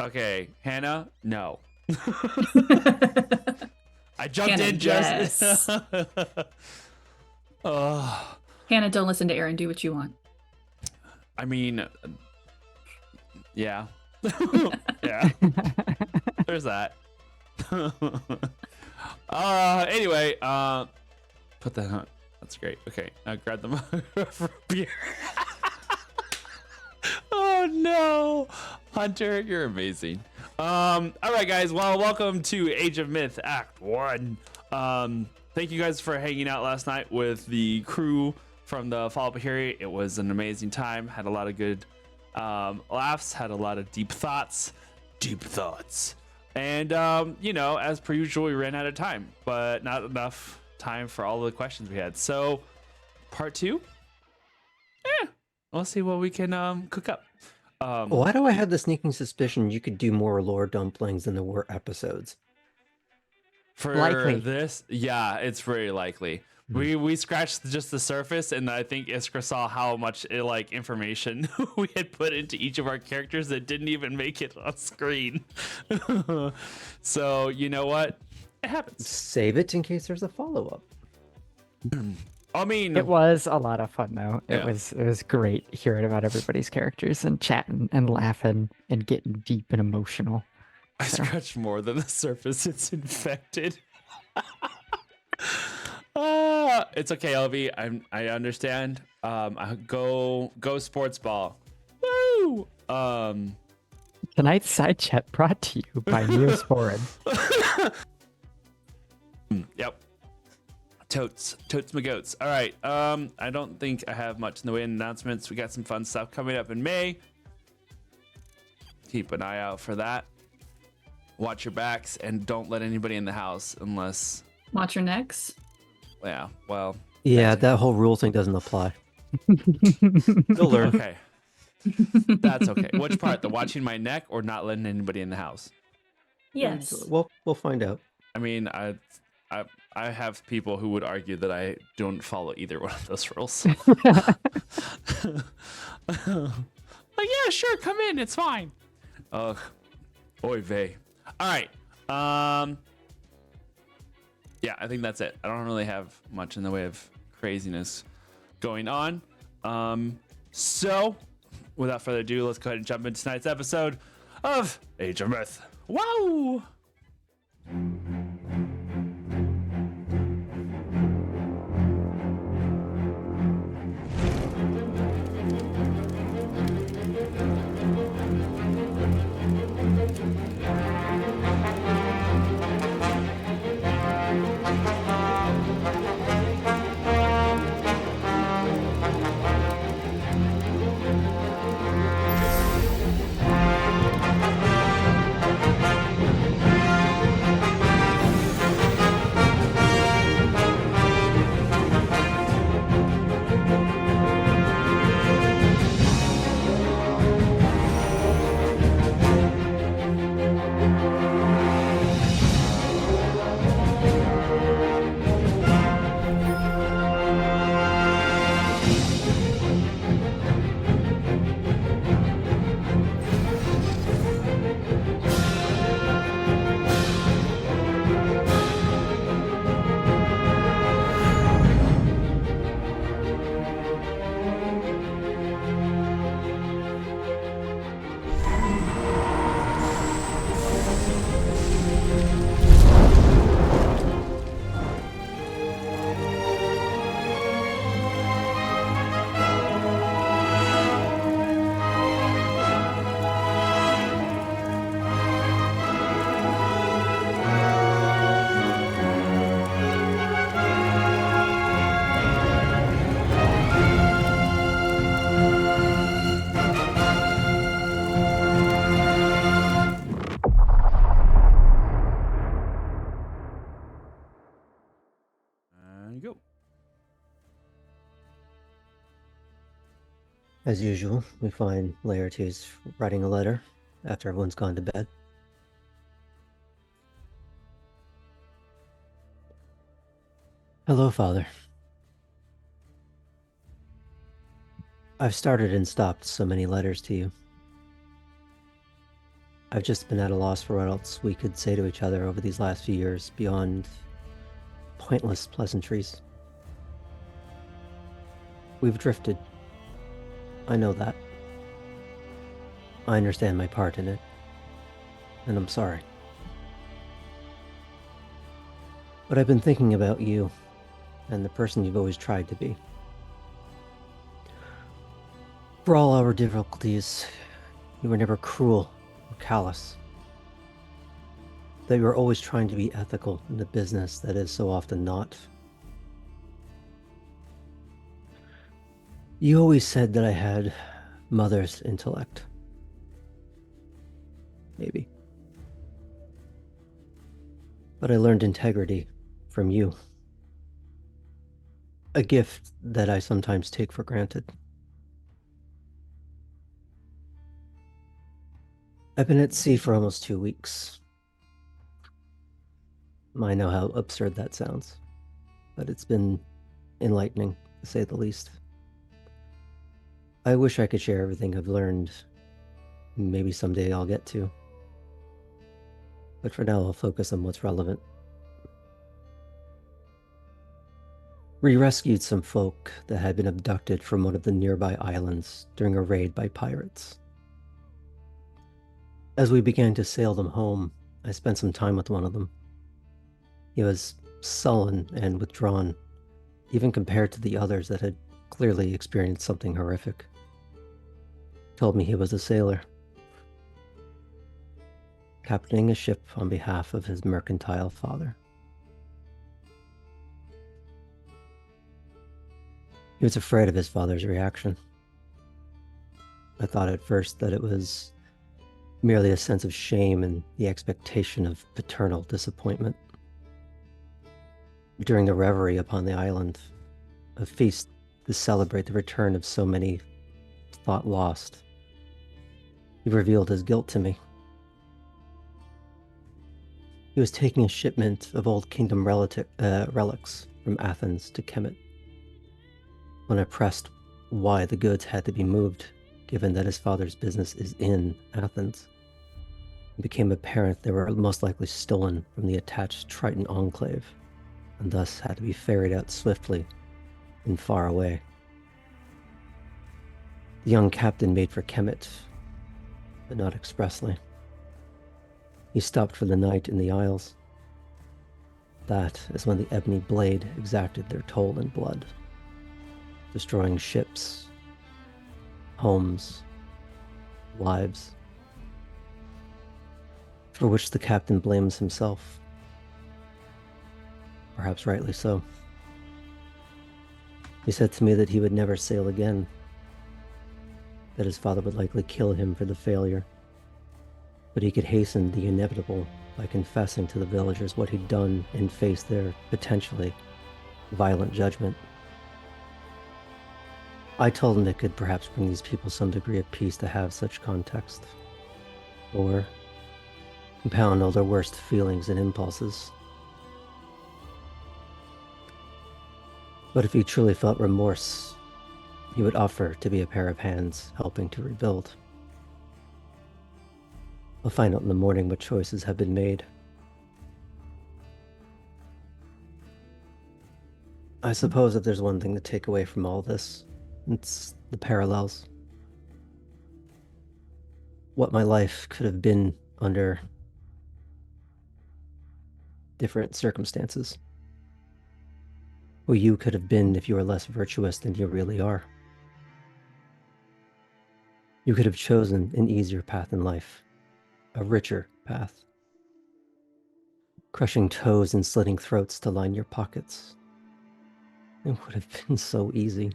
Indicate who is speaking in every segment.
Speaker 1: Okay, Hannah, no. I jumped
Speaker 2: Hannah,
Speaker 1: in just.
Speaker 2: yes.
Speaker 1: Oh,
Speaker 2: Hannah, don't listen to Aaron. Do what you want.
Speaker 1: I mean, yeah. Yeah, there's that. Anyway, put that on. That's great. Okay, now grab the mug for beer. Oh no, Hunter, you're amazing. All right, guys. Well, welcome to Age of Myth Act 1. Thank you guys for hanging out last night with the crew from the follow-up here. It was an amazing time. Had a lot of good laughs. Had a lot of deep thoughts. And as per usual, we ran out of time, but not enough time for all the questions we had. So, part 2. Yeah, we'll see what we can cook up.
Speaker 3: Why do I have the sneaking suspicion you could do more lore dumplings than there were episodes?
Speaker 1: For
Speaker 4: Likely.
Speaker 1: this, yeah, it's very likely. We scratched just the surface, and I think Iskra saw how much information we had put into each of our characters that didn't even make it on screen. So you know what? It happens.
Speaker 3: Save it in case there's a follow-up.
Speaker 1: I mean,
Speaker 4: It was a lot of fun though.
Speaker 1: Yeah.
Speaker 4: It was great hearing about everybody's characters and chatting and laughing and getting deep and emotional.
Speaker 1: I scratched more than the surface. It's infected. It's okay, LV. I understand. Go sports ball. Woo!
Speaker 4: Tonight's side chat brought to you by Neosporin.
Speaker 1: Yep. Totes my goats. All right. I don't think I have much in the way of announcements. We got some fun stuff coming up in May. Keep an eye out for that. Watch your backs and don't let anybody in the house unless.
Speaker 2: Watch your necks.
Speaker 1: Yeah. Well.
Speaker 3: Yeah, that whole rule thing doesn't apply. You'll learn.
Speaker 1: Okay. That's okay. Which part? The watching my neck or not letting anybody in the house?
Speaker 2: Yes.
Speaker 3: We'll find out.
Speaker 1: I mean, I have people who would argue that I don't follow either one of those rules. Like, yeah, sure, come in, it's fine. Ugh, oy vey. All right. Yeah, I think that's it. I don't really have much in the way of craziness going on. So, without further ado, let's go ahead and jump into tonight's episode of Age of Myth. Wow! Go.
Speaker 3: As usual, we find Laertes writing a letter after everyone's gone to bed. Hello, Father. I've started and stopped so many letters to you. I've just been at a loss for what else we could say to each other over these last few years beyond pointless pleasantries. We've drifted. I know that. I understand my part in it. And I'm sorry. But I've been thinking about you and the person you've always tried to be. For all our difficulties, you were never cruel or callous. That you were always trying to be ethical in a business that is so often not. You always said that I had mother's intellect. Maybe. But I learned integrity from you. A gift that I sometimes take for granted. I've been at sea for almost 2 weeks. I know how absurd that sounds, but it's been enlightening, to say the least. I wish I could share everything I've learned. Maybe someday I'll get to. But for now, I'll focus on what's relevant. We rescued some folk that had been abducted from one of the nearby islands during a raid by pirates. As we began to sail them home, I spent some time with one of them. He was sullen and withdrawn, even compared to the others that had clearly experienced something horrific. Told me he was a sailor, captaining a ship on behalf of his mercantile father. He was afraid of his father's reaction. I thought at first that it was merely a sense of shame and the expectation of paternal disappointment. During the reverie upon the island, a feast to celebrate the return of so many thought lost, he revealed his guilt to me. He was taking a shipment of old kingdom relics from Athens to Kemet. When I pressed why the goods had to be moved, given that his father's business is in Athens, it became apparent they were most likely stolen from the attached Triton enclave, and thus had to be ferried out swiftly and far away. The young captain made for Kemet, but not expressly. He stopped for the night in the Isles. That is when the Ebony Blade exacted their toll in blood, destroying ships, homes, lives, for which the captain blames himself. Perhaps rightly so. He said to me that he would never sail again, that his father would likely kill him for the failure, but he could hasten the inevitable by confessing to the villagers what he'd done and face their potentially violent judgment. I told him it could perhaps bring these people some degree of peace to have such context, or compound all their worst feelings and impulses. But if he truly felt remorse, he would offer to be a pair of hands helping to rebuild. I'll find out in the morning what choices have been made. I suppose if there's one thing to take away from all this, it's the parallels. What my life could have been under different circumstances. Who you could have been if you were less virtuous than you really are. You could have chosen an easier path in life, a richer path. Crushing toes and slitting throats to line your pockets. It would have been so easy.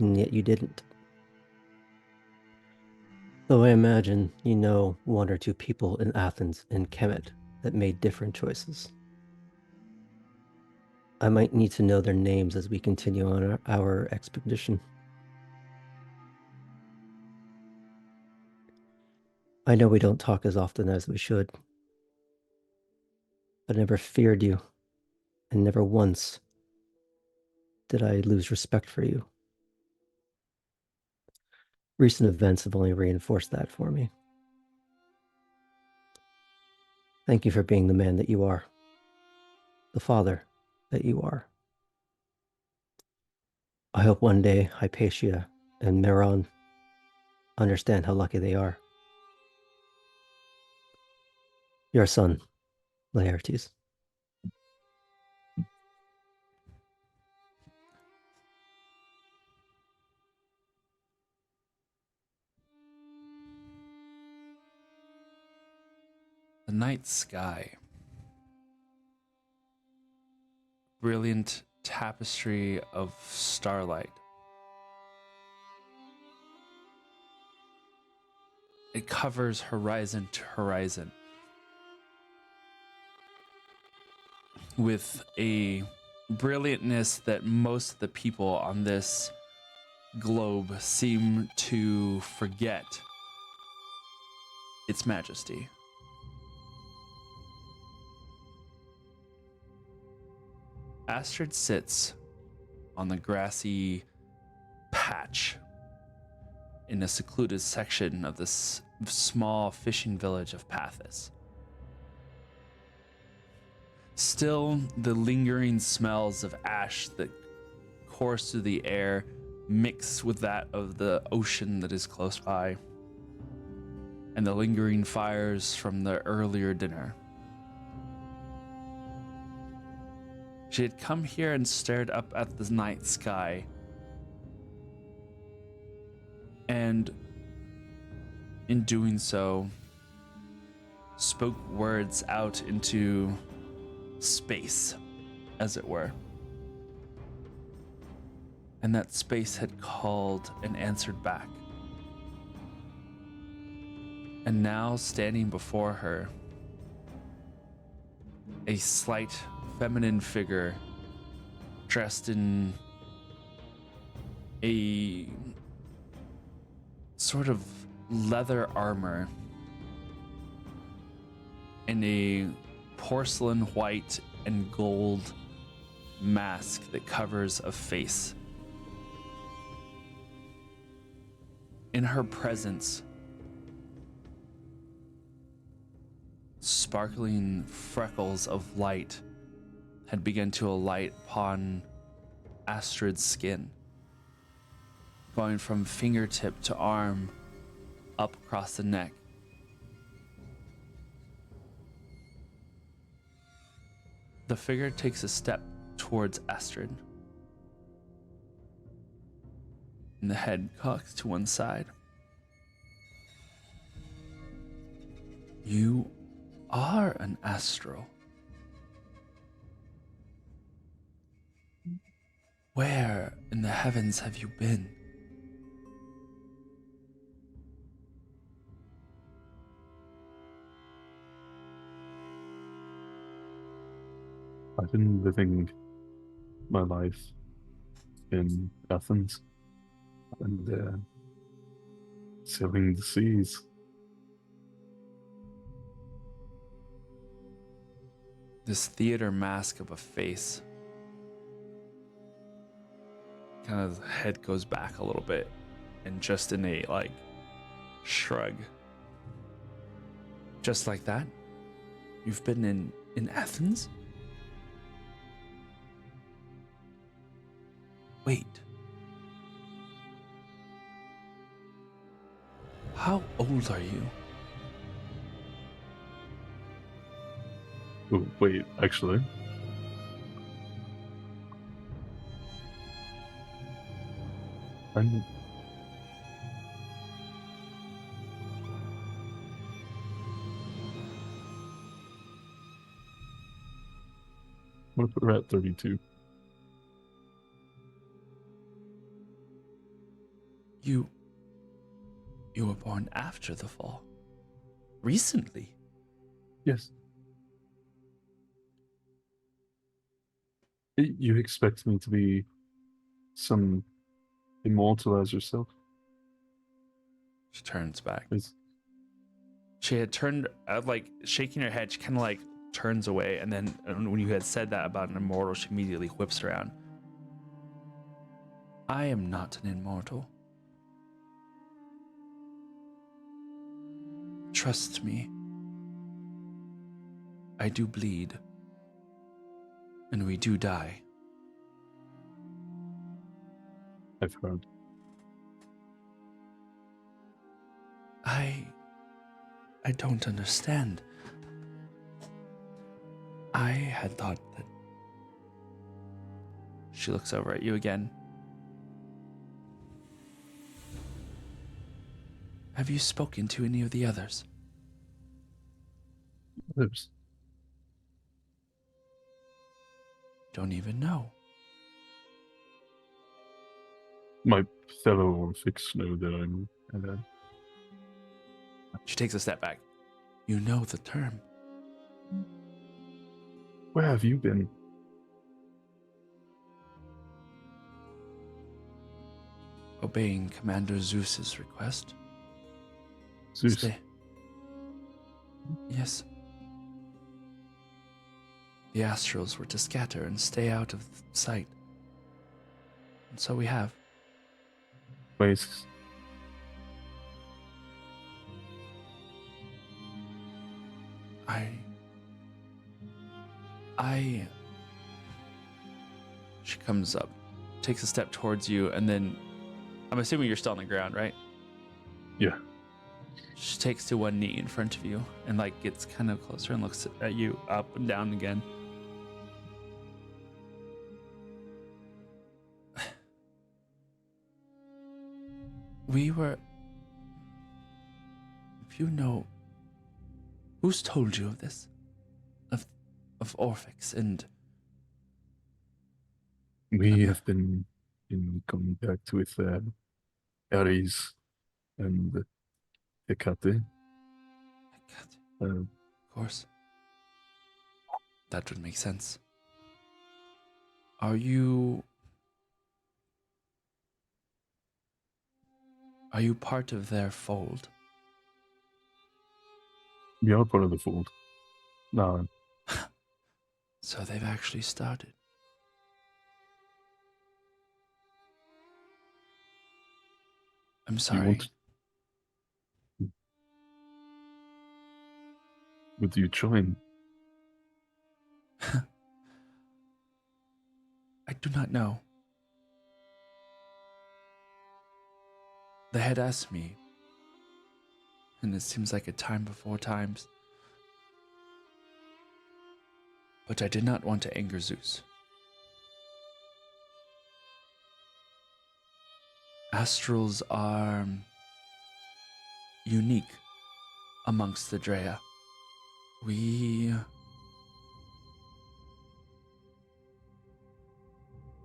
Speaker 3: And yet you didn't. Though I imagine you know one or two people in Athens and Kemet that made different choices. I might need to know their names as we continue on our expedition. I know we don't talk as often as we should, but I never feared you, and never once did I lose respect for you. Recent events have only reinforced that for me. Thank you for being the man that you are, the father that you are. I hope one day Hypatia and Meron understand how lucky they are. Your son, Laertes.
Speaker 1: The night sky. Brilliant tapestry of starlight. It covers horizon to horizon with a brilliantness that most of the people on this globe seem to forget its majesty. Astrid sits on the grassy patch in a secluded section of this small fishing village of Pathos. Still, the lingering smells of ash that course through the air mix with that of the ocean that is close by, and the lingering fires from the earlier dinner. She had come here and stared up at the night sky, and in doing so, spoke words out into space, as it were. And that space had called and answered back. And now, standing before her, a slight feminine figure dressed in a sort of leather armor and a porcelain white and gold mask that covers a face. In her presence, sparkling freckles of light had begun to alight upon Astrid's skin, going from fingertip to arm up across the neck. The figure takes a step towards Astrid, and the head cocks to one side. You are an astral. Where in the heavens have you been?
Speaker 5: I've been living my life in Athens and sailing the seas.
Speaker 1: This theater mask of a face. Kind of the head goes back a little bit, and just in a shrug. Just like that? You've been in Athens? Wait. How old are you?
Speaker 5: Oh, wait, actually. I'm gonna put her at 32.
Speaker 1: You were born after the fall. Recently.
Speaker 5: Yes. You expect me to be some immortal as yourself?
Speaker 1: She turns back.
Speaker 5: Is
Speaker 1: She had turned, shaking her head, she kind of turns away, and then when you had said that about an immortal, she immediately whips around. I am not an immortal. trust me. I do bleed. And we do die.
Speaker 5: I've heard.
Speaker 1: I don't understand. I had thought that... She looks over at you again. Have you spoken to any of the others?
Speaker 5: Others.
Speaker 1: Don't even know.
Speaker 5: My fellow Orphics know that I'm.
Speaker 1: She takes a step back. You know the term.
Speaker 5: Where have you been?
Speaker 1: Obeying Commander Zeus's request.
Speaker 5: Zeus.
Speaker 1: Stay. Yes. The Astrals were to scatter and stay out of sight. And so we have.
Speaker 5: Place. She comes up, takes a step towards you, and then I'm assuming you're still on the ground, right? Yeah.
Speaker 1: She takes to one knee in front of you and like gets kind of closer and looks at you up and down again. We were... If you know... Who's told you of this? Of Orphics and...
Speaker 5: We have been in contact with Ares and Hecate.
Speaker 1: Of course. That would make sense. Are you part of their fold?
Speaker 5: We are part of the fold. No.
Speaker 1: So they've actually started. I'm sorry.
Speaker 5: Would you join?
Speaker 1: I do not know. They had asked me, and it seems like a time before times. But I did not want to anger Zeus. Astrals are unique amongst the Drea.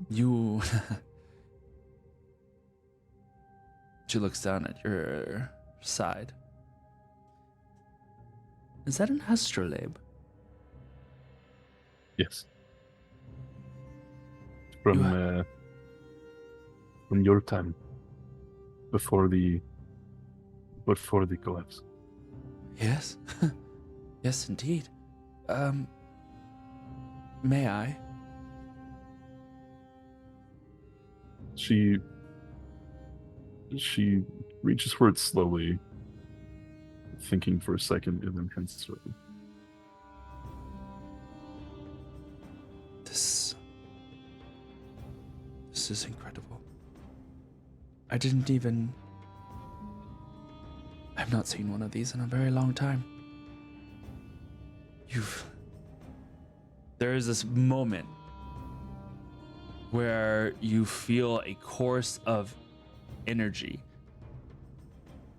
Speaker 1: You... She looks down at your side. Is that an astrolabe?
Speaker 5: Yes. From your time. Before the collapse.
Speaker 1: Yes. Yes, indeed. May I?
Speaker 5: She reaches for it slowly, thinking for a second, and then hands it to her.
Speaker 1: This is incredible. I've not seen one of these in a very long time. There is this moment where you feel a course of energy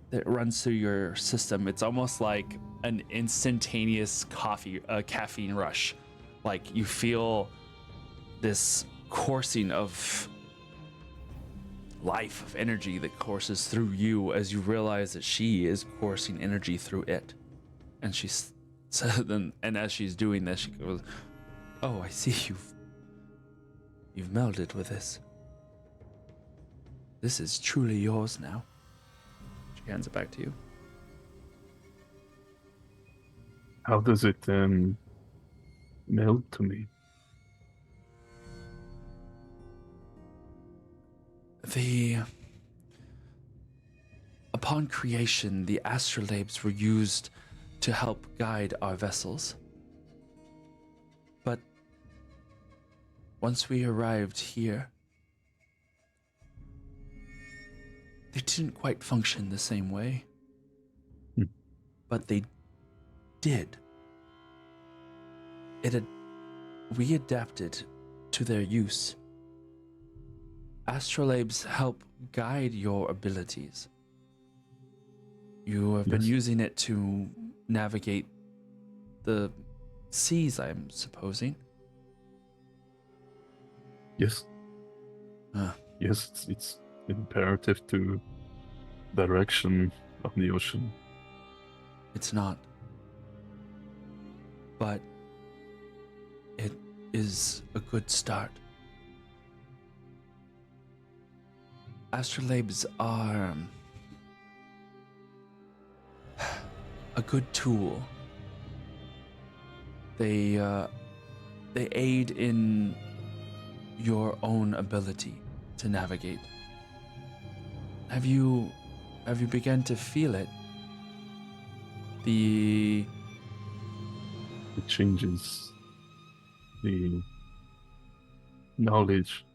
Speaker 1: that runs through your system. It's almost like an instantaneous caffeine rush. Like you feel this coursing of life, of energy that courses through you as you realize that she is coursing energy through it. And and as she's doing this, she goes, "Oh, I see you've melded with this. This is truly yours now." She hands it back to you.
Speaker 5: How does it meld to me? Upon creation, the astrolabes were used to help guide our vessels. But once we arrived here, they didn't quite function the same way. But they did. We adapted to their use. Astrolabes help guide your abilities. You have been using it to navigate the seas, I'm supposing.
Speaker 6: Yes. Yes, it's imperative to direction of the ocean.
Speaker 5: It's not. But it is a good start. Astrolabes are a good tool. They aid in your own ability to navigate. Have you begun to feel it? The
Speaker 6: changes, the knowledge,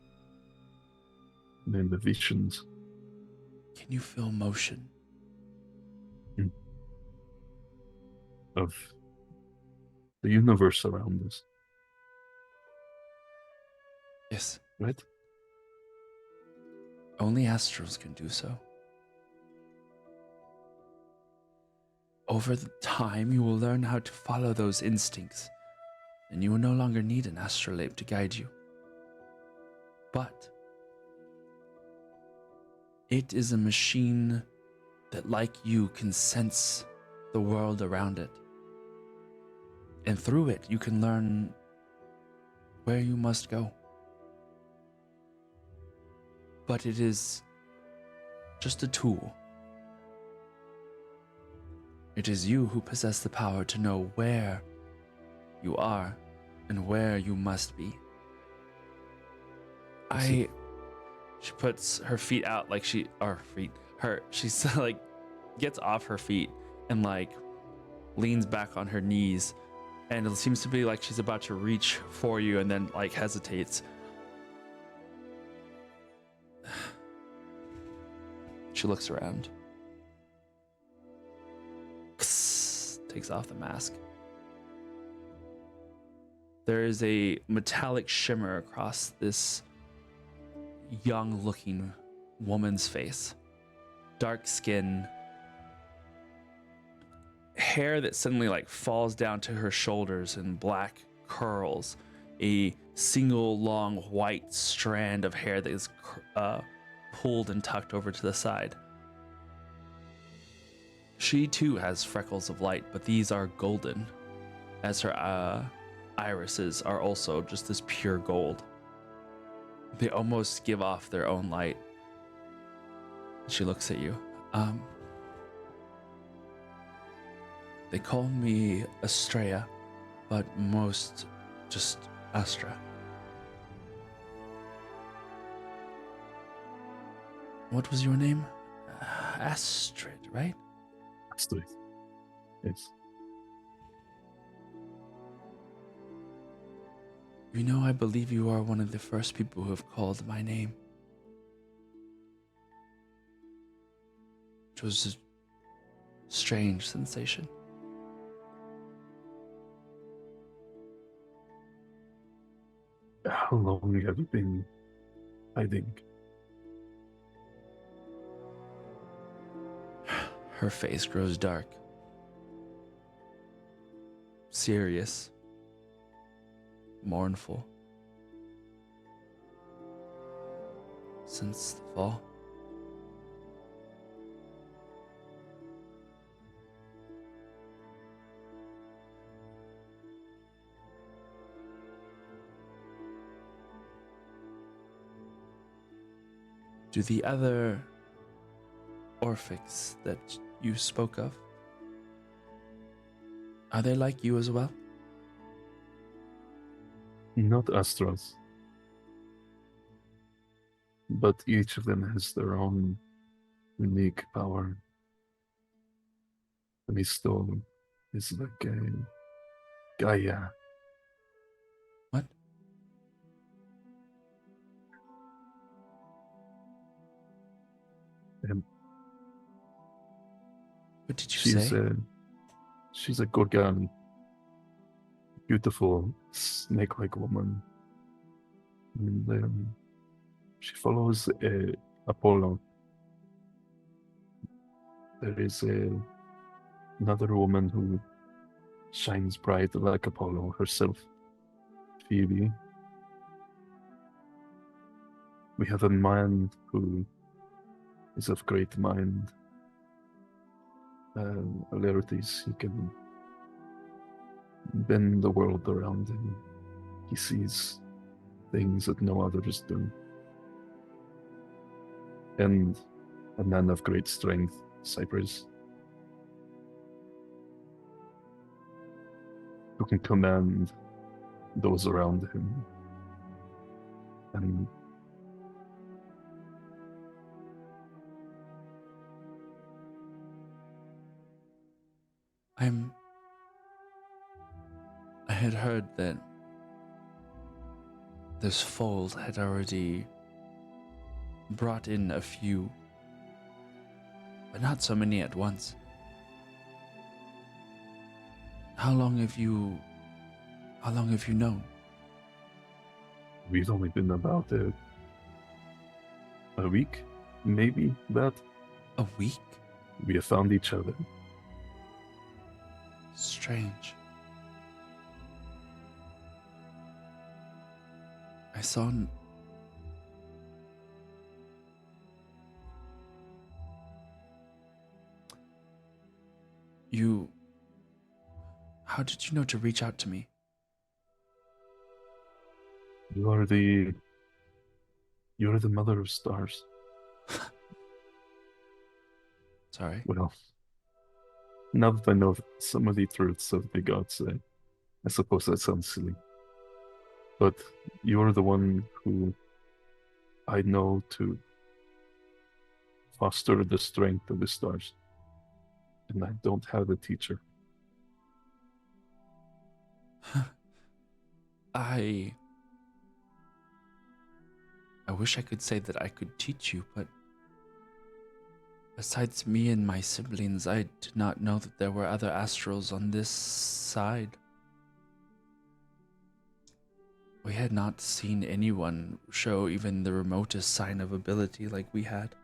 Speaker 6: and the visions.
Speaker 5: Can you feel motion?
Speaker 6: Of the universe around us.
Speaker 5: Yes.
Speaker 6: Right?
Speaker 5: Only astrals can do so. Over the time, you will learn how to follow those instincts, and you will no longer need an astrolabe to guide you. But it is a machine that, like you, can sense the world around it. And through it, you can learn where you must go. But it is just a tool. It is you who possess the power to know where you are and where you must be. She puts her feet out like she's like gets off her feet and like leans back on her knees, and it seems to be like she's about to reach for you and then like hesitates. She looks around. Takes off the mask. There is a metallic shimmer across this young-looking woman's face. Dark skin, hair that suddenly like falls down to her shoulders in black curls, a single long white strand of hair that is pulled and tucked over to the side. She too has freckles of light, but these are golden, as her irises are also just this pure gold. They almost give off their own light. She looks at you. They call me Estrella, but most just Astra. What was your name? Astrid, right?
Speaker 6: Astrid. Yes.
Speaker 5: You know, I believe you are one of the first people who have called my name. Which was a strange sensation.
Speaker 6: How long have you been hiding?
Speaker 5: Her face grows dark. Serious. Mournful. Since the fall. Do the other Orphics that you spoke of, are they like you as well?
Speaker 6: Not Astrals. But each of them has their own unique power and his stone is like a Gaia.
Speaker 5: What?
Speaker 6: And
Speaker 5: What did you
Speaker 6: she's
Speaker 5: say?
Speaker 6: she's a Gorgon, beautiful snake-like woman, and she follows Apollo. There is another woman who shines bright like Apollo herself, Phoebe. We have a man who is of great mind. Alerities, he can bend the world around him. He sees things that no others do. And a man of great strength, Cypress, who can command those around him. And
Speaker 5: I had heard that this fold had already brought in a few, but not so many at once. How long have you known?
Speaker 6: we've only been about a week, maybe, that
Speaker 5: A week?
Speaker 6: we have found each other.
Speaker 5: Strange. I saw you. How did you know to reach out to me?
Speaker 6: You're the mother of stars.
Speaker 5: Sorry.
Speaker 6: Well, now that I know some of the truths of the gods, I suppose that sounds silly. But you're the one who I know to foster the strength of the stars. And I don't have a teacher.
Speaker 5: I wish I could say that I could teach you, but besides me and my siblings, I did not know that there were other astrals on this side. We had not seen anyone show even the remotest sign of ability like we had.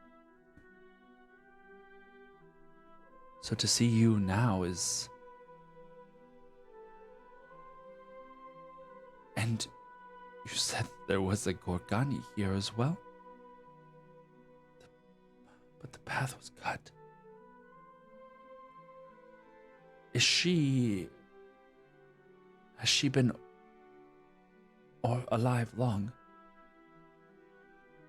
Speaker 5: So to see you now is... And you said there was a Gorgani here as well? But the path was cut. Has she been alive long?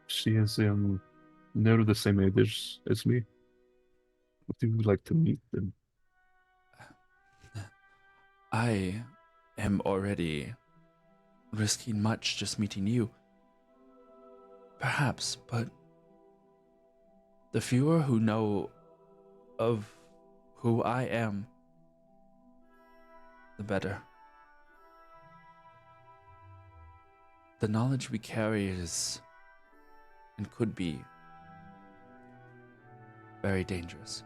Speaker 6: She is near the same age as me. Would you like to meet them?
Speaker 5: I am already risking much just meeting you. Perhaps, but the fewer who know of who I am, the better. The knowledge we carry is and could be very dangerous.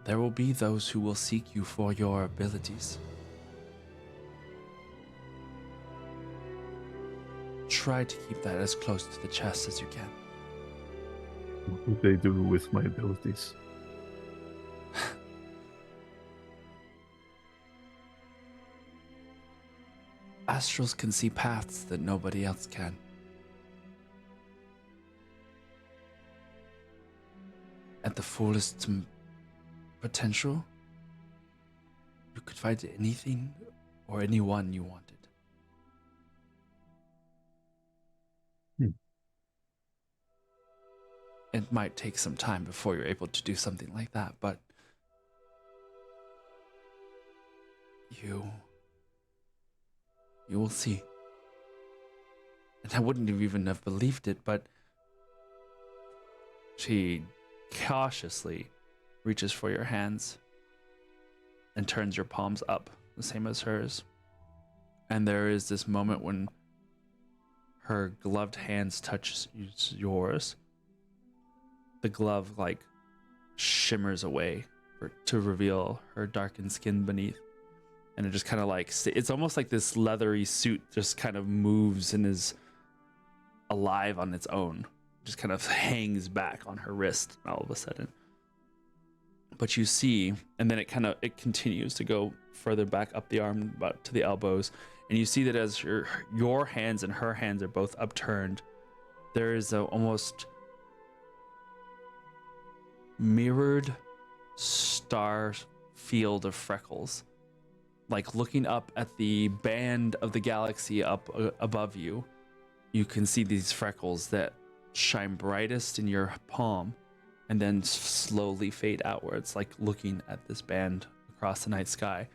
Speaker 5: There will be those who will seek you for your abilities. Try to keep that as close to the chest as you can.
Speaker 6: What would they do with my abilities?
Speaker 5: Astrals can see paths that nobody else can. At the fullest potential, you could find anything or anyone you wanted. It might take some time before you're able to do something like that, but you will see. And I wouldn't have even have believed it, but she
Speaker 1: cautiously reaches for your hands and turns your palms up, the same as hers. And there is this moment when her gloved hands touch yours. The glove like shimmers away to reveal her darkened skin beneath. And it just kind of like, it's almost like this leathery suit just kind of moves and is alive on its own. Just kind of hangs back on her wrist all of a sudden. But you see, and then it continues to go further back up the arm, about to the elbows. And you see that as your hands and her hands are both upturned, there is a almost mirrored star field of freckles. Like looking up at the band of the galaxy up above you, you can see these freckles that shine brightest in your palm and then slowly fade outwards, like looking at this band across the night sky,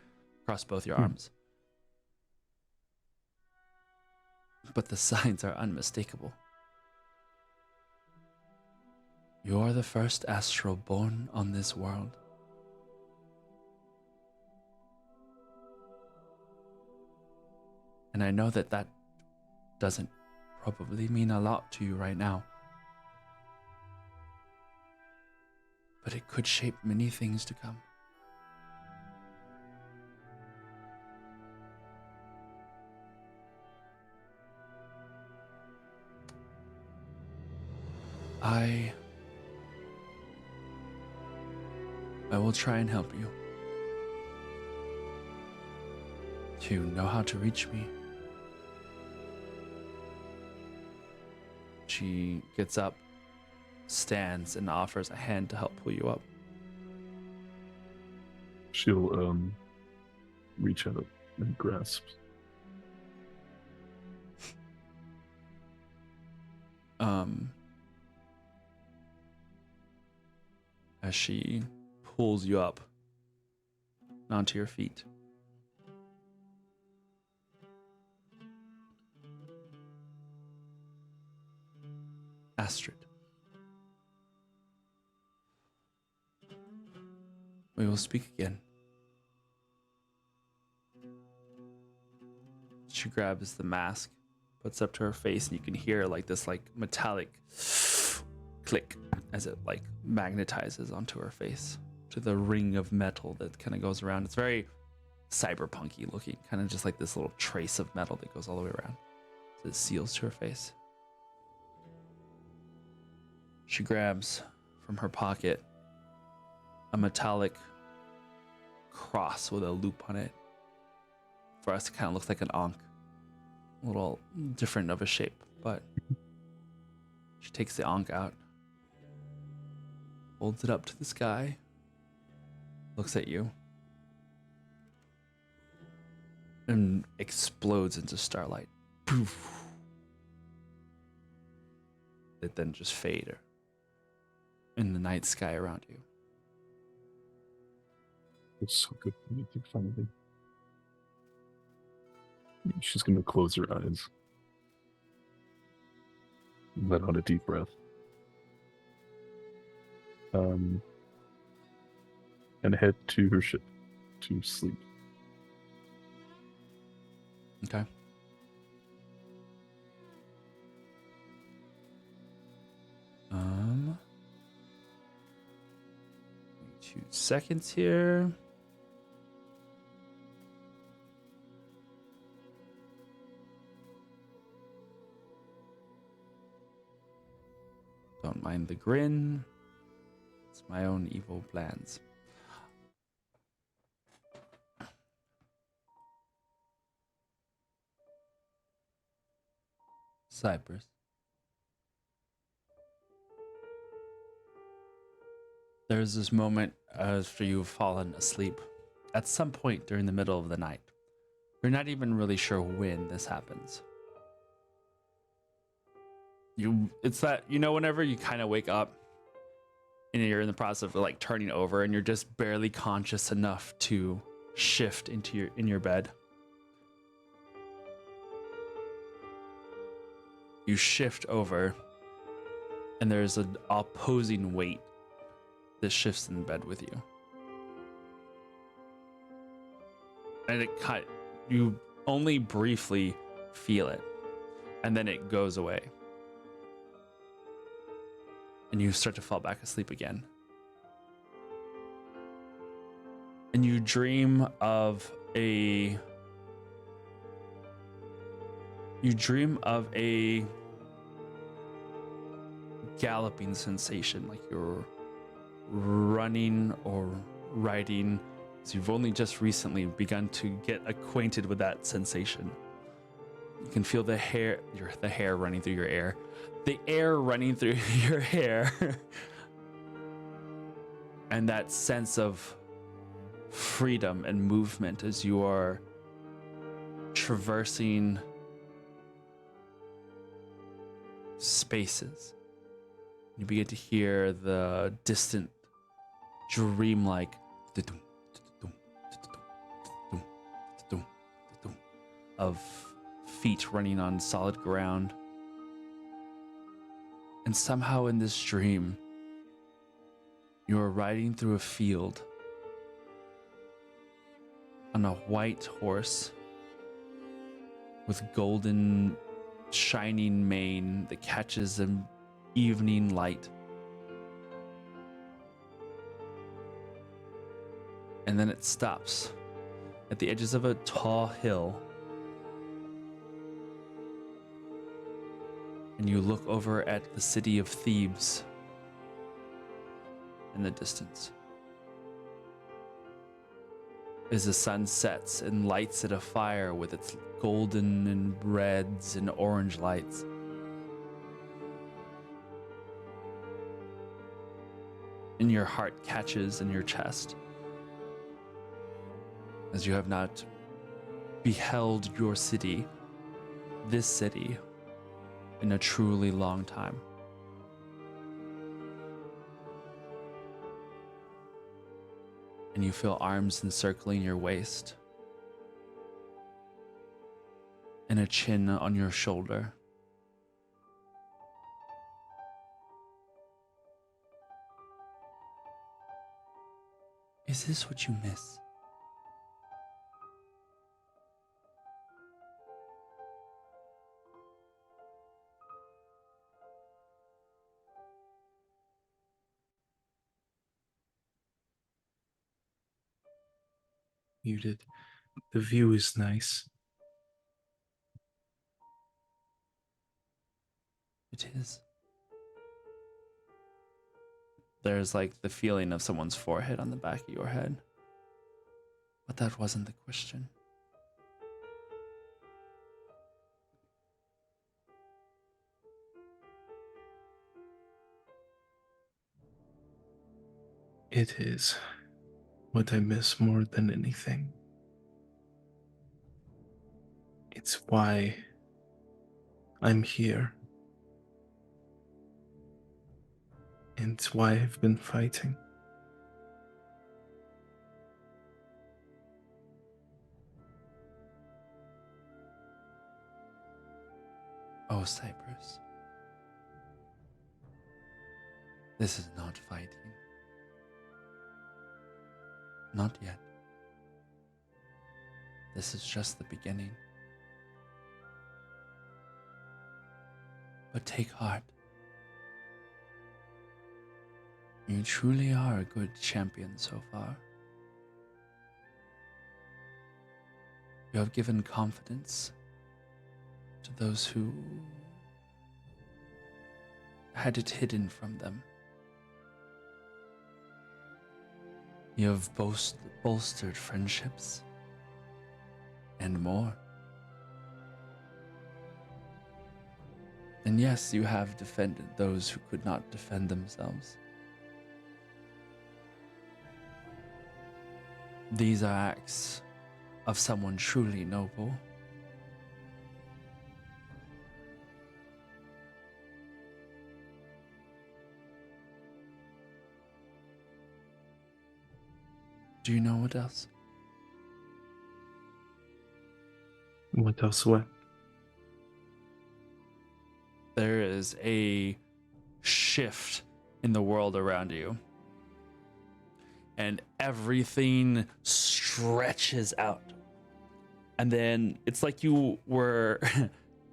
Speaker 1: across both your arms. But the signs are unmistakable. You're the first astral born on this world. And I know that that doesn't probably mean a lot to you right now. But it could shape many things to come. I will try and help you. You know how to reach me. She gets up, stands, and offers a hand to help pull you up.
Speaker 6: She'll reach out and grasp.
Speaker 1: As she pulls you up onto your feet. Astrid, we will speak again. She grabs the mask, puts it up to her face, and you can hear like this like metallic click as it like magnetizes onto her face to the ring of metal that kind of goes around. It's very cyberpunky looking, kind of just like this little trace of metal that goes all the way around. So it seals to her face. She grabs from her pocket a metallic cross with a loop on it. For us, it kind of looks like an ankh. A little different of a shape, but she takes the ankh out, holds it up to the sky, looks at you, and explodes into starlight. Poof. It then just fade in the night sky around you.
Speaker 6: It's so good for me to finally. She's gonna close her eyes. Let out a deep breath. And head to her ship to sleep.
Speaker 1: Okay. 2 seconds here. Don't mind the grin. It's my own evil plans. Cypress. There's this moment after you've fallen asleep, at some point during the middle of the night. You're not even really sure when this happens. It's that, whenever you kind of wake up and you're in the process of like turning over and you're just barely conscious enough to shift in your bed. You shift over and there's an opposing weight
Speaker 5: that shifts in bed with you. And you only briefly feel it, and then it goes away. And you start to fall back asleep again. And you dream of a galloping sensation, like you're running or riding. So you've only just recently begun to get acquainted with that sensation. You can feel the hair running through your hair, the air running through your hair, and that sense of freedom and movement as you are traversing spaces. You begin to hear the distant, dreamlike of feet running on solid ground. And somehow in this dream, you are riding through a field on a white horse with golden shining mane that catches an evening light. And then it stops at the edges of a tall hill. And you look over at the city of Thebes in the distance. As the sun sets and lights it afire with its golden and reds and orange lights. And your heart catches in your chest as you have not beheld your city, this city, in a truly long time. And you feel arms encircling your waist and a chin on your shoulder. Is this what you miss?
Speaker 6: Muted. The view is nice.
Speaker 5: It is. There's like the feeling of someone's forehead on the back of your head. But that wasn't the question.
Speaker 6: It is what I miss more than anything. It's why I'm here. And it's why I've been fighting.
Speaker 5: Oh, Cypress. This is not fighting. Not yet. This is just the beginning. But take heart. You truly are a good champion so far. You have given confidence to those who had it hidden from them. You have bolstered friendships and more. And yes, you have defended those who could not defend themselves. These are acts of someone truly noble. Do you know what else?
Speaker 6: What else? What?
Speaker 5: There is a shift in the world around you.
Speaker 1: and everything stretches out. And then it's like you were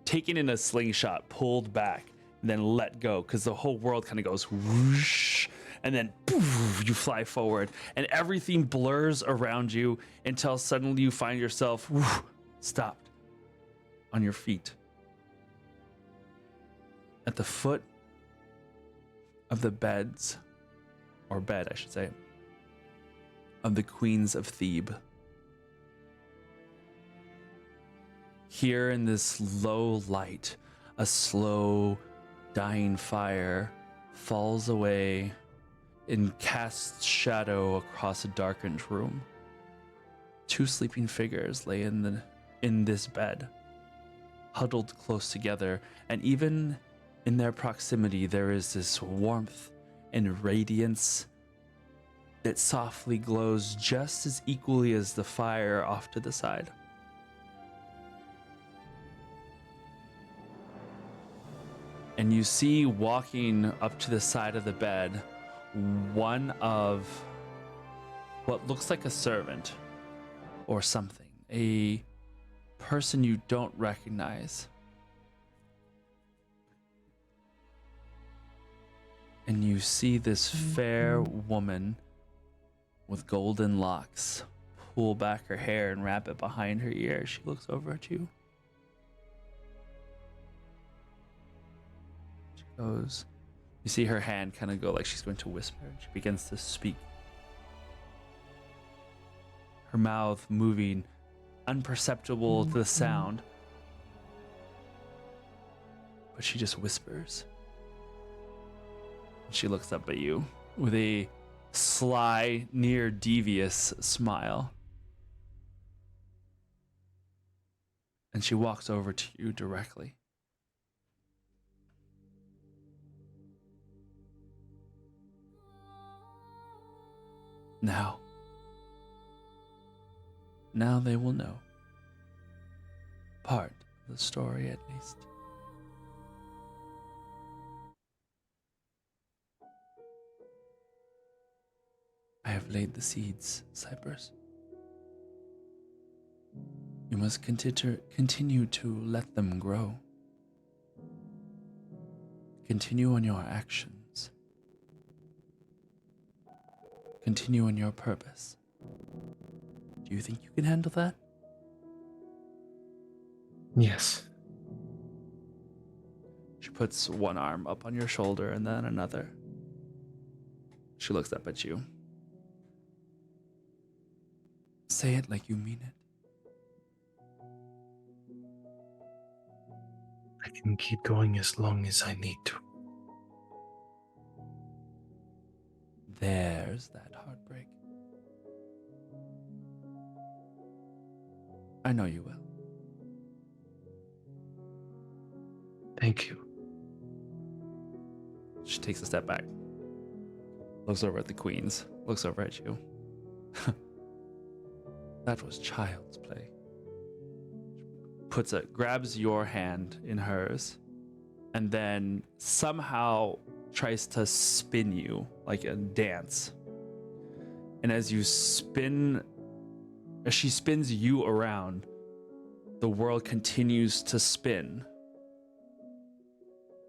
Speaker 1: taken in a slingshot, pulled back, and then let go, because the whole world kind of goes whoosh, and then poof, you fly forward, and everything blurs around you until suddenly you find yourself stopped on your feet at the foot of the beds, or bed, I should say, of the Queens of Thebe. Here in this low light, a slow dying fire falls away and casts shadow across a darkened room. Two sleeping figures lay in this bed, huddled close together, and even in their proximity there is this warmth and radiance that softly glows just as equally as the fire off to the side. And you see walking up to the side of the bed one of what looks like a servant or something, a person you don't recognize. And you see this fair woman with golden locks pull back her hair and wrap it behind her ear. She looks over at you. She goes, you see her hand kind of go like she's going to whisper. She begins to speak. Her mouth moving, unperceptible to the sound. But she just whispers. She looks up at you with a sly, near devious smile. And she walks over to you directly. Now they will know. Part of the story, at least. I have laid the seeds, Cypress. You must continue to let them grow. Continue on your actions. Continue on your purpose. Do you think you can handle that?
Speaker 6: Yes.
Speaker 1: She puts one arm up on your shoulder and then another. She looks up at you. Say it like you mean it.
Speaker 6: I can keep going as long as I need to.
Speaker 1: There's that heartbreak. I know you will.
Speaker 6: Thank you.
Speaker 1: She takes a step back. Looks over at the queens. Looks over at you. That was child's play. Grabs your hand in hers, and then somehow tries to spin you like a dance. And as she spins you around, the world continues to spin.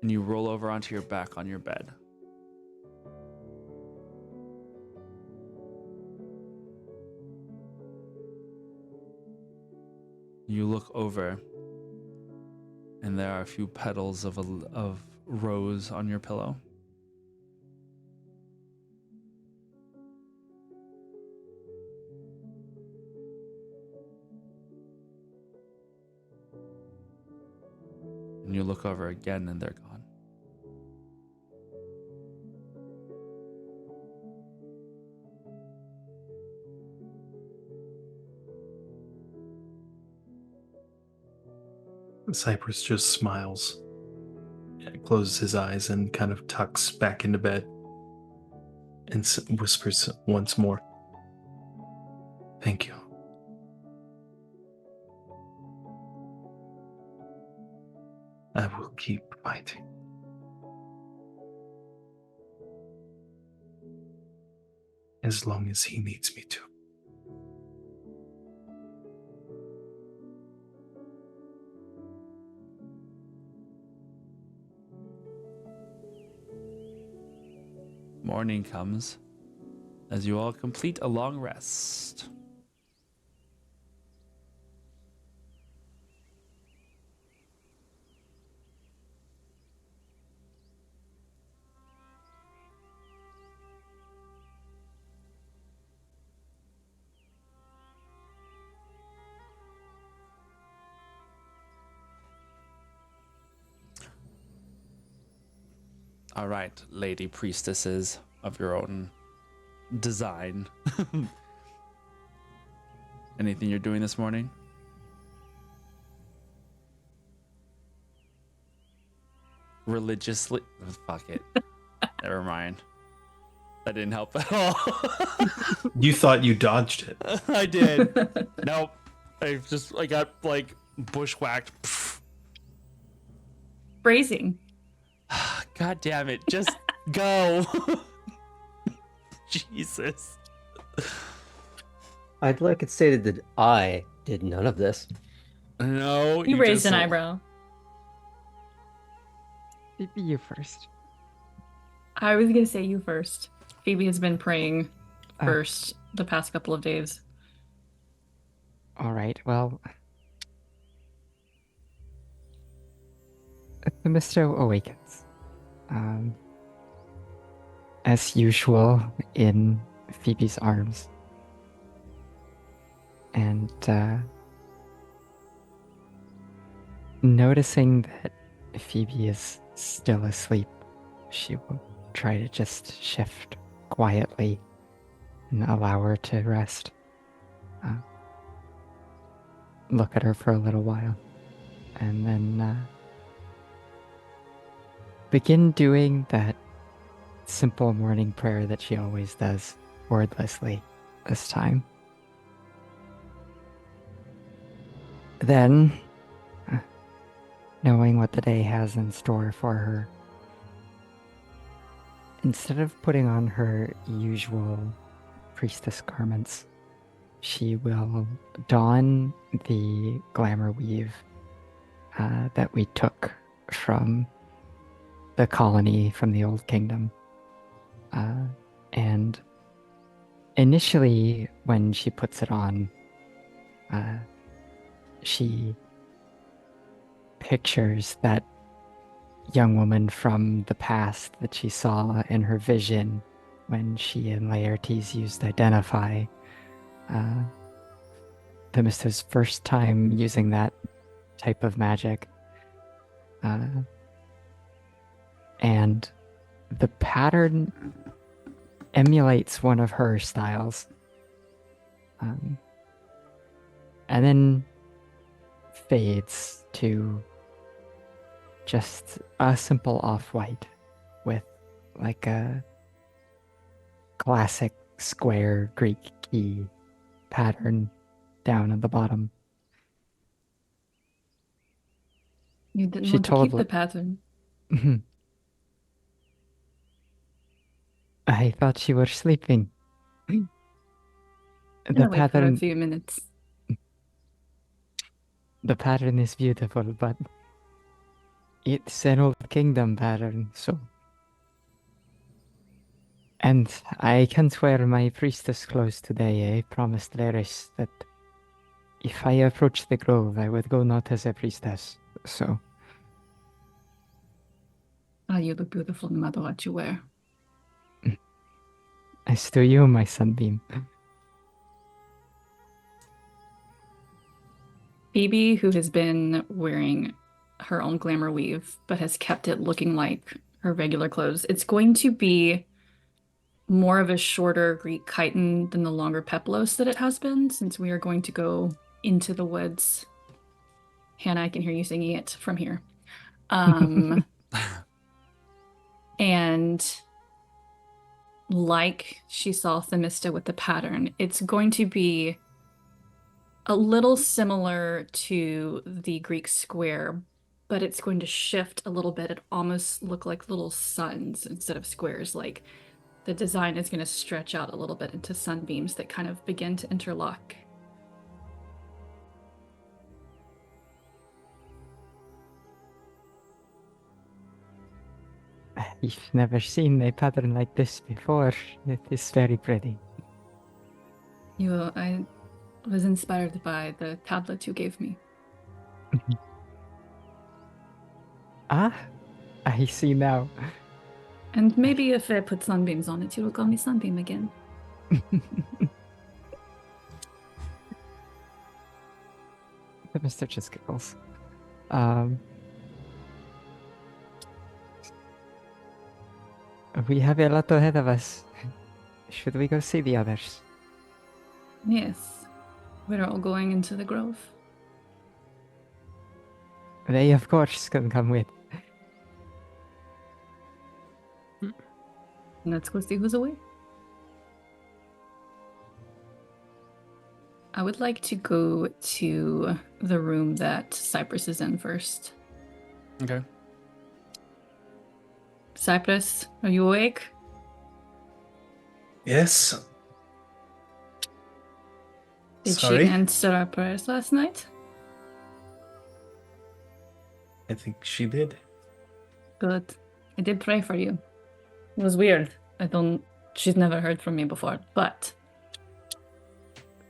Speaker 1: And you roll over onto your back on your bed. You look over, and there are a few petals of rose on your pillow. And you look over again, and they're gone.
Speaker 6: Cypress just smiles, closes his eyes, and kind of tucks back into bed and whispers once more, "Thank you." I will keep fighting.
Speaker 7: as long as he needs me to.
Speaker 5: Morning comes as you all complete a long rest. All right, lady priestesses of your own design. Anything you're doing this morning? Religiously? Fuck it. Never mind. That didn't help at all.
Speaker 7: You thought you dodged it.
Speaker 5: I did. Nope. I got like bushwhacked.
Speaker 2: Phrasing.
Speaker 5: God damn it. Just go. Jesus.
Speaker 3: I'd like it stated that I did none of this.
Speaker 5: No.
Speaker 2: You raised
Speaker 5: just-
Speaker 2: an eyebrow.
Speaker 4: Maybe you first.
Speaker 2: I was gonna say you first. Phoebe has been praying
Speaker 4: Oh.
Speaker 2: first the past couple of days.
Speaker 4: All right, well. Themisto awakens. As usual, in Phoebe's arms. And noticing that Phoebe is still asleep, she will try to just shift quietly and allow her to rest. Look at her for a little while, and then begin doing that simple morning prayer that she always does, wordlessly, this time. Then, knowing what the day has in store for her, instead of putting on her usual priestess garments, she will don the glamour weave that we took from the colony from the Old Kingdom. And initially, when she puts it on, she pictures that young woman from the past that she saw in her vision when she and Laertes used Identify. Themisto's first time using that type of magic. And the pattern emulates one of her styles. And then fades to just a simple off-white with like a classic square Greek key pattern down at the bottom.
Speaker 2: You didn't
Speaker 4: She
Speaker 2: want to keep
Speaker 4: totally-
Speaker 2: the pattern.
Speaker 4: I thought you were sleeping.
Speaker 2: I'm
Speaker 4: The
Speaker 2: gonna wait for a
Speaker 4: pattern,
Speaker 2: few minutes.
Speaker 4: the pattern is beautiful, but it's an Old Kingdom pattern, so. And I can't wear my priestess clothes today. I promised Laris that if I approached the grove, I would go not as a priestess. So,
Speaker 2: Ah, you look beautiful no matter what you wear.
Speaker 4: as to you, my sunbeam.
Speaker 2: Phoebe, who has been wearing her own glamour weave, but has kept it looking like her regular clothes, it's going to be more of a shorter Greek chiton than the longer peplos that it has been, since we are going to go into the woods. Hannah, I can hear you singing it from here. And like she saw Themista with the pattern, it's going to be a little similar to the Greek square, but it's going to shift a little bit. It almost look like little suns instead of squares. Like the design is going to stretch out a little bit into sunbeams that kind of begin to interlock.
Speaker 4: I've never seen a pattern like this before. It is very pretty.
Speaker 2: I was inspired by the tablet you gave me.
Speaker 4: Ah, I see now.
Speaker 2: And maybe if I put sunbeams on it, you will call me Sunbeam again.
Speaker 4: Mr. just giggles. We have a lot ahead of us. Should we go see the others?
Speaker 2: Yes. We're all going into the grove.
Speaker 4: They, of course, can come with.
Speaker 2: Let's go see who's away. I would like to go to the room that Cypress is in first.
Speaker 5: Okay.
Speaker 2: Cypress, are you awake?
Speaker 7: Yes.
Speaker 2: Did
Speaker 7: Sorry.
Speaker 2: she answer our prayers last night?
Speaker 7: I think she did.
Speaker 2: Good. I did pray for you. It was weird. She's never heard from me before, but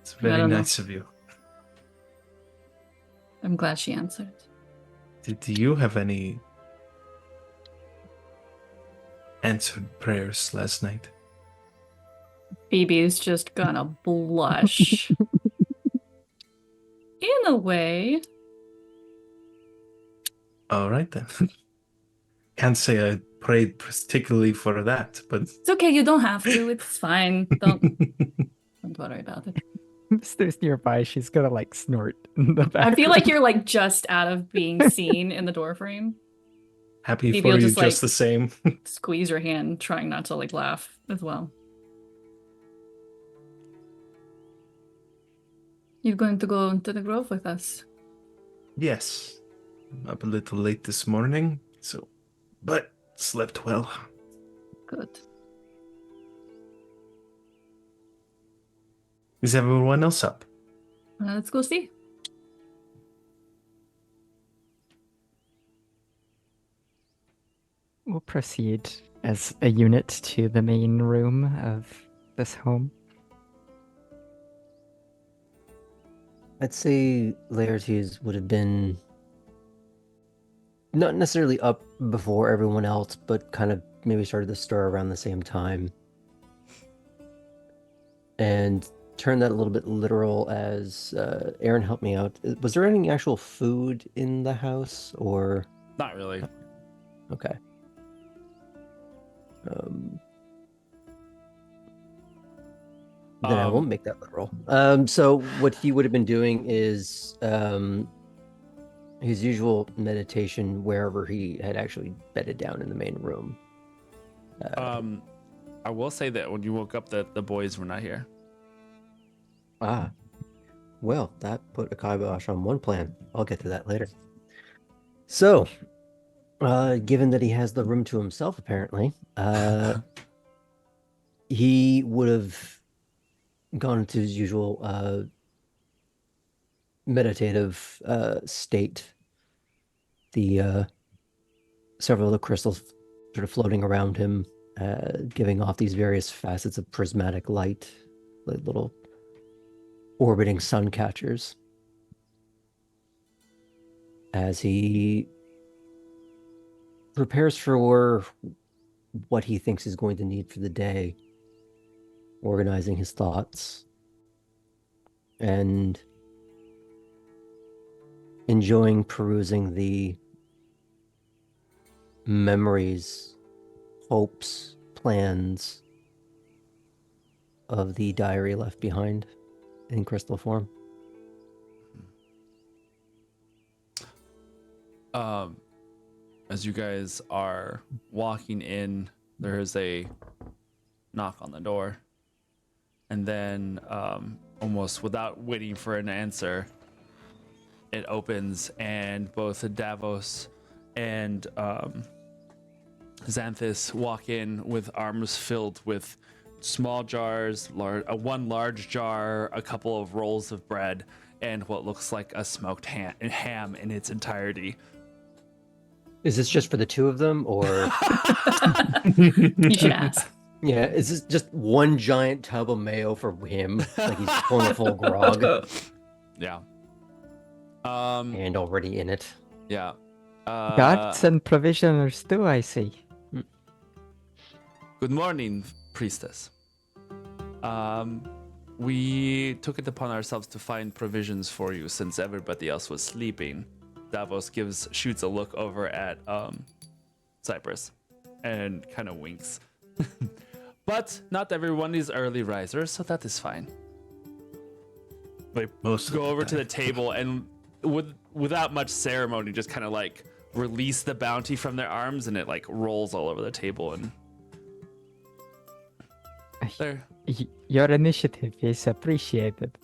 Speaker 7: It's
Speaker 2: I
Speaker 7: very
Speaker 2: don't know.
Speaker 7: nice of you.
Speaker 2: I'm glad she answered.
Speaker 7: Did you have any answered prayers last night?
Speaker 2: Phoebe is just gonna blush. In a way.
Speaker 7: All right then. Can't say I prayed particularly for that, but
Speaker 2: It's okay, you don't have to. It's fine. Don't worry about it.
Speaker 4: Mr. nearby, she's gonna like snort in the background.
Speaker 2: I feel like you're like just out of being seen in the doorframe.
Speaker 7: happy
Speaker 2: Maybe
Speaker 7: for
Speaker 2: you'll
Speaker 7: you
Speaker 2: just,
Speaker 7: just
Speaker 2: like-
Speaker 7: the same.
Speaker 2: Squeeze your hand, trying not to like laugh as well. You're going to go into the grove with us.
Speaker 7: Yes. I'm up a little late this morning, but slept well.
Speaker 2: Good.
Speaker 7: Is everyone else up?
Speaker 2: Let's go see.
Speaker 4: We'll proceed as a unit to the main room of this home.
Speaker 3: I'd say Laertes would have been not necessarily up before everyone else, but kind of maybe started to stir around the same time. And turn that a little bit literal as Aaron, help me out. Was there any actual food in the house or?
Speaker 5: Not really.
Speaker 3: Okay. Then I won't make that literal. So what he would have been doing is his usual meditation wherever he had actually bedded down in the main room.
Speaker 5: I will say that when you woke up, the boys were not here.
Speaker 3: Well, that put a kibosh on one plan. I'll get to that later. So, given that he has the room to himself, apparently, he would have gone into his usual meditative state. The several of the crystals sort of floating around him, giving off these various facets of prismatic light, like little orbiting sun catchers, as he prepares for what he thinks he's going to need for the day, organizing his thoughts and enjoying perusing the memories, hopes, plans of the diary left behind in crystal form.
Speaker 5: As you guys are walking in, there is a knock on the door, and then almost without waiting for an answer, it opens, and both Davos and
Speaker 1: Xanthus walk in with arms filled with small jars, one large jar, a couple of rolls of bread, and what looks like a smoked ham in its entirety.
Speaker 3: Is this just for the two of them, or
Speaker 2: You should ask.
Speaker 3: yeah, is this just one giant tub of mayo for him? Like he's pulling a full grog
Speaker 1: Yeah.
Speaker 3: and already in it.
Speaker 1: Yeah.
Speaker 4: Guards and provisioners too, I see.
Speaker 1: Good morning, priestess. We took it upon ourselves to find provisions for you since everybody else was sleeping. Davos shoots a look over at Cypress and kind of winks. But not everyone is early risers, so that is fine. They go over to the table and without much ceremony, just kind of like release the bounty from their arms, and it like rolls all over the table. And there,
Speaker 4: Your initiative is appreciated.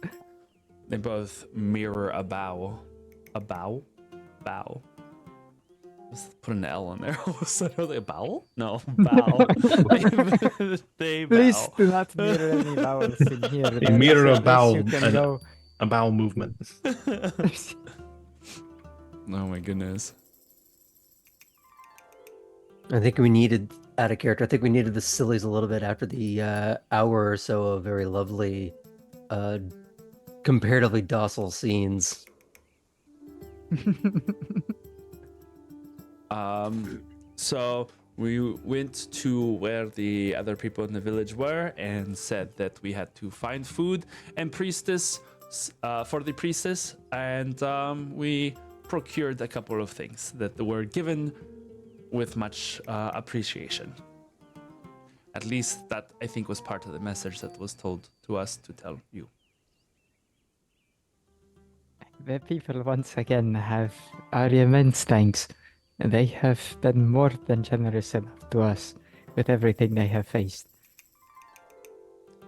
Speaker 1: they both mirror a bow. A bow? Bow. Just put an L in there. Was that really a bowel? No, bow. They bow.
Speaker 4: Please do not mirror any vowels in here.
Speaker 7: A mirror a bowel,
Speaker 4: You can go.
Speaker 7: a bowel movement.
Speaker 1: Oh my goodness.
Speaker 3: I think we needed, out of character, I think we needed the sillies a little bit after the hour or so of very lovely, comparatively docile scenes.
Speaker 1: So we went to where the other people in the village were and said that we had to find food and priestess for the priestess, and we procured a couple of things that were given with much appreciation. At least that, I think, was part of the message that was told to us to tell you.
Speaker 4: The people once again have our immense thanks. They have been more than generous enough to us with everything they have faced.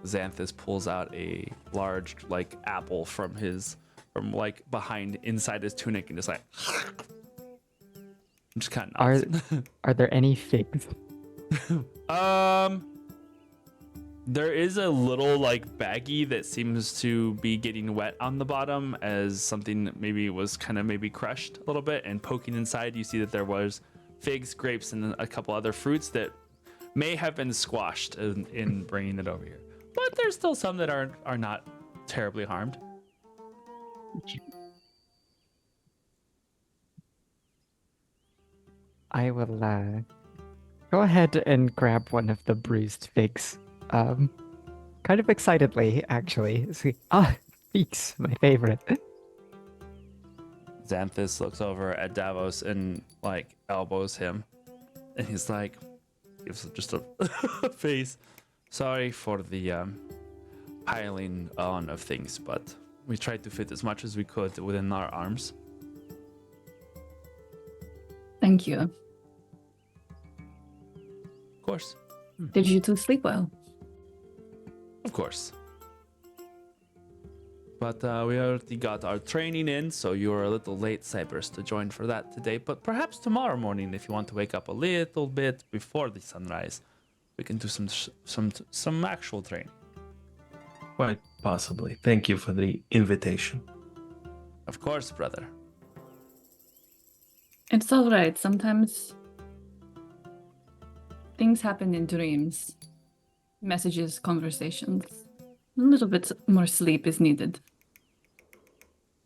Speaker 1: Xanthus pulls out a large, like, apple from like behind inside his tunic and just like just kind of nods.
Speaker 4: Are there any figs?
Speaker 1: There is a little like baggie that seems to be getting wet on the bottom, as something maybe was kind of maybe crushed a little bit, and poking inside you see that there was figs, grapes, and a couple other fruits that may have been squashed in bringing it over here. But there's still some that are not terribly harmed.
Speaker 4: I will go ahead and grab one of the bruised figs. Kind of excitedly, actually. See, figs, my favorite.
Speaker 1: Xanthus looks over at Davos and like elbows him, and he's like, gives just a face. Sorry for the piling on of things, but we tried to fit as much as we could within our arms.
Speaker 2: Thank you.
Speaker 1: Of course.
Speaker 2: Did you two sleep well?
Speaker 1: Of course. But we already got our training in, so you're a little late, Cypress, to join for that today. But perhaps tomorrow morning, if you want to wake up a little bit before the sunrise, we can do some actual training.
Speaker 7: Quite possibly. Thank you for the invitation.
Speaker 1: Of course, brother.
Speaker 2: It's all right. Sometimes things happen in dreams. Messages, conversations. A little bit more sleep is needed.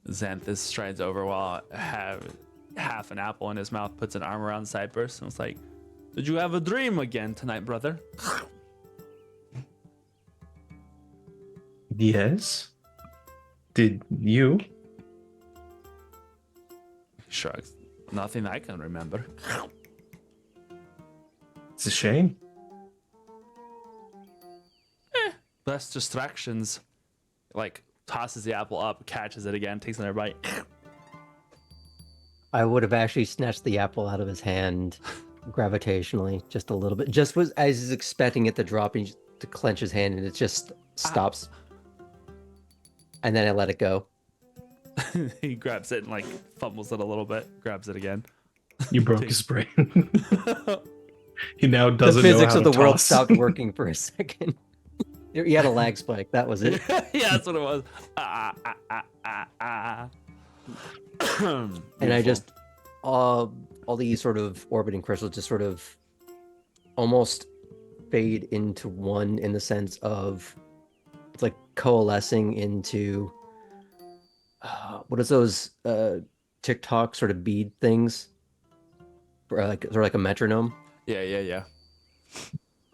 Speaker 1: Xanthus strides over while half an apple in his mouth, puts an arm around Cypress, and it's like, did you have a dream again tonight, brother?
Speaker 7: Yes. Did you?
Speaker 1: He shrugs. Nothing I can remember.
Speaker 7: It's a shame.
Speaker 1: Less distractions. Like, tosses the apple up, catches it again, takes another bite.
Speaker 3: I would have actually snatched the apple out of his hand gravitationally, just a little bit. Just was as he's expecting it to drop, and to clench his hand, and it just stops. And then I let it go.
Speaker 1: He grabs it and like fumbles it a little bit, grabs it again.
Speaker 7: You broke his brain. He now
Speaker 3: The
Speaker 7: doesn't know
Speaker 3: physics
Speaker 7: how
Speaker 3: of
Speaker 7: to
Speaker 3: the world
Speaker 7: toss.
Speaker 3: stopped working for a second. You had a lag spike. That was it.
Speaker 1: Yeah, that's what it was.
Speaker 3: And I
Speaker 1: Beautiful.
Speaker 3: just all these sort of orbiting crystals just sort of almost fade into one in the sense of it's like coalescing into what is those TikTok sort of bead things? Like sort of like a metronome,
Speaker 1: Yeah.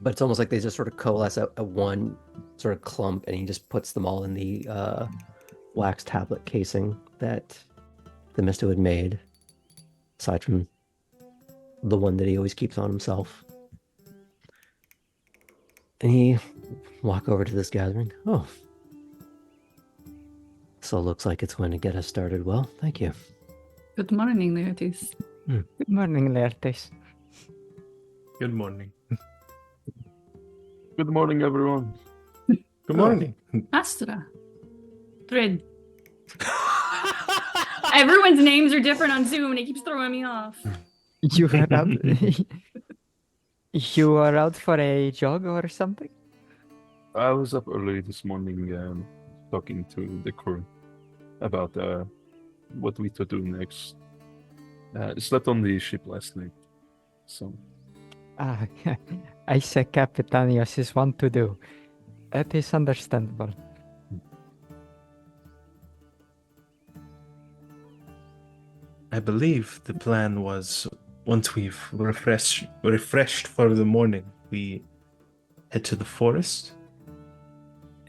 Speaker 3: but it's almost like they just sort of coalesce at one sort of clump, and he just puts them all in the wax tablet casing that the Misto had made, aside from the one that he always keeps on himself. And he walk over to this gathering. Oh, so looks like it's going to get us started well. Thank you.
Speaker 2: Good morning, Laertes.
Speaker 4: Good morning, Laertes.
Speaker 7: Good morning.
Speaker 6: Good morning, everyone.
Speaker 7: Good morning.
Speaker 2: Astra. Thrid. Everyone's names are different on Zoom, and it keeps throwing me off.
Speaker 4: You are out. You are out for a jog or something?
Speaker 6: I was up early this morning talking to the crew about what we to do next. Slept on the ship last night, so
Speaker 4: Ah, I say Capitanius is one to do. That is understandable.
Speaker 7: I believe the plan was once we've refreshed for the morning, we head to the forest.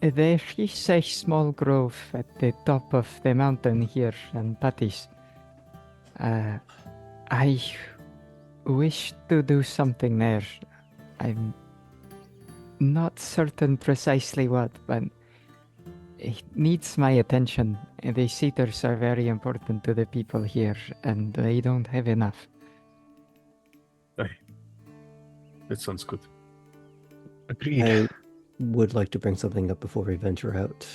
Speaker 4: There is a small grove at the top of the mountain here, and that is. I wish to do something there. I'm not certain precisely what, but it needs my attention. The cedars are very important to the people here, and they don't have enough.
Speaker 6: it sounds good.
Speaker 7: Agreed.
Speaker 3: I would like to bring something up before we venture out.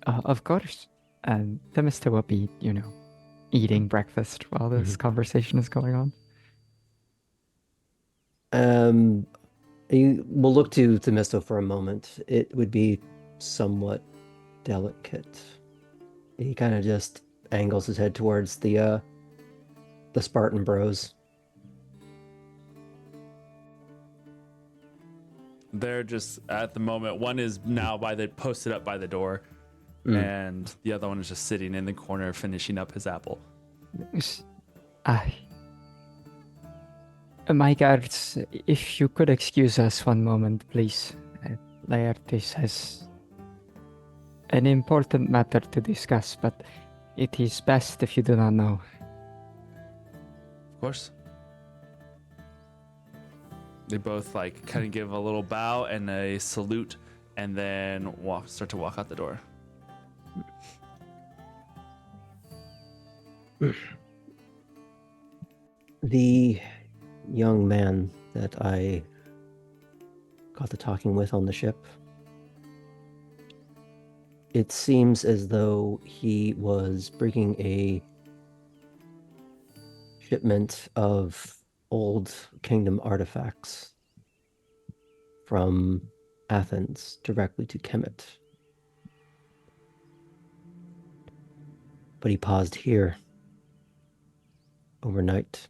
Speaker 4: Of course. And the Mister will be, eating breakfast while this conversation is going on.
Speaker 3: We'll look to Themisto for a moment. It would be somewhat delicate. He kind of just angles his head towards the Spartan Bros.
Speaker 1: They're just at the moment. One is now posted up by the door, and the other one is just sitting in the corner finishing up his apple.
Speaker 4: My guards, if you could excuse us one moment, please. Laertes has an important matter to discuss, but it is best if you do not know.
Speaker 1: Of course. They both kind of give a little bow and a salute, and then start to walk out the door.
Speaker 3: The young man that I got to talking with on the ship, it seems as though he was bringing a shipment of old kingdom artifacts from Athens directly to Kemet. But he paused here overnight.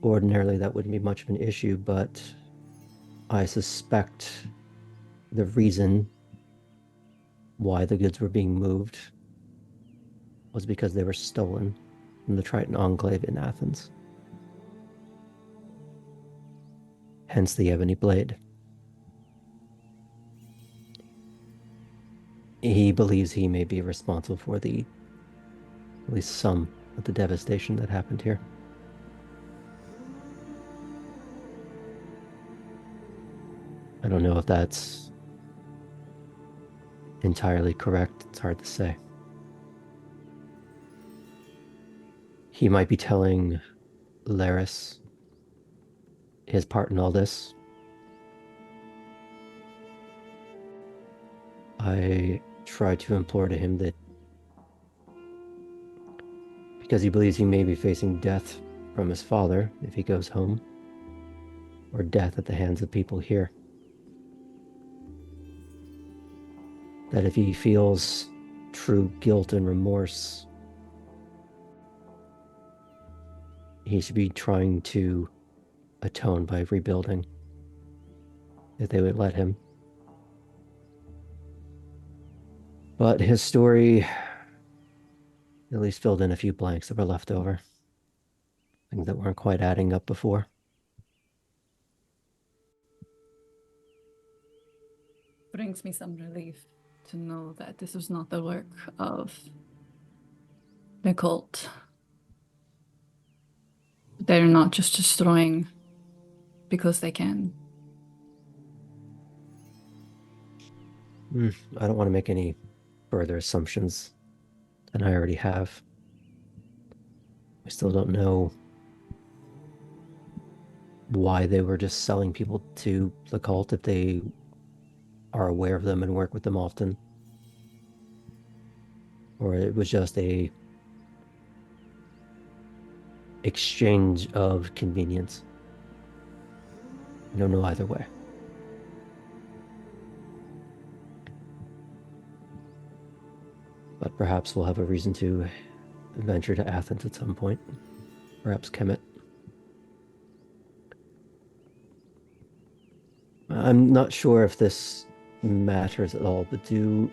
Speaker 3: Ordinarily, that wouldn't be much of an issue, but I suspect the reason why the goods were being moved was because they were stolen from the Triton Enclave in Athens. Hence the Ebony Blade. He believes he may be responsible for at least some of the devastation that happened here. I don't know if that's entirely correct. It's hard to say. He might be telling Laris his part in all this. I tried to implore to him that because he believes he may be facing death from his father if he goes home, or death at the hands of people here. That if he feels true guilt and remorse, he should be trying to atone by rebuilding, if they would let him. But his story at least filled in a few blanks that were left over. Things that weren't quite adding up before.
Speaker 2: Brings me some relief to know that this was not the work of the cult. They're not just destroying because they can.
Speaker 3: I don't want to make any further assumptions than I already have. I still don't know why they were just selling people to the cult if they are aware of them and work with them often. Or it was just a exchange of convenience. I don't know either way. But perhaps we'll have a reason to venture to Athens at some point. Perhaps Kemet. I'm not sure if this matters at all, but do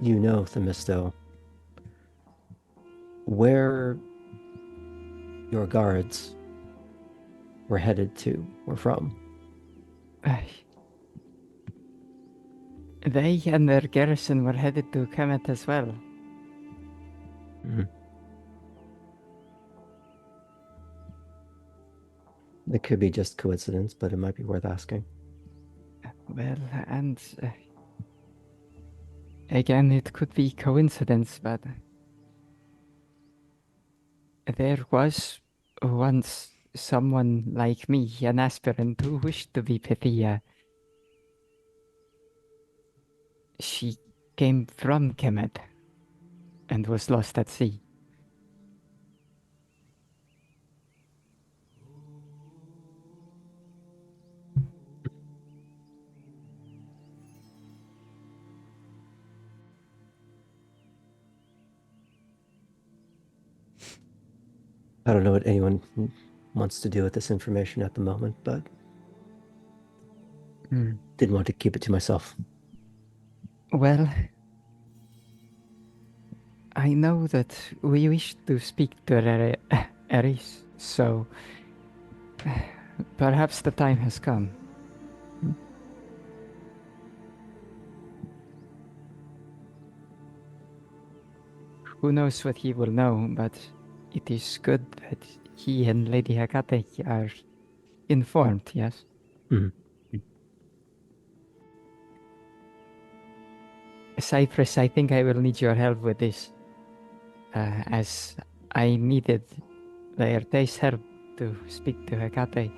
Speaker 3: you know, Themisto, where your guards were headed to or from?
Speaker 4: They and their garrison were headed to Kemet as well.
Speaker 3: It could be just coincidence, but it might be worth asking.
Speaker 4: Well, and again, it could be coincidence, but there was once someone like me, an aspirant who wished to be Pythia. She came from Kemet and was lost at sea.
Speaker 3: I don't know what anyone wants to do with this information at the moment, but didn't want to keep it to myself.
Speaker 4: Well, I know that we wish to speak to Eris, so perhaps the time has come. Who knows what he will know, but it is good that he and Lady Hekate are informed, yes? Cypress, I think I will need your help with this, as I needed Laerte's help to speak to Hekate.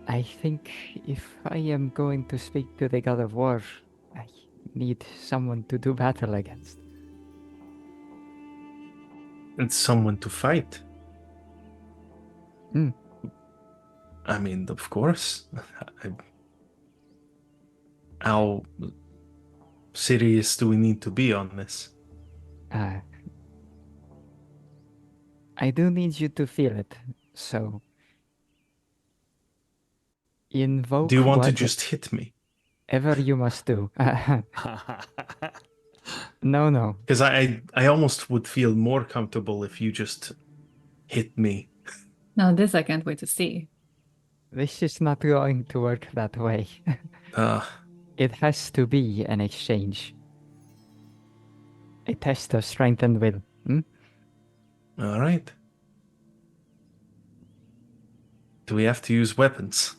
Speaker 4: I think if I am going to speak to the god of war, I need someone to do battle against.
Speaker 7: And someone to fight.
Speaker 4: Hmm.
Speaker 7: I mean, of course. How serious do we need to be on this?
Speaker 4: I do need you to feel it, so invoke
Speaker 7: Do you want to just hit me?
Speaker 4: whatever you must do. No.
Speaker 7: Because I almost would feel more comfortable if you just hit me.
Speaker 2: Now this I can't wait to see.
Speaker 4: This is not going to work that way. It has to be an exchange. A test of strength and will.
Speaker 7: All right. Do we have to use weapons?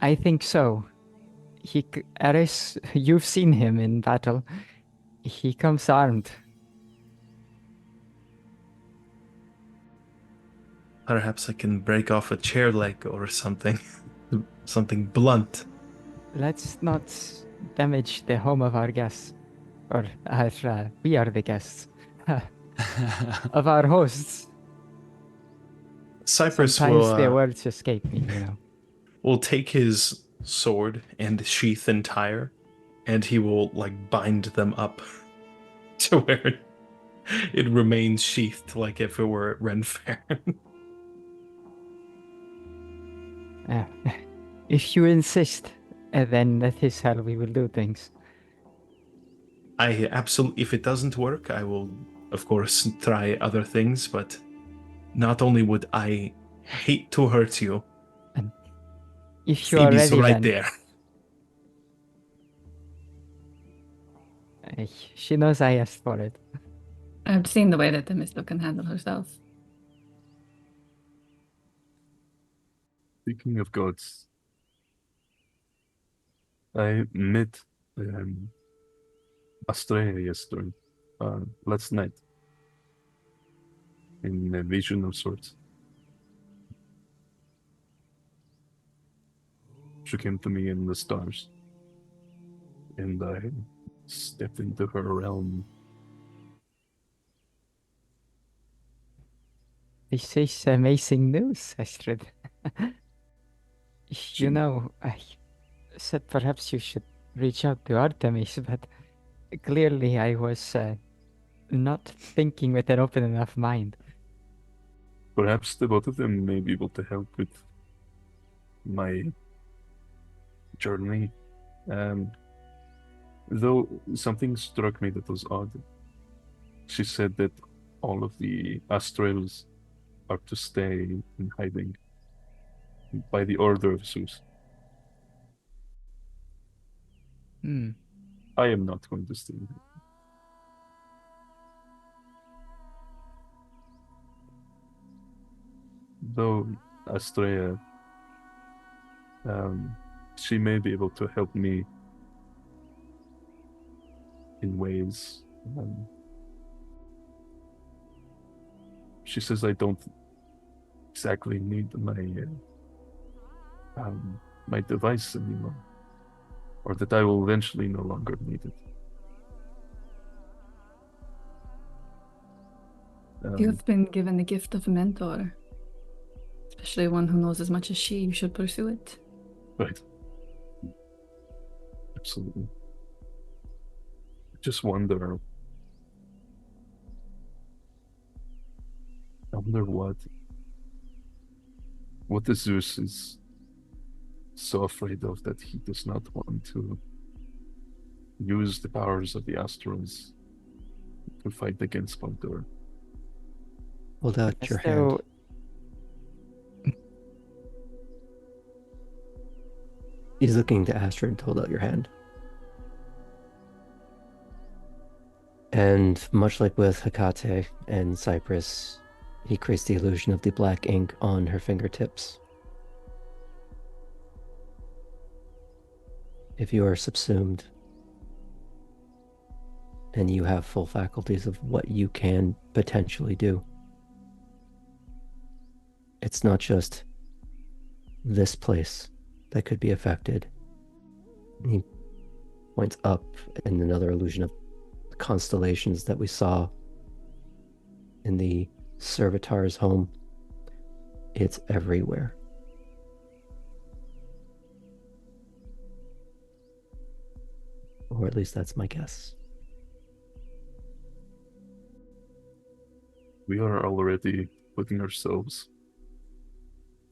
Speaker 4: I think so. Eris, you've seen him in battle. He comes armed.
Speaker 7: Perhaps I can break off a chair leg or something. Something blunt.
Speaker 4: Let's not damage the home of our guests. Or we are the guests. of our hosts.
Speaker 7: Cypress
Speaker 4: Sometimes the
Speaker 7: will
Speaker 4: words escape me, you know.
Speaker 7: will take his sword and sheath entire, and he will like bind them up to where it remains sheathed like if it were at Ren Fair.
Speaker 4: Uh, if you insist, then that is how we will do things.
Speaker 7: I absolutely, if it doesn't work, I will, of course, try other things, but not only would I hate to hurt you,
Speaker 4: If you are
Speaker 7: Phoebe's
Speaker 4: ready,
Speaker 7: right
Speaker 4: then
Speaker 7: there.
Speaker 4: She knows I asked for it.
Speaker 2: I've seen the way that the Misto can handle herself.
Speaker 6: Speaking of gods, I met Astrea yesterday, last night, in a vision of sorts. She came to me in the stars, and I stepped into her realm.
Speaker 4: This is amazing news, Astrid.
Speaker 6: She-
Speaker 4: You know, I said perhaps you should reach out to Artemis, but clearly I was not thinking with an open enough mind.
Speaker 6: Perhaps the both of them may be able to help with my journey. Though something struck me that was odd. She said that all of the Astrals are to stay in hiding by the order of Zeus.
Speaker 4: Hmm.
Speaker 6: I am not going to stay. Though Astrea, she may be able to help me in ways. She says I don't exactly need my device anymore, or that I will eventually no longer need it.
Speaker 2: You've been given the gift of a mentor, especially one who knows as much as she. You should pursue it.
Speaker 6: Right. Absolutely. I just wonder. I wonder what the Zeus is so afraid of that he does not want to use the powers of the Astrals to fight against Baldur.
Speaker 3: Hold out
Speaker 4: As
Speaker 3: your
Speaker 4: though
Speaker 3: hand. He's looking to Astrid to hold out your hand. And much like with Hecate and Cypress, he creates the illusion of the black ink on her fingertips. If you are subsumed and you have full faculties of what you can potentially do, it's not just this place that could be affected. He points up in another illusion of the constellations that we saw in the servitor's home. It's everywhere. Or at least that's my guess.
Speaker 6: We are already putting ourselves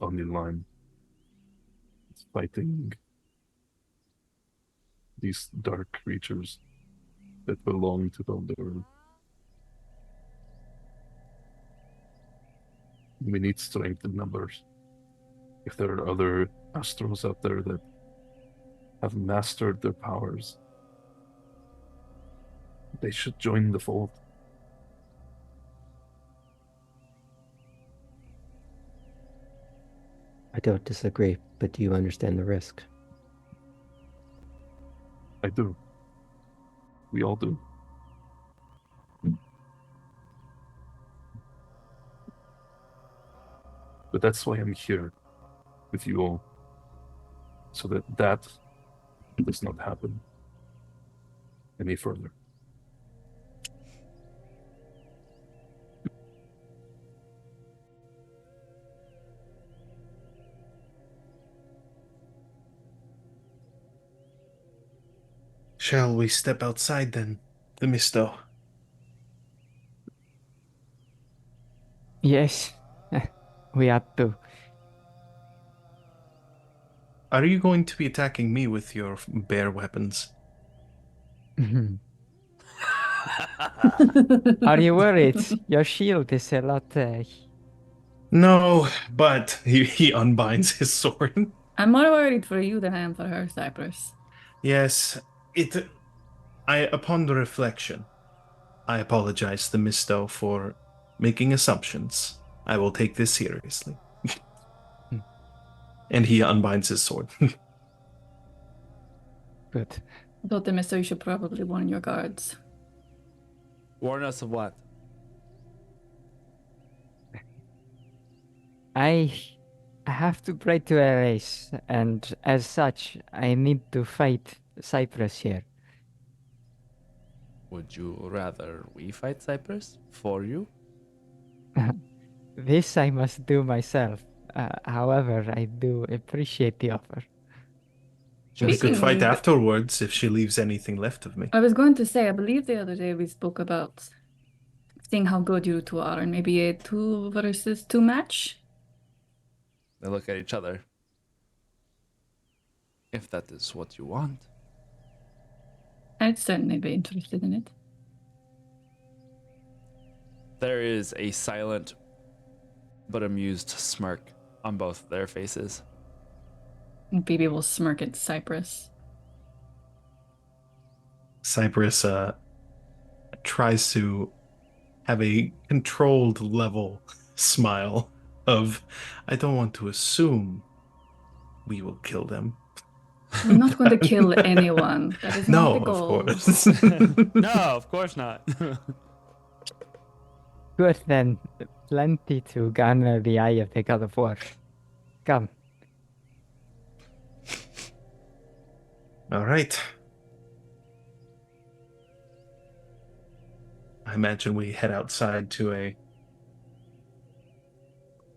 Speaker 6: on the line, fighting these dark creatures that belong to Baldur. We need strength in numbers. If there are other Astrals out there that have mastered their powers, they should join the fold.
Speaker 3: I don't disagree, but do you understand the risk?
Speaker 6: I do. We all do. But that's why I'm here with you all, so that does not happen any further.
Speaker 7: Shall we step outside then, the misto?
Speaker 4: Yes, we ought to.
Speaker 7: Are you going to be attacking me with your bear weapons?
Speaker 4: Are you worried? Your shield is a lot.
Speaker 7: No, but he unbinds his sword.
Speaker 2: I'm more worried for you than I am for her, Cypress.
Speaker 7: Yes, upon the reflection, I apologize to Misto for making assumptions. I will take this seriously. And he unbinds his sword.
Speaker 4: Good.
Speaker 2: I thought the mister you should probably warn your guards.
Speaker 5: Warn us of what?
Speaker 4: I have to pray to a race, and as such, I need to fight Cyprus here.
Speaker 5: Would you rather we fight Cyprus for you?
Speaker 4: This I must do myself. However, I do appreciate the offer.
Speaker 7: We could fight
Speaker 2: Speaking-
Speaker 7: afterwards if she leaves anything left of me.
Speaker 2: I was going to say, I believe the other day we spoke about seeing how good you two are and maybe a 2 versus 2 match.
Speaker 5: They look at each other. If that is what you want.
Speaker 2: I'd certainly be interested in it.
Speaker 5: There is a silent but amused smirk on both their faces.
Speaker 2: And Phoebe will smirk at Cypress.
Speaker 7: Cypress tries to have a controlled level smile of, I don't want to assume we will kill them.
Speaker 2: We're not going to kill anyone. That is
Speaker 7: No,
Speaker 2: not the
Speaker 7: of
Speaker 2: goal.
Speaker 7: course.
Speaker 5: No, of course not.
Speaker 4: Good then. Plenty to garner the eye of the God of War. Come.
Speaker 7: All right. I imagine we head outside to a.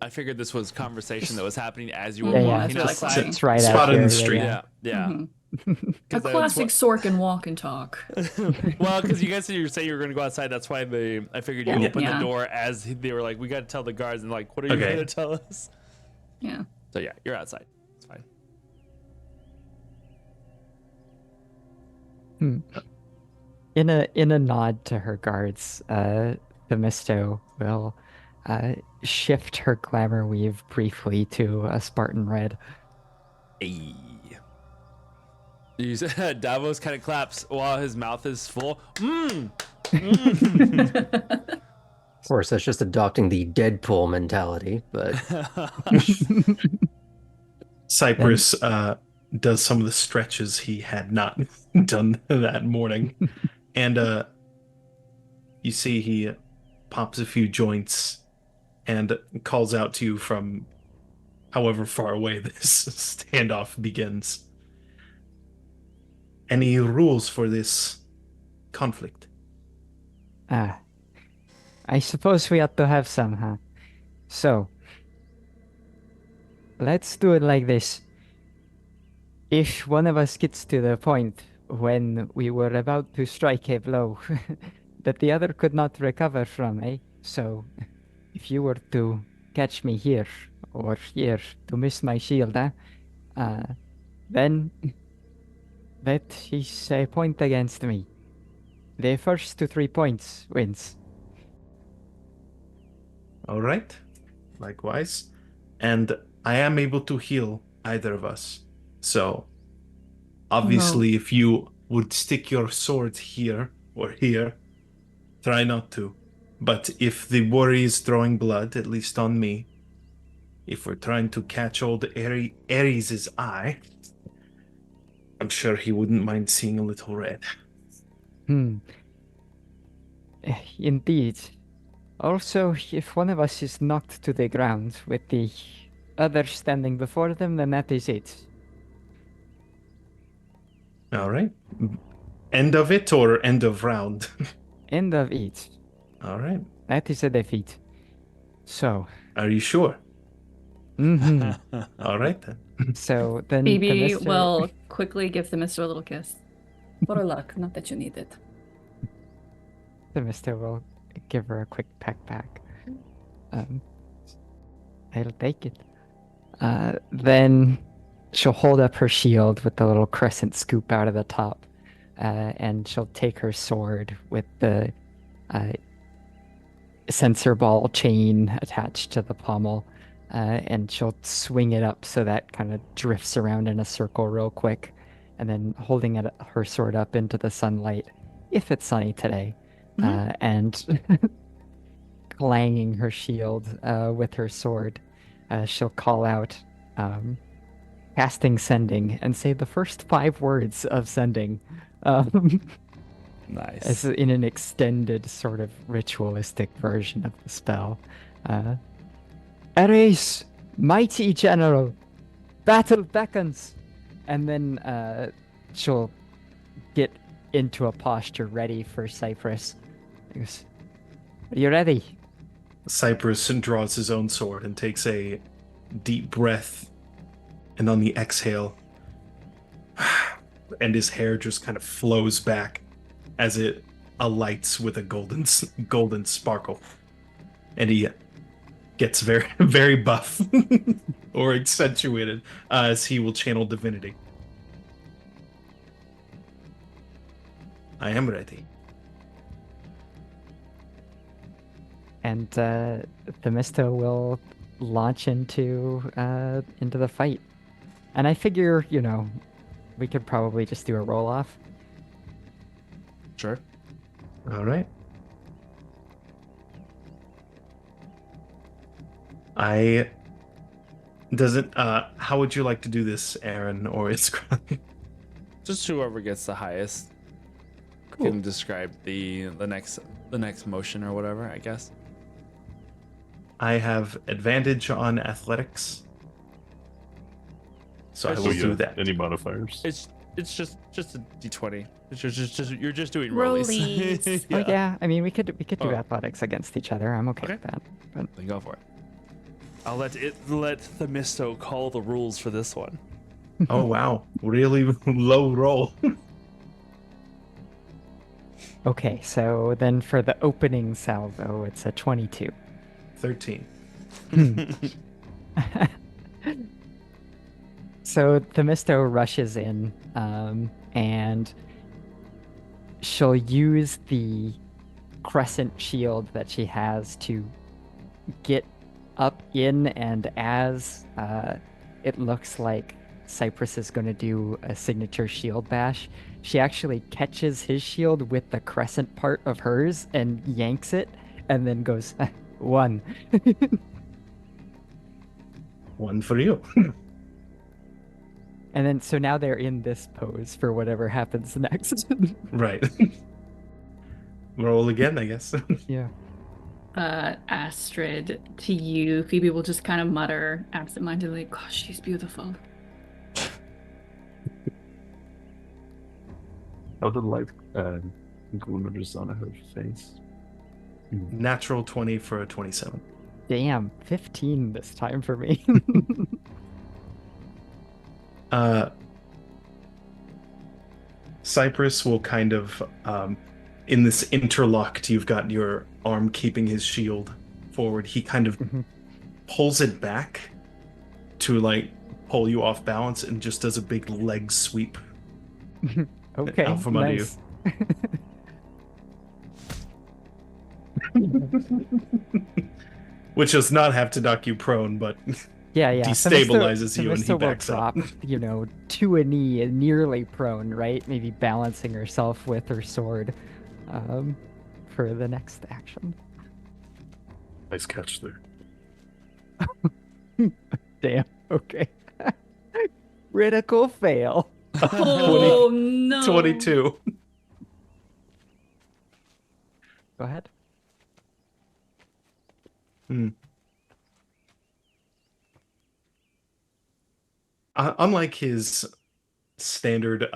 Speaker 5: I figured this was conversation that was happening as you were
Speaker 2: Yeah, yeah,
Speaker 5: walking
Speaker 2: that's what I
Speaker 5: outside.
Speaker 2: thought.
Speaker 4: It's right
Speaker 7: Spot
Speaker 4: out
Speaker 7: in
Speaker 4: here.
Speaker 7: the street.
Speaker 5: Yeah, yeah.
Speaker 2: Mhm. A
Speaker 5: 'Cause that's
Speaker 2: classic Sorkin walk and talk.
Speaker 5: Well, because you guys said you were saying you were going to go outside. That's why I figured you
Speaker 2: Yeah.
Speaker 5: opened
Speaker 2: Yeah.
Speaker 5: the door as they were like, we got to tell the guards. And like, what are you
Speaker 7: Okay.
Speaker 5: going to tell us?
Speaker 2: Yeah.
Speaker 5: So yeah, you're outside. It's fine.
Speaker 4: In a nod to her guards, Themisto will shift her glamour weave briefly to a Spartan red.
Speaker 5: Hey. Davos kind of claps while his mouth is full.
Speaker 3: Of course, that's just adopting the Deadpool mentality, but
Speaker 7: Cypress does some of the stretches he had not done that morning. And you see he pops a few joints and calls out to you from however far away this standoff begins. Any rules for this conflict?
Speaker 4: I suppose we ought to have some, huh? So, let's do it like this. If one of us gets to the point when we were about to strike a blow that the other could not recover from, eh? So, if you were to catch me here or here to miss my shield, then that is a point against me. The first to 3 points wins.
Speaker 7: All right. Likewise. And I am able to heal either of us. So, obviously, if you would stick your sword here or here, try not to. But if the worry is drawing blood, at least on me, if we're trying to catch old Ares' eye, I'm sure he wouldn't mind seeing a little red.
Speaker 4: Indeed. Also, if one of us is knocked to the ground with the other standing before them, then that is it.
Speaker 7: All right. End of it or end of round?
Speaker 4: End of it.
Speaker 7: All right.
Speaker 4: That is a defeat. So,
Speaker 7: Are you sure?
Speaker 4: mm-hmm.
Speaker 7: All right then.
Speaker 4: So then
Speaker 2: Phoebe
Speaker 4: Themisto-
Speaker 2: will quickly give the mister a little kiss. For luck, not that you need it.
Speaker 4: The Mister will give her a quick peck back. I'll take it. Then she'll hold up her shield with the little crescent scoop out of the top, and she'll take her sword with the sensor ball chain attached to the pommel, and she'll swing it up so that kind of drifts around in a circle real quick, and then holding her sword up into the sunlight, if it's sunny today, and clanging her shield with her sword, she'll call out casting sending and say the first 5 words of sending.
Speaker 5: Nice.
Speaker 4: As in an extended sort of ritualistic version of the spell. Ares, mighty general, battle beckons. And then she'll get into a posture ready for Cypress. He goes, are you ready?
Speaker 7: Cypress draws his own sword and takes a deep breath, and on the exhale, and his hair just kind of flows back as it alights with a golden sparkle, and he gets very very buff or accentuated as he will channel divinity. I am ready.
Speaker 4: And Themisto will launch into the fight. And I figure, we could probably just do a roll off.
Speaker 5: Sure.
Speaker 7: All right. How would you like to do this, Aaron or Iskra?
Speaker 5: Just whoever gets the highest can describe the next motion or whatever, I guess.
Speaker 7: I have advantage on athletics, so I will do that.
Speaker 6: Any modifiers?
Speaker 5: It's just a d20. It's just you're just doing rollies.
Speaker 2: Rollies.
Speaker 4: Oh yeah, I mean we could do
Speaker 5: Oh.
Speaker 4: athletics against each other. I'm okay
Speaker 5: Okay.
Speaker 4: with that. But
Speaker 5: Then go for it. I'll let Themisto call the rules for this one.
Speaker 7: Oh wow, really low roll.
Speaker 4: okay, so then for the opening salvo, it's a 22.
Speaker 7: 13.
Speaker 4: So Themisto rushes in, and she'll use the crescent shield that she has to get up in, and as it looks like Cypress is going to do a signature shield bash, she actually catches his shield with the crescent part of hers and yanks it, and then goes, 1.
Speaker 7: One for you.
Speaker 4: And then, so now they're in this pose for whatever happens next.
Speaker 7: Right. Roll again, I guess.
Speaker 4: Yeah.
Speaker 2: Astrid, to you, Phoebe will just kind of mutter absentmindedly, gosh, she's beautiful.
Speaker 6: How the light glimmers on her face.
Speaker 7: Natural 20 for a 27.
Speaker 4: Damn, 15 this time for me.
Speaker 7: Cypress will kind of, in this interlocked, you've got your arm keeping his shield forward. He kind of pulls it back to like pull you off balance and just does a big leg sweep.
Speaker 4: Okay,
Speaker 7: out from under you.
Speaker 4: nice.
Speaker 7: Which does not have to knock you prone, but
Speaker 4: Yeah.
Speaker 7: destabilizes you and he
Speaker 4: Themisto will
Speaker 7: backs up.
Speaker 4: drop, to a knee, nearly prone, right? Maybe balancing herself with her sword for the next action.
Speaker 6: Nice catch there.
Speaker 4: Damn, okay. Critical fail.
Speaker 2: Oh no.
Speaker 7: 22.
Speaker 4: Go ahead.
Speaker 7: Unlike his standard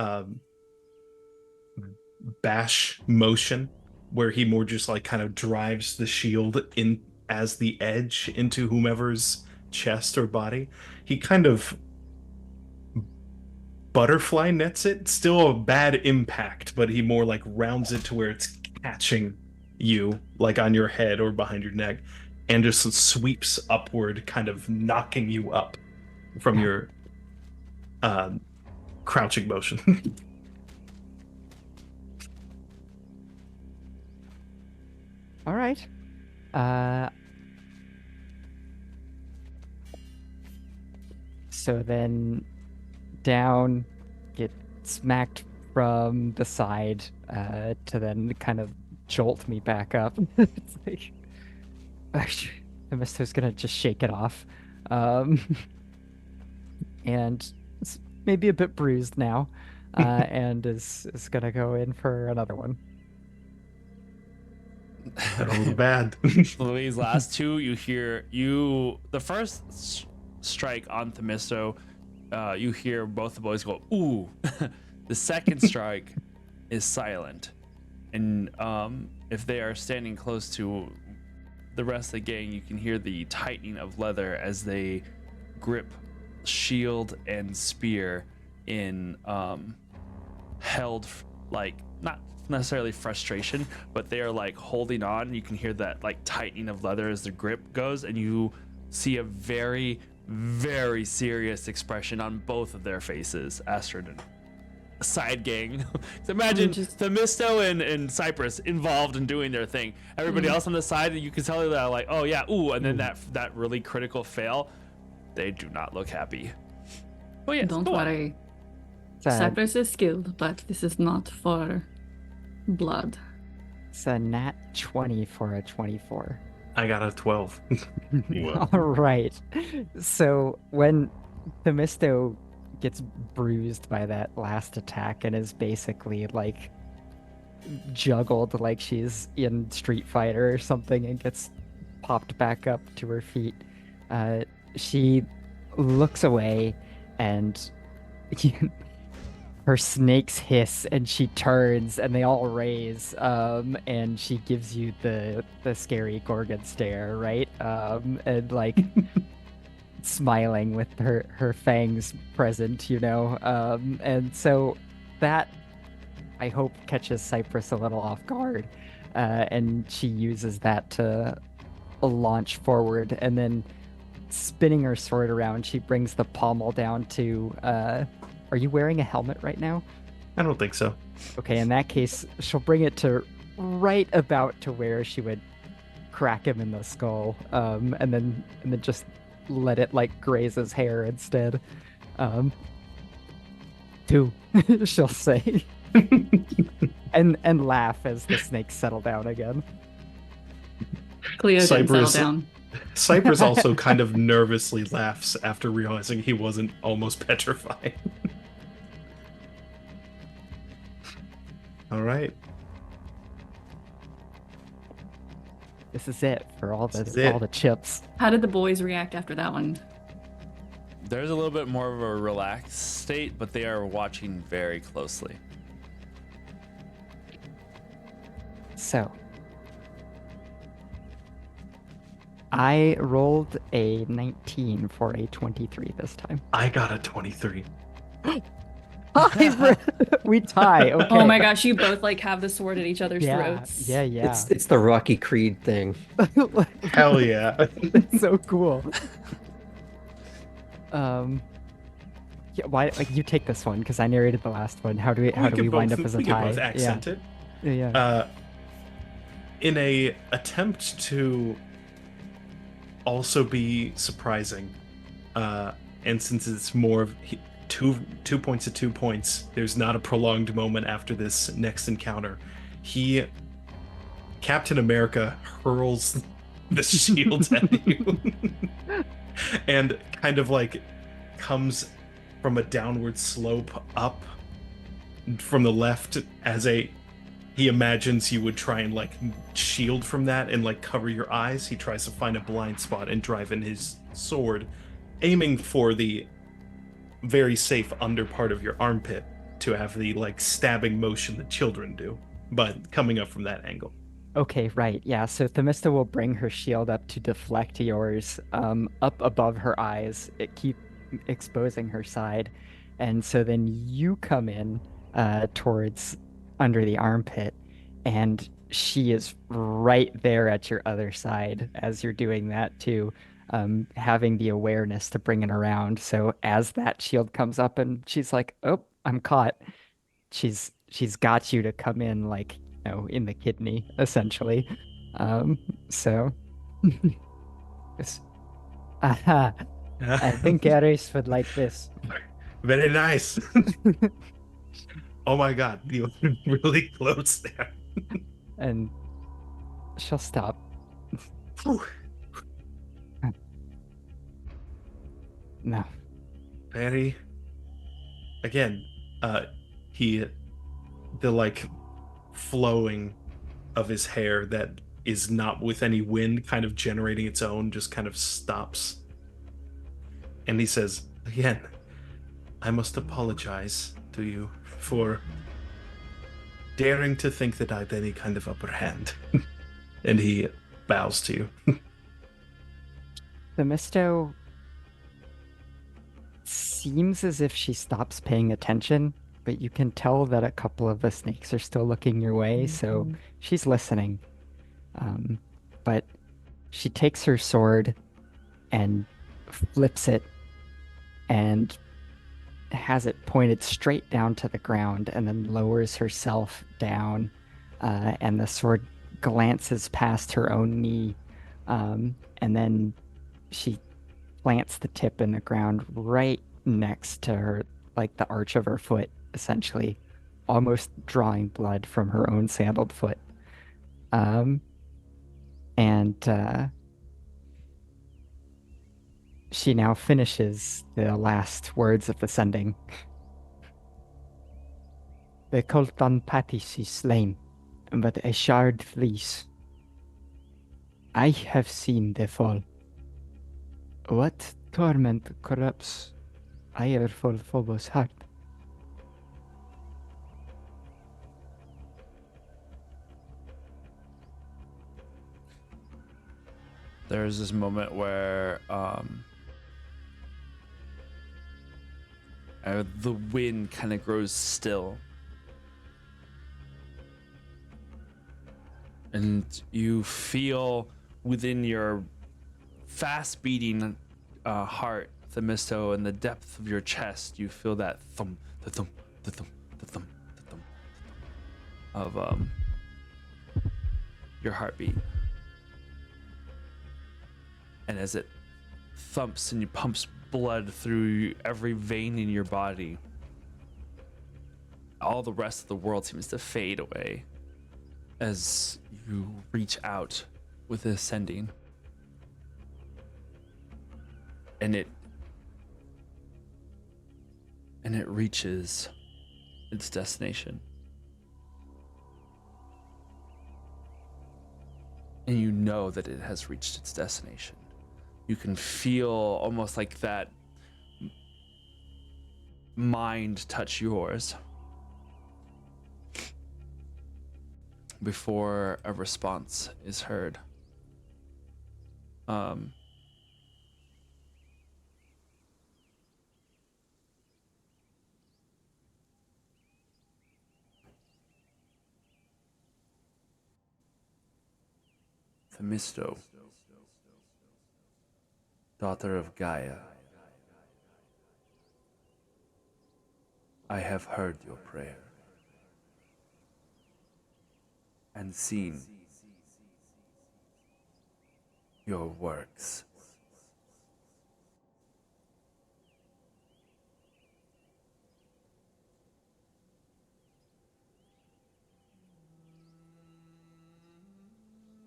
Speaker 7: bash motion, where he more just like kind of drives the shield in as the edge into whomever's chest or body, he kind of butterfly nets it. Still a bad impact, but he more like rounds it to where it's catching you, like on your head or behind your neck, and just sweeps upward, kind of knocking you up from your crouching motion.
Speaker 4: All right. So then down, get smacked from the side to then kind of jolt me back up. It's like, actually, Themisto's gonna just shake it off. And it's maybe a bit bruised now, and is gonna go in for another one.
Speaker 7: Oh, bad.
Speaker 5: These last two, you hear the first strike on Themisto, you hear both the boys go ooh. The second strike is silent, and if they are standing close to the rest of the gang, you can hear the tightening of leather as they grip shield and spear in held like not necessarily frustration, but they are like holding on. You can hear that like tightening of leather as the grip goes, and you see a very, very serious expression on both of their faces. Astrid and side gang. So imagine Themisto and Cypress involved in doing their thing. Everybody else on the side, you can tell that like, oh yeah, ooh, and then that really critical fail. They do not look happy. Oh yes,
Speaker 2: Don't worry. Cypress is skilled, but this is not for blood.
Speaker 4: It's a nat 20 for a 24.
Speaker 7: I got a 12.
Speaker 6: Wow.
Speaker 4: All right. So when Themisto gets bruised by that last attack and is basically like juggled like she's in Street Fighter or something and gets popped back up to her feet, she looks away and her snakes hiss and she turns and they all raise, and she gives you the scary Gorgon stare, right? And like smiling with her fangs present, you know. And so that, I hope, catches Cypress a little off guard, and she uses that to launch forward, and then spinning her sword around, she brings the pommel down to are you wearing a helmet right now?
Speaker 7: I don't think so.
Speaker 4: Okay, in that case, she'll bring it to right about to where she would crack him in the skull, and then just let it like graze his hair instead. Two, she'll say, and laugh as the snakes settle down again.
Speaker 2: Cleo didn't settle
Speaker 7: Cypress-
Speaker 2: down.
Speaker 7: Cypress also kind of nervously laughs after realizing he wasn't almost petrified. All right.
Speaker 4: This is it for all
Speaker 7: This is
Speaker 4: the
Speaker 7: it.
Speaker 4: all the chips.
Speaker 2: How did the boys react after that one?
Speaker 5: There's a little bit more of a relaxed state, but they are watching very closely.
Speaker 4: So I rolled a 19 for a 23 this time.
Speaker 7: I got a 23.
Speaker 4: We tie. Okay.
Speaker 2: Oh my gosh, you both like have the sword at each other's
Speaker 4: Yeah,
Speaker 2: throats.
Speaker 4: yeah.
Speaker 3: It's the Rocky Creed thing.
Speaker 7: Hell yeah.
Speaker 4: It's so cool. Yeah, why? Like, you take this one because I narrated the last one. How do we wind up as a
Speaker 7: we can
Speaker 4: tie?
Speaker 7: both accent it.
Speaker 4: Yeah.
Speaker 7: In a attempt to also be surprising, and since it's more of 2 points to 2 points, there's not a prolonged moment after this next encounter. Captain America hurls the shields at you and kind of like comes from a downward slope up from the left as he imagines you would try and like shield from that and like cover your eyes. He tries to find a blind spot and drive in his sword, aiming for the very safe under part of your armpit to have the like stabbing motion that children do, but coming up from that angle.
Speaker 4: Okay, right. Yeah. So Themista will bring her shield up to deflect yours, up above her eyes. It keep exposing her side, And so then you come in towards under the armpit, and she is right there at your other side as you're doing that too, having the awareness to bring it around. So as that shield comes up and she's like, "Oh, I'm caught," she's got you to come in like, in the kidney, essentially. So it's, aha, I think Ares would like this.
Speaker 7: Very nice. Oh my god, you were really close there.
Speaker 4: And she'll stop.
Speaker 7: Whew.
Speaker 4: No.
Speaker 7: Very. Again, he, the like flowing of his hair that is not with any wind kind of generating its own just kind of stops. And he says, again, I must apologize to you for daring to think that I had any kind of upper hand. And he bows to you.
Speaker 4: The Misto seems as if she stops paying attention, but you can tell that a couple of the snakes are still looking your way, so she's listening. But she takes her sword and flips it and has it pointed straight down to the ground and then lowers herself down, and the sword glances past her own knee, and then she plants the tip in the ground right next to her, like the arch of her foot, essentially, almost drawing blood from her own sandaled foot. And she now finishes the last words of the sending. The Colton Pattis is slain, but a shard flees. I have seen the fall. What torment corrupts Ireful Phobos' heart?
Speaker 5: There's this moment where the wind kind of grows still, and you feel within your fast beating heart, Themisto, in the depth of your chest, you feel that thump, the thump, the thump, the thump, the thump, the thump of your heartbeat. And as it thumps and pumps blood through every vein in your body, all the rest of the world seems to fade away as you reach out with the ascending. And it reaches its destination. And you know that it has reached its destination. You can feel almost like that mind touch yours before a response is heard. Themisto, daughter of Gaia, I have heard your prayer and seen your works.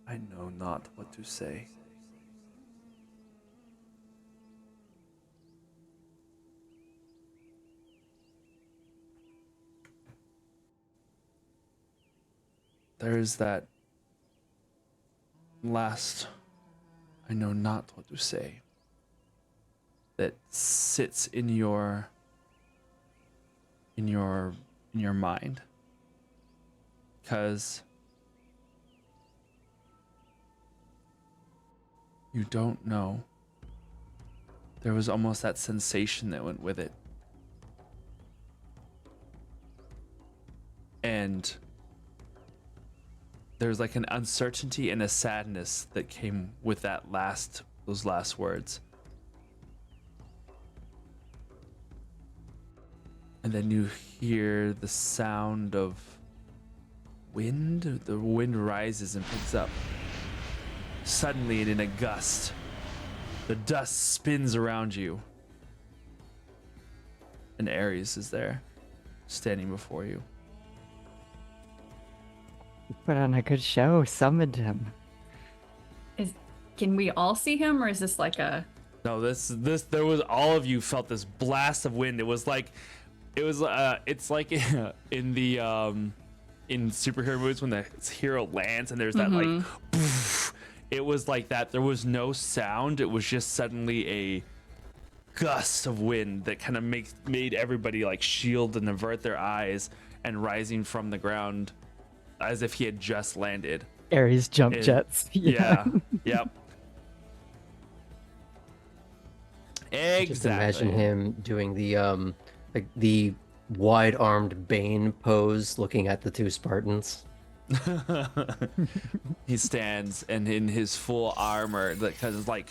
Speaker 5: I know not what to say. There is that last, I know not what to say, that sits in your mind, because you don't know. There was almost that sensation that went with it.
Speaker 1: and there's like an uncertainty and a sadness that came with those last words. And then you hear the sound of wind. The wind rises and picks up. Suddenly, and in a gust, the dust spins around you. And Ares is there, standing before you.
Speaker 4: You put on a good show, summoned him.
Speaker 2: Can we all see him, or is this like a?
Speaker 1: No, there was, all of you felt this blast of wind. It's like in the in superhero movies when the hero lands and there's that like poof, it was like that. There was no sound. It was just suddenly a gust of wind that kind of made everybody like shield and avert their eyes, and rising from the ground as if he had just landed.
Speaker 4: Ares jump jets.
Speaker 1: Yeah. Yep.
Speaker 3: Just
Speaker 1: Exactly.
Speaker 3: imagine him doing the like the wide-armed Bane pose, looking at the two Spartans.
Speaker 1: He stands, and in his full armor that kind of like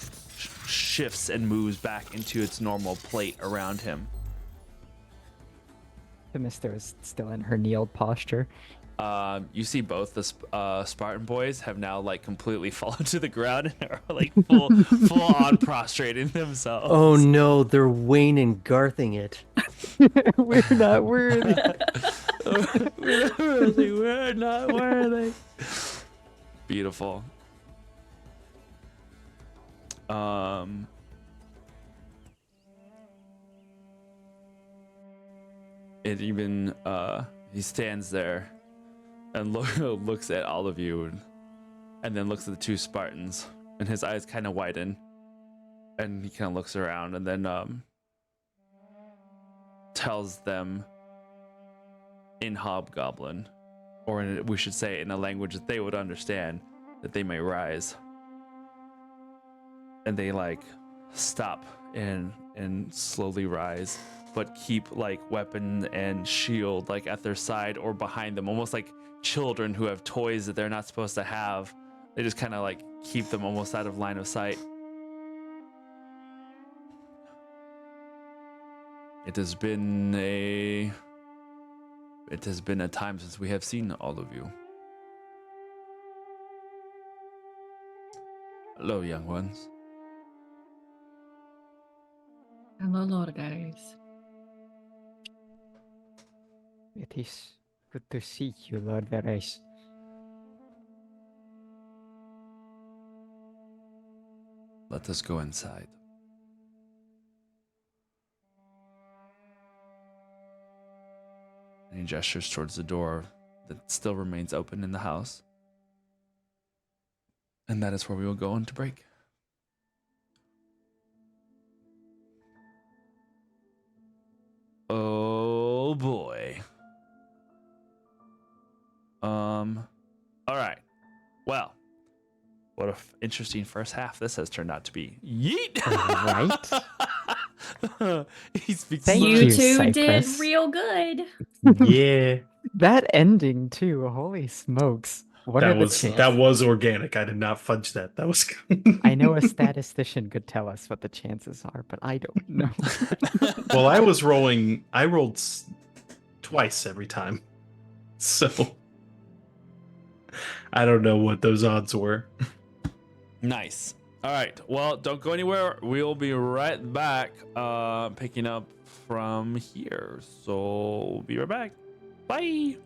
Speaker 1: shifts and moves back into its normal plate around him.
Speaker 4: The Mister is still in her kneeled posture.
Speaker 1: You see both the Spartan boys have now like completely fallen to the ground and are like full on prostrating themselves.
Speaker 3: Oh no, they're Wayne and Garthing it.
Speaker 4: We're not worthy.
Speaker 1: We're not worthy. Beautiful. It even he stands there and looks at all of you, and then looks at the two Spartans, and his eyes kind of widen, and he kind of looks around, and then tells them in Hobgoblin, or we should say in a language that they would understand, that they may rise. And they like stop and slowly rise, but keep like weapon and shield like at their side or behind them, almost like children who have toys that they're not supposed to have. They just kind of like keep them almost out of line of sight. It has been a time since we have seen all of you. Hello, young ones.
Speaker 2: Hello, Lord guys.
Speaker 4: It is good to see you, Lord Ares.
Speaker 1: Let us go inside. And he gestures towards the door that still remains open in the house. And that is where we will go into break. Oh boy. All right. Well, what an interesting first half this has turned out to be. Yeet!
Speaker 4: Right?
Speaker 1: He speaks
Speaker 4: Thank
Speaker 2: You
Speaker 4: you,
Speaker 2: two did
Speaker 4: Cypress.
Speaker 2: real good.
Speaker 7: Yeah,
Speaker 4: That ending too. Holy smokes! What are the chances?
Speaker 7: that was organic. I did not fudge that. That was.
Speaker 4: I know a statistician could tell us what the chances are, but I don't know.
Speaker 7: Well, I rolled twice every time, so I don't know what those odds were.
Speaker 1: Nice. All right. Well, don't go anywhere. We'll be right back, picking up from here. So we'll be right back. Bye.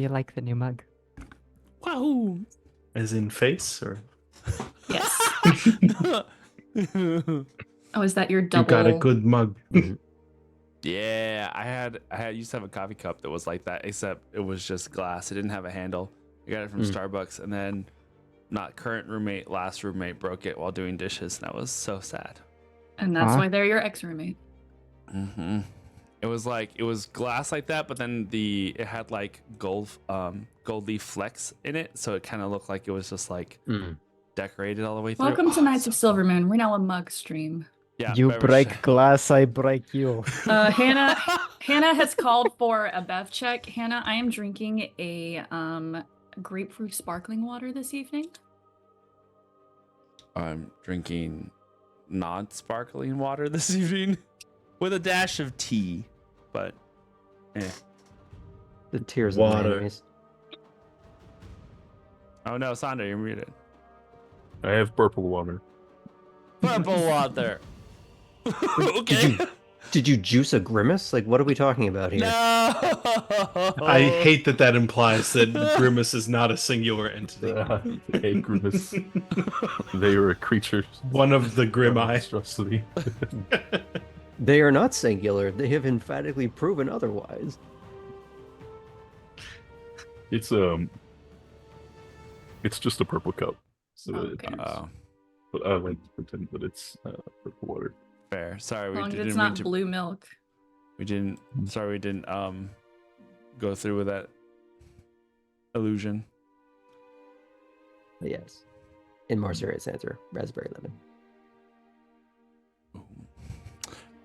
Speaker 4: do you like the new mug?
Speaker 1: Wahoo!
Speaker 7: As in face, or
Speaker 2: Yes. Oh, is that your
Speaker 7: you
Speaker 2: double?
Speaker 7: got a good mug?
Speaker 1: Yeah, I used to have a coffee cup that was like that, except it was just glass. It didn't have a handle. I got it from Starbucks, and then not current roommate, last roommate broke it while doing dishes, and that was so sad.
Speaker 2: And that's
Speaker 4: Huh?
Speaker 2: why they're your ex-roommate.
Speaker 1: Mm-hmm. It was glass like that, but then it had like gold leaf flecks in it, so it kind of looked like it was just like decorated all the way through.
Speaker 2: Welcome to Knights of Silver Moon. We're now a mug stream.
Speaker 1: Yeah,
Speaker 4: You
Speaker 1: beverage
Speaker 4: break
Speaker 1: check.
Speaker 4: glass, I break you.
Speaker 2: Hannah has called for a bev check. Hannah, I am drinking a grapefruit sparkling water this evening.
Speaker 1: I'm drinking non-sparkling water this evening with a dash of tea, but
Speaker 3: The tears
Speaker 7: Water.
Speaker 3: of my enemies.
Speaker 1: oh no, Sandra, you're muted.
Speaker 6: I have purple water.
Speaker 1: Purple water. Okay.
Speaker 3: Did you juice a grimace? Like, what are we talking about here?
Speaker 1: No.
Speaker 7: I hate that implies that Grimace is not a singular entity.
Speaker 6: Hey, Grimace. They are a creature.
Speaker 7: One of the Grim Eye.
Speaker 6: Monstrosity.
Speaker 3: They are not singular. They have emphatically proven otherwise.
Speaker 6: It's just a purple cup. So
Speaker 2: Okay.
Speaker 6: but I like to pretend that it's purple water.
Speaker 1: Fair. Sorry,
Speaker 2: As
Speaker 1: we
Speaker 2: long as
Speaker 1: didn't
Speaker 2: it's
Speaker 1: mean
Speaker 2: not
Speaker 1: to.
Speaker 2: blue milk.
Speaker 1: We didn't. Sorry, we didn't go through with that illusion.
Speaker 3: But yes. In more serious answer, raspberry lemon.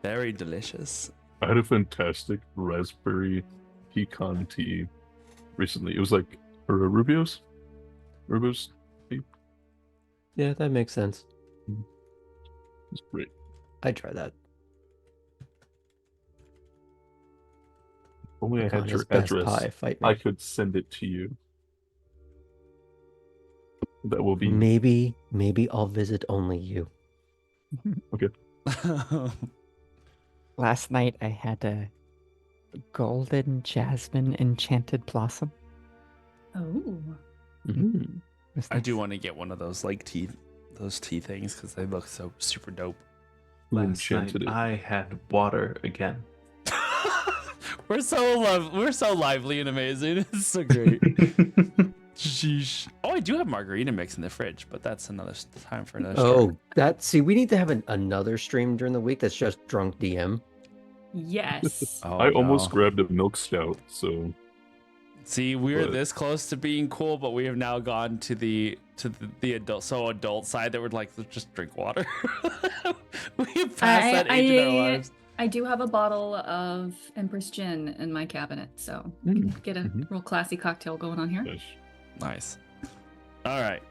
Speaker 1: Very delicious.
Speaker 6: I had a fantastic raspberry pecan tea recently. It was like Rubio's tea.
Speaker 3: Yeah, that makes sense.
Speaker 6: It's great.
Speaker 3: I'd try that.
Speaker 6: Only I had
Speaker 3: Pecan
Speaker 6: your
Speaker 3: is best
Speaker 6: address.
Speaker 3: pie. Fight me.
Speaker 6: I could send it to you. That will be
Speaker 3: Maybe I'll visit only you.
Speaker 6: okay.
Speaker 4: Last night I had a golden jasmine enchanted blossom.
Speaker 2: Oh.
Speaker 3: Mm.
Speaker 4: Was
Speaker 1: I do
Speaker 4: nice.
Speaker 1: want to get one of those like those tea things because they look so super dope.
Speaker 6: Who
Speaker 7: Last
Speaker 6: enchanted
Speaker 7: night
Speaker 6: it?
Speaker 7: I had water again.
Speaker 1: We're so lively and amazing. It's so great. Sheesh. Oh, I do have margarita mix in the fridge, but that's another time for another story.
Speaker 3: See, we need to have another stream during the week that's just drunk DM.
Speaker 2: Yes.
Speaker 1: Oh,
Speaker 6: I almost
Speaker 1: no.
Speaker 6: grabbed a milk stout, so
Speaker 1: See, we were
Speaker 6: But-
Speaker 1: this close to being cool, but we have now gone to the adult side that we're like, let's just drink water. We have passed that age in our lives.
Speaker 2: I do have a bottle of Empress Gin in my cabinet, so we can get a real classy cocktail going on here.
Speaker 6: gosh.
Speaker 1: Nice. All right.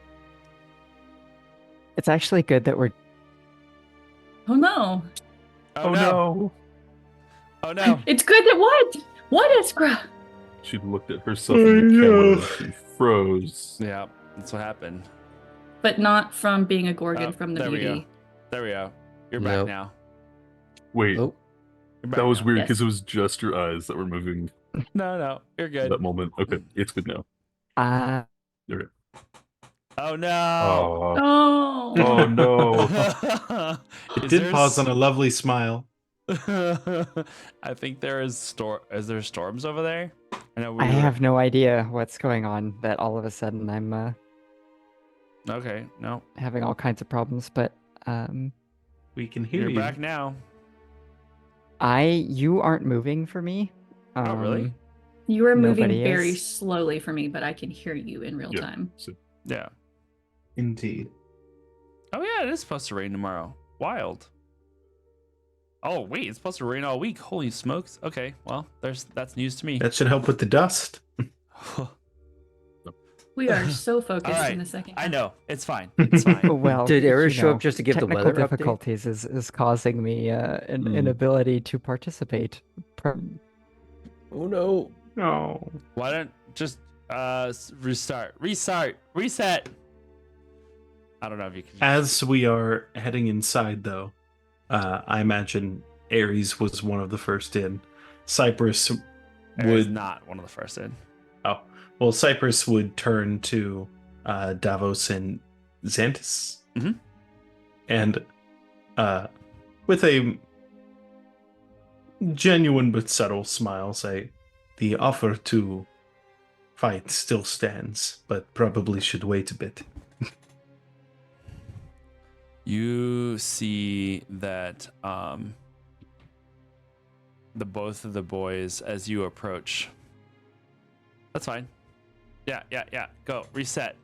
Speaker 4: It's actually good that we're
Speaker 2: Oh no.
Speaker 1: Oh, no. Oh no.
Speaker 2: It's good that what? What, Iskra?
Speaker 6: She looked at herself in the camera and she froze.
Speaker 1: Yeah, that's what happened.
Speaker 2: But not from being a Gorgon
Speaker 1: Oh,
Speaker 2: from the
Speaker 1: there we
Speaker 2: beauty.
Speaker 1: go. There we go. You're back
Speaker 3: Nope.
Speaker 1: now.
Speaker 6: Wait,
Speaker 3: Oh,
Speaker 1: You're back
Speaker 6: that was
Speaker 1: now.
Speaker 6: weird
Speaker 2: Yes.
Speaker 6: because it was just your eyes that were moving
Speaker 1: No, you're
Speaker 6: at
Speaker 1: good.
Speaker 6: that moment. Okay, it's good now. There.
Speaker 1: Oh no.
Speaker 6: Oh,
Speaker 2: Oh.
Speaker 6: oh no.
Speaker 7: It did pause on a lovely smile.
Speaker 1: I think there is Is there storms over there? I know
Speaker 4: I have no idea what's going on that all of a sudden I'm
Speaker 1: Okay, no,
Speaker 4: having all kinds of problems, but
Speaker 7: We can hear
Speaker 1: you're
Speaker 7: you.
Speaker 1: back now.
Speaker 4: you aren't moving for me.
Speaker 1: Oh, really?
Speaker 2: You are moving
Speaker 4: Nobody
Speaker 2: very
Speaker 4: is.
Speaker 2: slowly for me, but I can hear you in real
Speaker 6: Yeah.
Speaker 2: time.
Speaker 6: So,
Speaker 1: Yeah.
Speaker 7: Indeed.
Speaker 1: Oh yeah, it is supposed to rain tomorrow. Wild. Oh wait, it's supposed to rain all week. Holy smokes. Okay, well, that's news to me.
Speaker 7: That should help with the dust.
Speaker 2: We are so focused
Speaker 1: All right,
Speaker 2: in the second.
Speaker 1: I
Speaker 2: half.
Speaker 1: know. It's fine. It's fine.
Speaker 4: Well,
Speaker 3: Did Ares
Speaker 4: you
Speaker 3: show
Speaker 4: know,
Speaker 3: up just to give the
Speaker 4: technical
Speaker 3: weather update?
Speaker 4: difficulties is causing me an
Speaker 3: Hmm.
Speaker 4: inability to participate.
Speaker 3: oh no.
Speaker 7: No.
Speaker 1: Why don't just reset. I don't know if you can.
Speaker 7: As we are heading inside, though, I imagine Ares was one of the first in. Cypress
Speaker 1: Aaron's
Speaker 7: would.
Speaker 1: not one of the first in.
Speaker 7: Oh, Well, Cypress would turn to Davos and Xantus,
Speaker 5: Mhm.
Speaker 7: and with a genuine but subtle smile, say, "The offer to fight still stands, but probably should wait a bit."
Speaker 5: You see that the both of the boys as you approach. That's fine. Yeah. Go. Reset.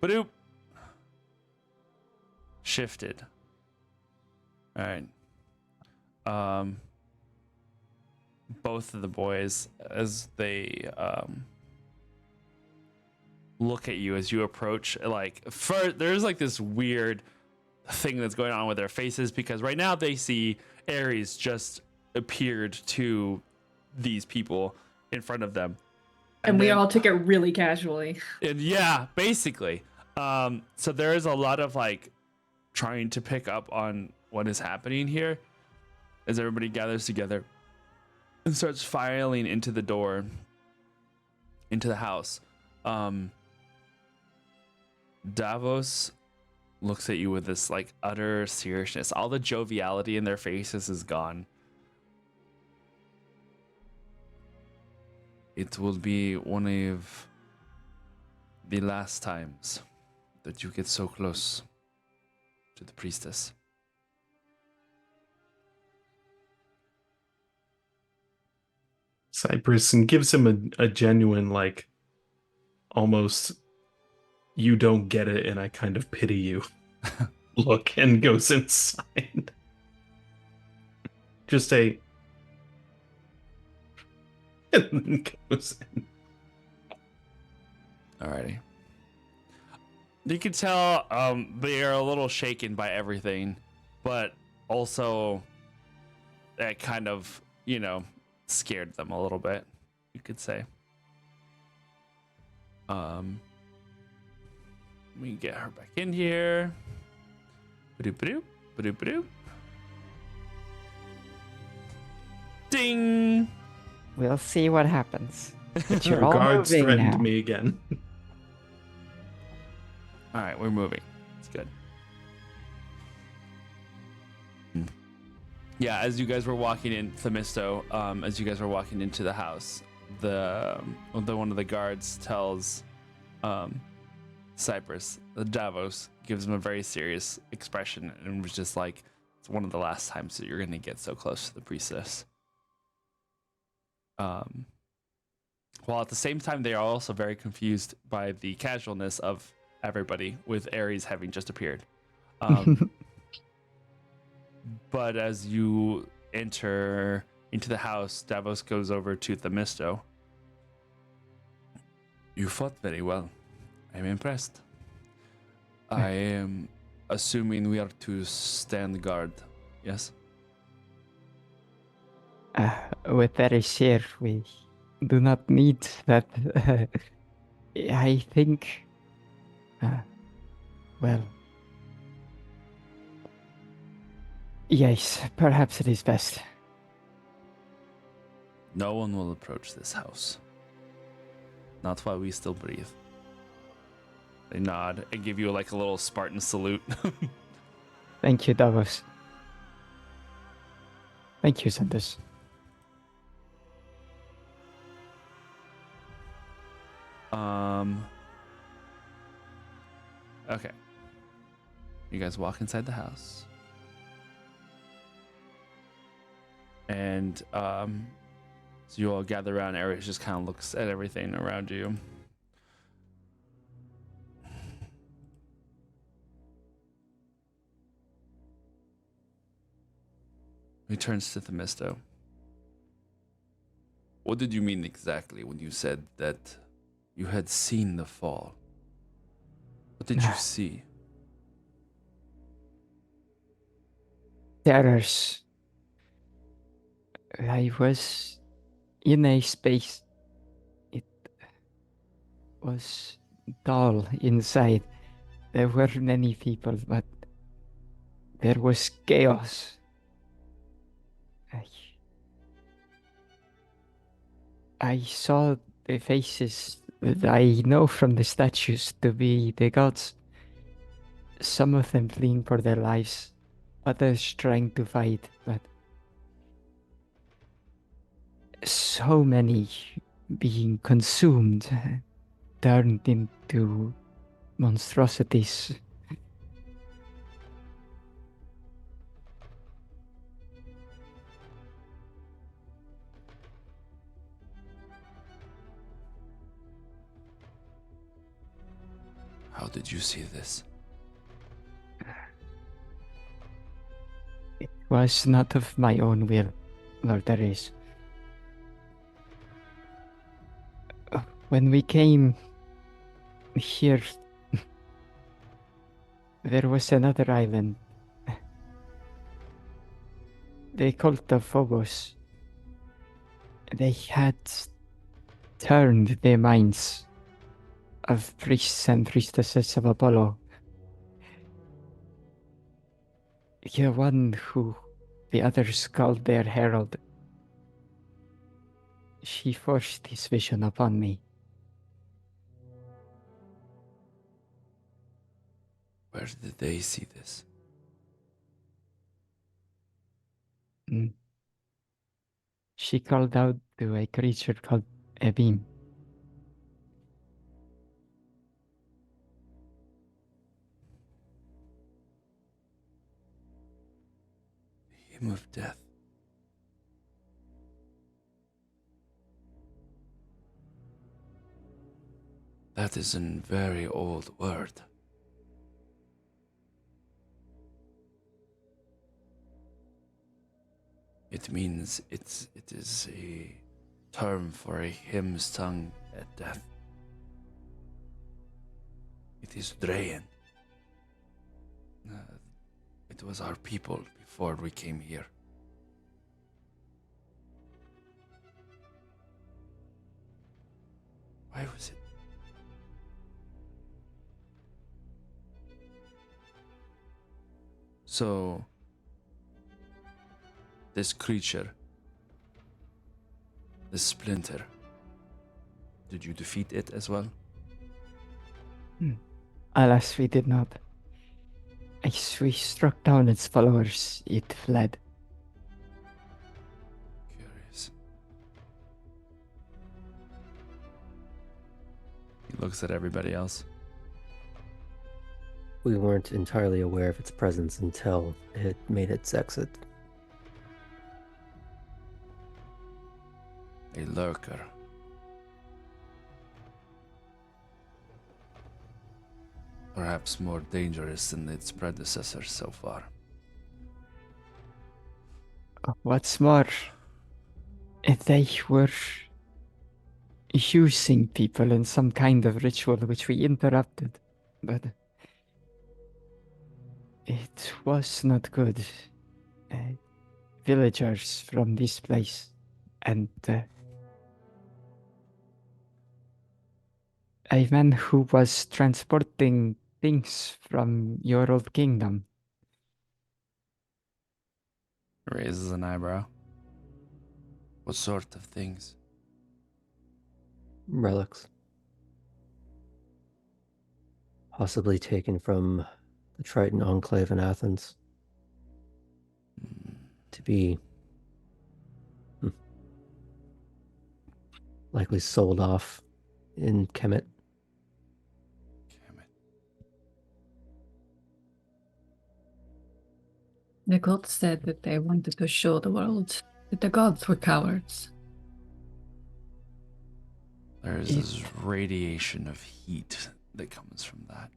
Speaker 5: Badoop. Shifted. All right. Both of the boys as they look at you as you approach, like there's like this weird thing that's going on with their faces because right now they see Ares just appeared to these people in front of them.
Speaker 2: And we
Speaker 5: then-
Speaker 2: all took it really casually.
Speaker 5: And yeah, basically. So there is a lot of like trying to pick up on what is happening here as everybody gathers together and starts filing into the door, into the house. Davos looks at you with this like utter seriousness. All the joviality in their faces is gone. It will be one of the last times that you get so close to the priestess.
Speaker 7: Cypress and gives him a genuine, like, almost you don't get it and I kind of pity you look and goes inside. Just a and then goes in.
Speaker 5: Alrighty. You can tell they are a little shaken by everything, but also that kind of, scared them a little bit, you could say. We can get her back in here. Ba-doop-ba-doop, ba-doop-ba-doop. Ding!
Speaker 4: We'll see what happens. But
Speaker 7: Your
Speaker 4: you're all
Speaker 7: guards
Speaker 4: moving
Speaker 7: threatened
Speaker 4: now.
Speaker 7: me again.
Speaker 5: All right, we're moving. It's good. Yeah, as you guys were walking in, Themisto, as you guys were walking into the house, the one of the guards tells Cypress, Davos, gives him a very serious expression and was just like, it's one of the last times that you're going to get so close to the priestess. While at the same time, they are also very confused by the casualness of everybody with Ares having just appeared. But as you enter into the house, Davos goes over to Themisto. You fought very well. I'm impressed. I am assuming we are to stand guard. Yes?
Speaker 4: With that share, we do not need that. I think. Well. Yes, perhaps it is best.
Speaker 5: No one will approach this house. Not while we still breathe. They nod and give you like a little Spartan salute.
Speaker 4: Thank you, Davos. Thank you, Xantus.
Speaker 5: Okay. You guys walk inside the house. And so you all gather around. Ares just kind of looks at everything around you. He turns to Themisto. What did you mean exactly when you said that you had seen the fall? What did you see?
Speaker 4: Terrors. I was in a space. It was dull inside. There were many people, but there was chaos. I saw the faces that I know from the statues to be the gods. Some of them fleeing for their lives, others trying to fight, but so many being consumed, turned into monstrosities.
Speaker 5: How did you see this?
Speaker 4: It was not of my own will, Lord Ares. When we came here, there was another island. The cult of Phobos. They had turned the minds of priests and priestesses of Apollo. The one who the others called their herald. She forced his vision upon me.
Speaker 5: Where did they see this?
Speaker 4: Mm. She called out to a creature called Ebim.
Speaker 5: Hymn of death. That is a very old word. It means it is a term for a hymn sung at death. It is Drayan. It was our people before we came here. Why was it? So, this creature, this splinter, did you defeat it as well?
Speaker 4: Alas, we did not. As we struck down its followers, it fled.
Speaker 5: Curious. He looks at everybody else.
Speaker 3: We weren't entirely aware of its presence until it made its exit.
Speaker 5: A lurker. Perhaps more dangerous than its predecessors so far.
Speaker 4: What's more, they were using people in some kind of ritual which we interrupted, but it was not good. Villagers from this place and a man who was transporting things from your old kingdom.
Speaker 5: Raises an eyebrow. What sort of things?
Speaker 3: Relics. Possibly taken from the Triton Enclave in Athens. To be likely sold off in Kemet.
Speaker 5: Damn it.
Speaker 2: The gods said that they wanted to show the world that the gods were cowards.
Speaker 5: There's this radiation of heat that comes from that.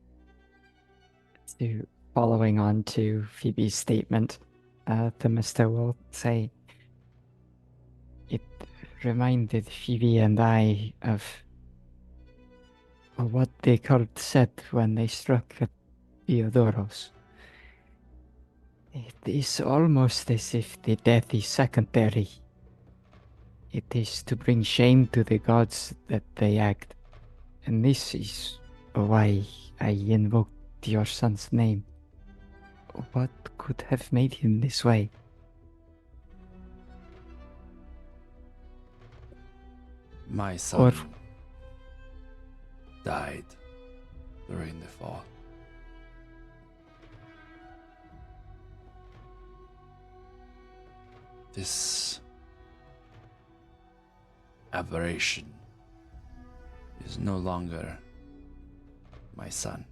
Speaker 4: Following on to Phoebe's statement, Themista will say, it reminded Phoebe and I of what the cult said when they struck at Theodoros. It is almost as if the death is secondary. It is to bring shame to the gods that they act. And this is why I invoked your son's name. What could have made him this way?
Speaker 5: My son died during the fall. This aberration is no longer my son.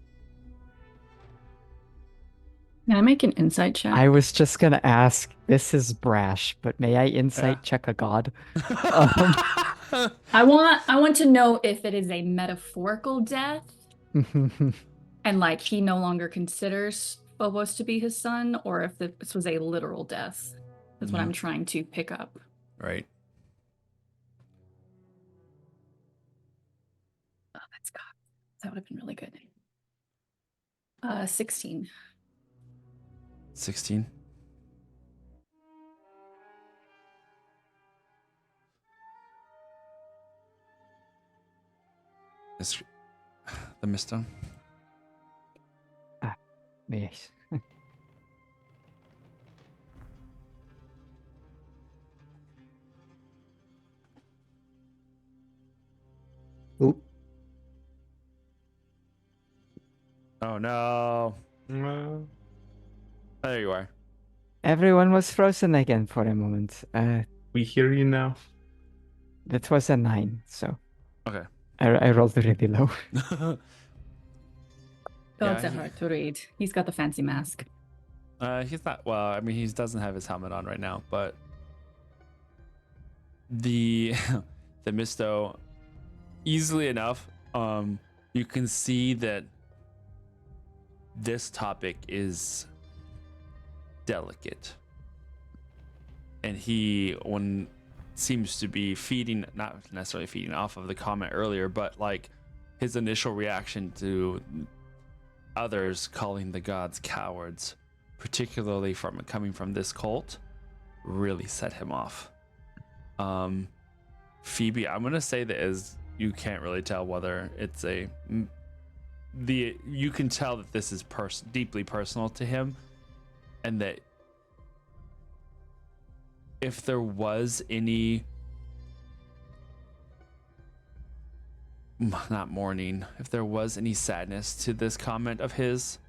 Speaker 2: Can I make an insight check?
Speaker 4: I was just gonna ask, this is brash, but may I insight check a god?
Speaker 2: I want to know if it is a metaphorical death and like he no longer considers Phobos to be his son, or if this was a literal death. That's what I'm trying to pick up.
Speaker 5: Right.
Speaker 2: Oh, that's God. That would have been really good. 16.
Speaker 5: 16. Is the mister?
Speaker 4: Yes.
Speaker 3: Oop.
Speaker 5: Oh no. There you are.
Speaker 4: Everyone was frozen again for a moment.
Speaker 7: We hear you now.
Speaker 4: That was a 9, so
Speaker 5: Okay.
Speaker 4: I rolled really low.
Speaker 2: Gods
Speaker 5: Yeah,
Speaker 2: are hard to read. He's got the fancy mask.
Speaker 5: He's not, well, I mean, he doesn't have his helmet on right now, but the misto, easily enough, you can see that this topic is delicate, and he seems to be feeding, not necessarily feeding off of the comment earlier, but like his initial reaction to others calling the gods cowards, particularly coming from this cult, really set him off. Phoebe, I'm gonna say that as you can't really tell whether it's you can tell that this is deeply personal to him, and that if there was any, not mourning, if there was any sadness to this comment of his,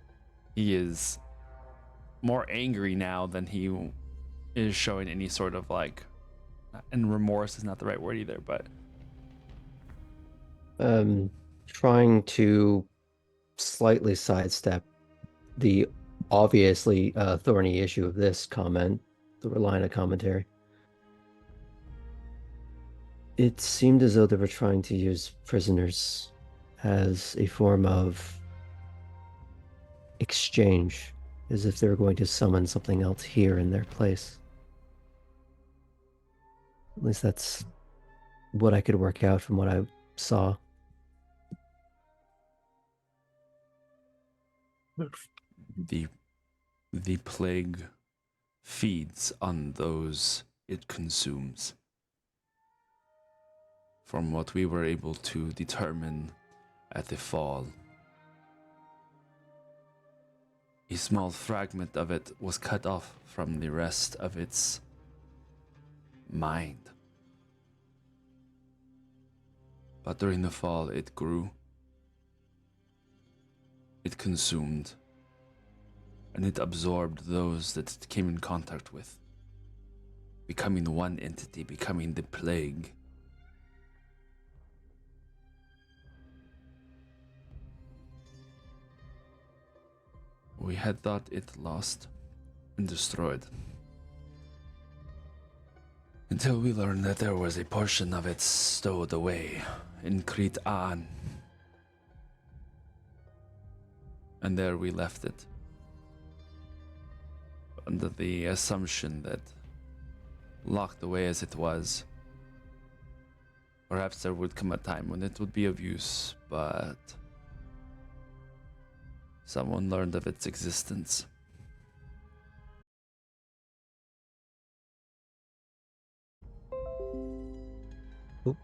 Speaker 5: he is more angry now than he is showing any sort of like, and remorse is not the right word either, but
Speaker 3: Trying to slightly sidestep the obviously thorny issue of this comment, the line of commentary. It seemed as though they were trying to use prisoners as a form of exchange, as if they were going to summon something else here in their place. At least that's what I could work out from what I saw.
Speaker 5: the plague feeds on those it consumes. From what we were able to determine at the fall, a small fragment of it was cut off from the rest of its mind. But during the fall, it grew, it consumed, and it absorbed those that it came in contact with, becoming one entity, becoming the plague. We had thought it lost and destroyed, until we learned that there was a portion of it stowed away in Crete An. And there we left it, under the assumption that, locked away as it was, perhaps there would come a time when it would be of use, but someone learned of its existence.
Speaker 3: Oop.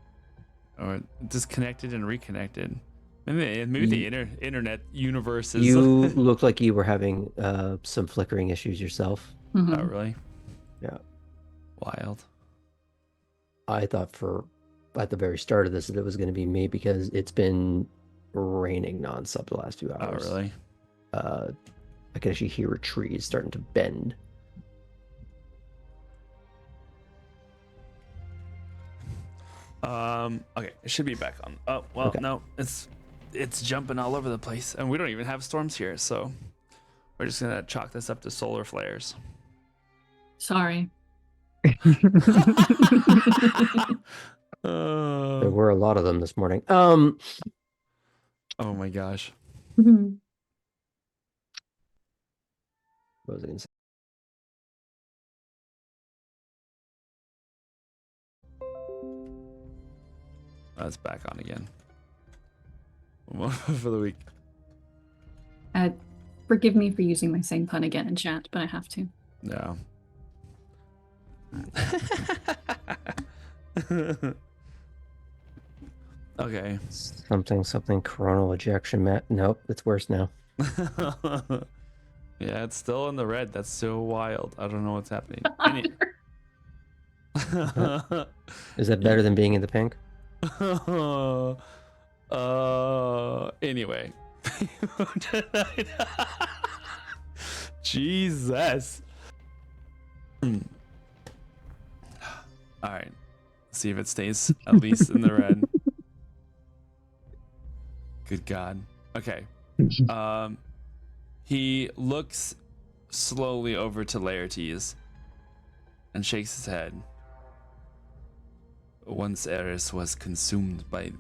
Speaker 5: Or disconnected and reconnected. Maybe the internet universe is.
Speaker 3: You looked like you were having some flickering issues yourself.
Speaker 2: Mhm.
Speaker 5: Oh, really?
Speaker 3: Yeah.
Speaker 5: Wild.
Speaker 3: I thought for at the very start of this that it was going to be me because it's been raining nonstop the last few
Speaker 1: Oh,
Speaker 3: hours.
Speaker 1: really?
Speaker 3: I can actually hear trees starting to bend.
Speaker 1: Okay, it should be back on. Oh, well,
Speaker 3: Okay.
Speaker 1: no, it's jumping all over the place, and we don't even have storms here, so we're just gonna chalk this up to solar flares.
Speaker 2: Sorry.
Speaker 3: There were a lot of them this morning.
Speaker 1: Oh my gosh.
Speaker 3: What was I going to say?
Speaker 1: That's back on again. For the week.
Speaker 2: Forgive me for using my same pun again in chat, but I have to.
Speaker 1: No. Okay.
Speaker 3: Something coronal ejection, Matt. Nope, it's worse now.
Speaker 1: Yeah, it's still in the red. That's so wild. I don't know what's happening.
Speaker 3: Is that better than being in the pink?
Speaker 1: Anyway. Jesus. All right. See if it stays at least in the red. Good God. Okay. He looks slowly over to Laertes and shakes his head. Once Eris was consumed by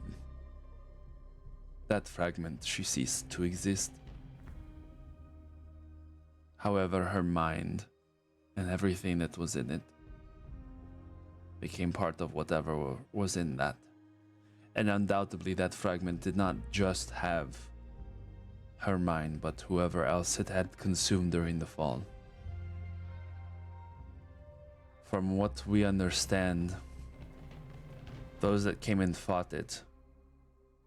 Speaker 1: that fragment, she ceased to exist. However, her mind and everything that was in it became part of whatever was in that. And undoubtedly that fragment did not just have her mind, but whoever else it had consumed during the fall. From what we understand, those that came and fought it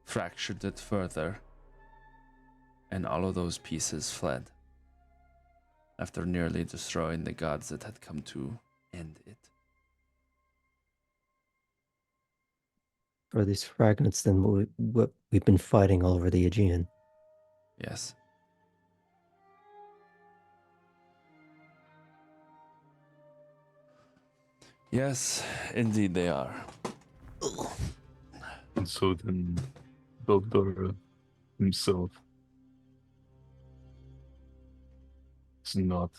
Speaker 1: fractured it further, and all of those pieces fled after nearly destroying the gods that had come to end it.
Speaker 3: Or these fragments than what we've been fighting all over the Aegean.
Speaker 1: Yes. Yes, indeed they are.
Speaker 6: And so then Beldora himself is not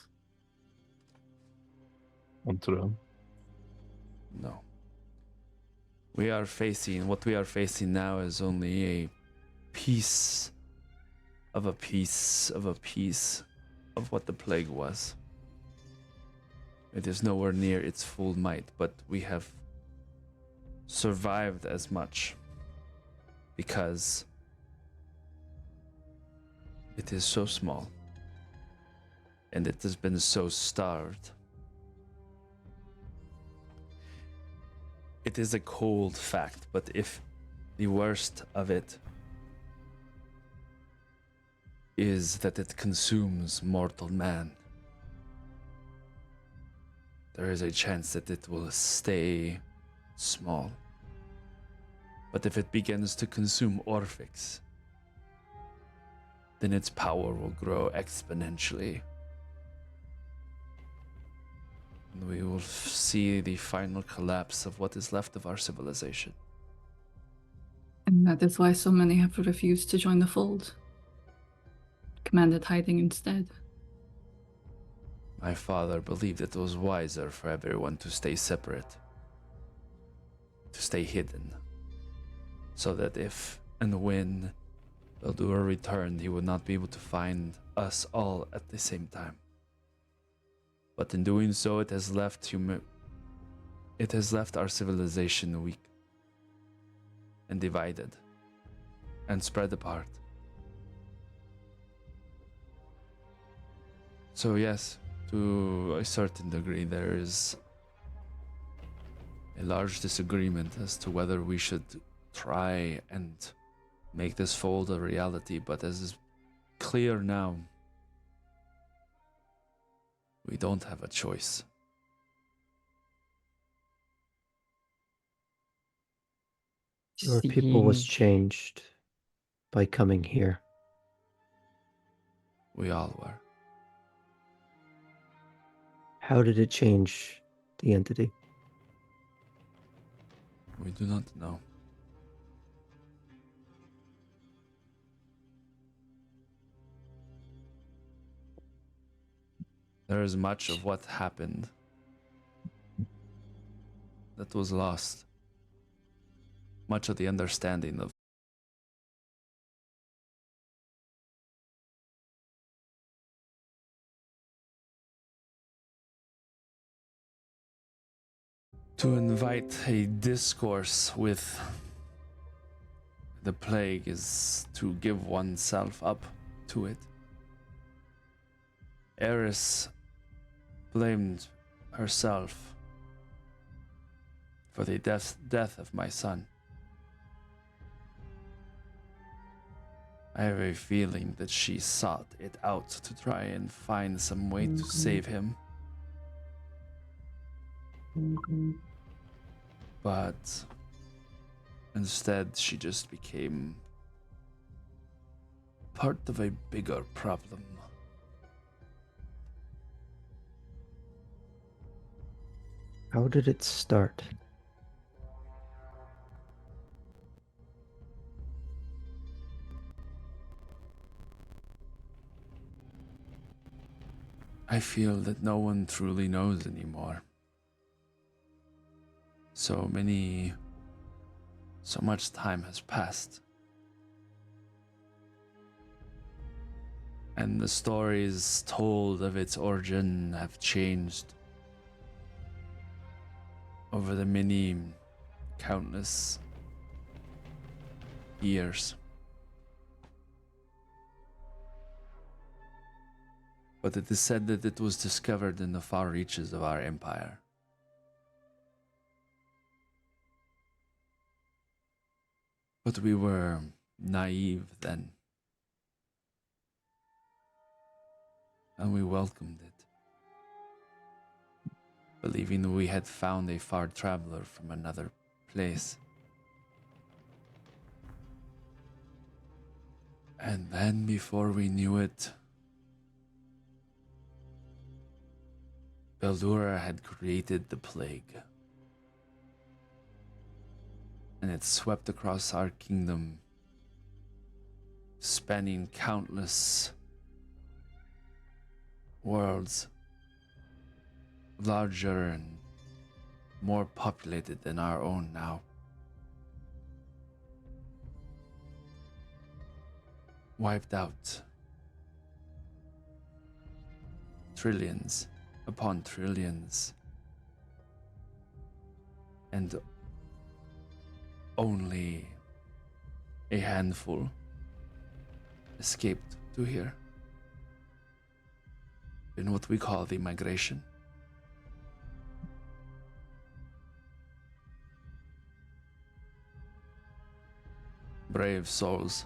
Speaker 6: on throne.
Speaker 1: No. What we are facing now is only a piece of a piece of a piece of what the plague was. It is nowhere near its full might, but we have survived as much because it is so small and it has been so starved. It is a cold fact, but if the worst of it is that it consumes mortal man, there is a chance that it will stay small. But if it begins to consume Orphix, then its power will grow exponentially. And we will see the final collapse of what is left of our civilization.
Speaker 2: And that is why so many have refused to join the fold. Commanded hiding instead.
Speaker 1: My father believed it was wiser for everyone to stay separate, to stay hidden, so that if and when Beldura returned, he would not be able to find us all at the same time. But in doing so, it has left our civilization weak and divided and spread apart. So yes, to a certain degree, there is a large disagreement as to whether we should try and make this fold a reality, but as is clear now, we don't have a choice.
Speaker 3: Your people was
Speaker 4: Seeing-
Speaker 3: changed by coming here.
Speaker 5: We all were.
Speaker 3: How did it change the entity?
Speaker 5: We do not know. There is much of what happened that was lost. Much of the understanding of to invite a discourse with the plague is to give oneself up to it. Eris blamed herself for the death of my son. I have a feeling that she sought it out to try and find some way to save him. But instead, she just became part of a bigger problem.
Speaker 3: How did it start?
Speaker 5: I feel that no one truly knows anymore. So much time has passed. And the stories told of its origin have changed over the many, countless years. But it is said that it was discovered in the far reaches of our empire. But we were naive then, and we welcomed it, believing that we had found a far traveler from another place. And then, before we knew it, Beldura had created the plague, and it swept across our kingdom, spanning countless worlds, larger and more populated than our own now. Wiped out trillions upon trillions, and only a handful escaped to here in what we call the migration. Brave souls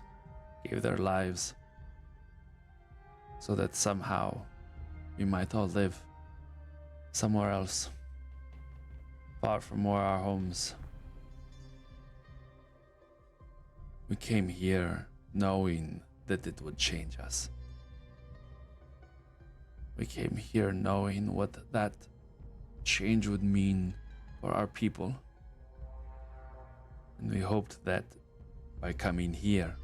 Speaker 5: gave their lives so that somehow we might all live somewhere else, far from where our homes. We came here knowing that it would change us. We came here knowing what that change would mean for our people. And we hoped that by coming here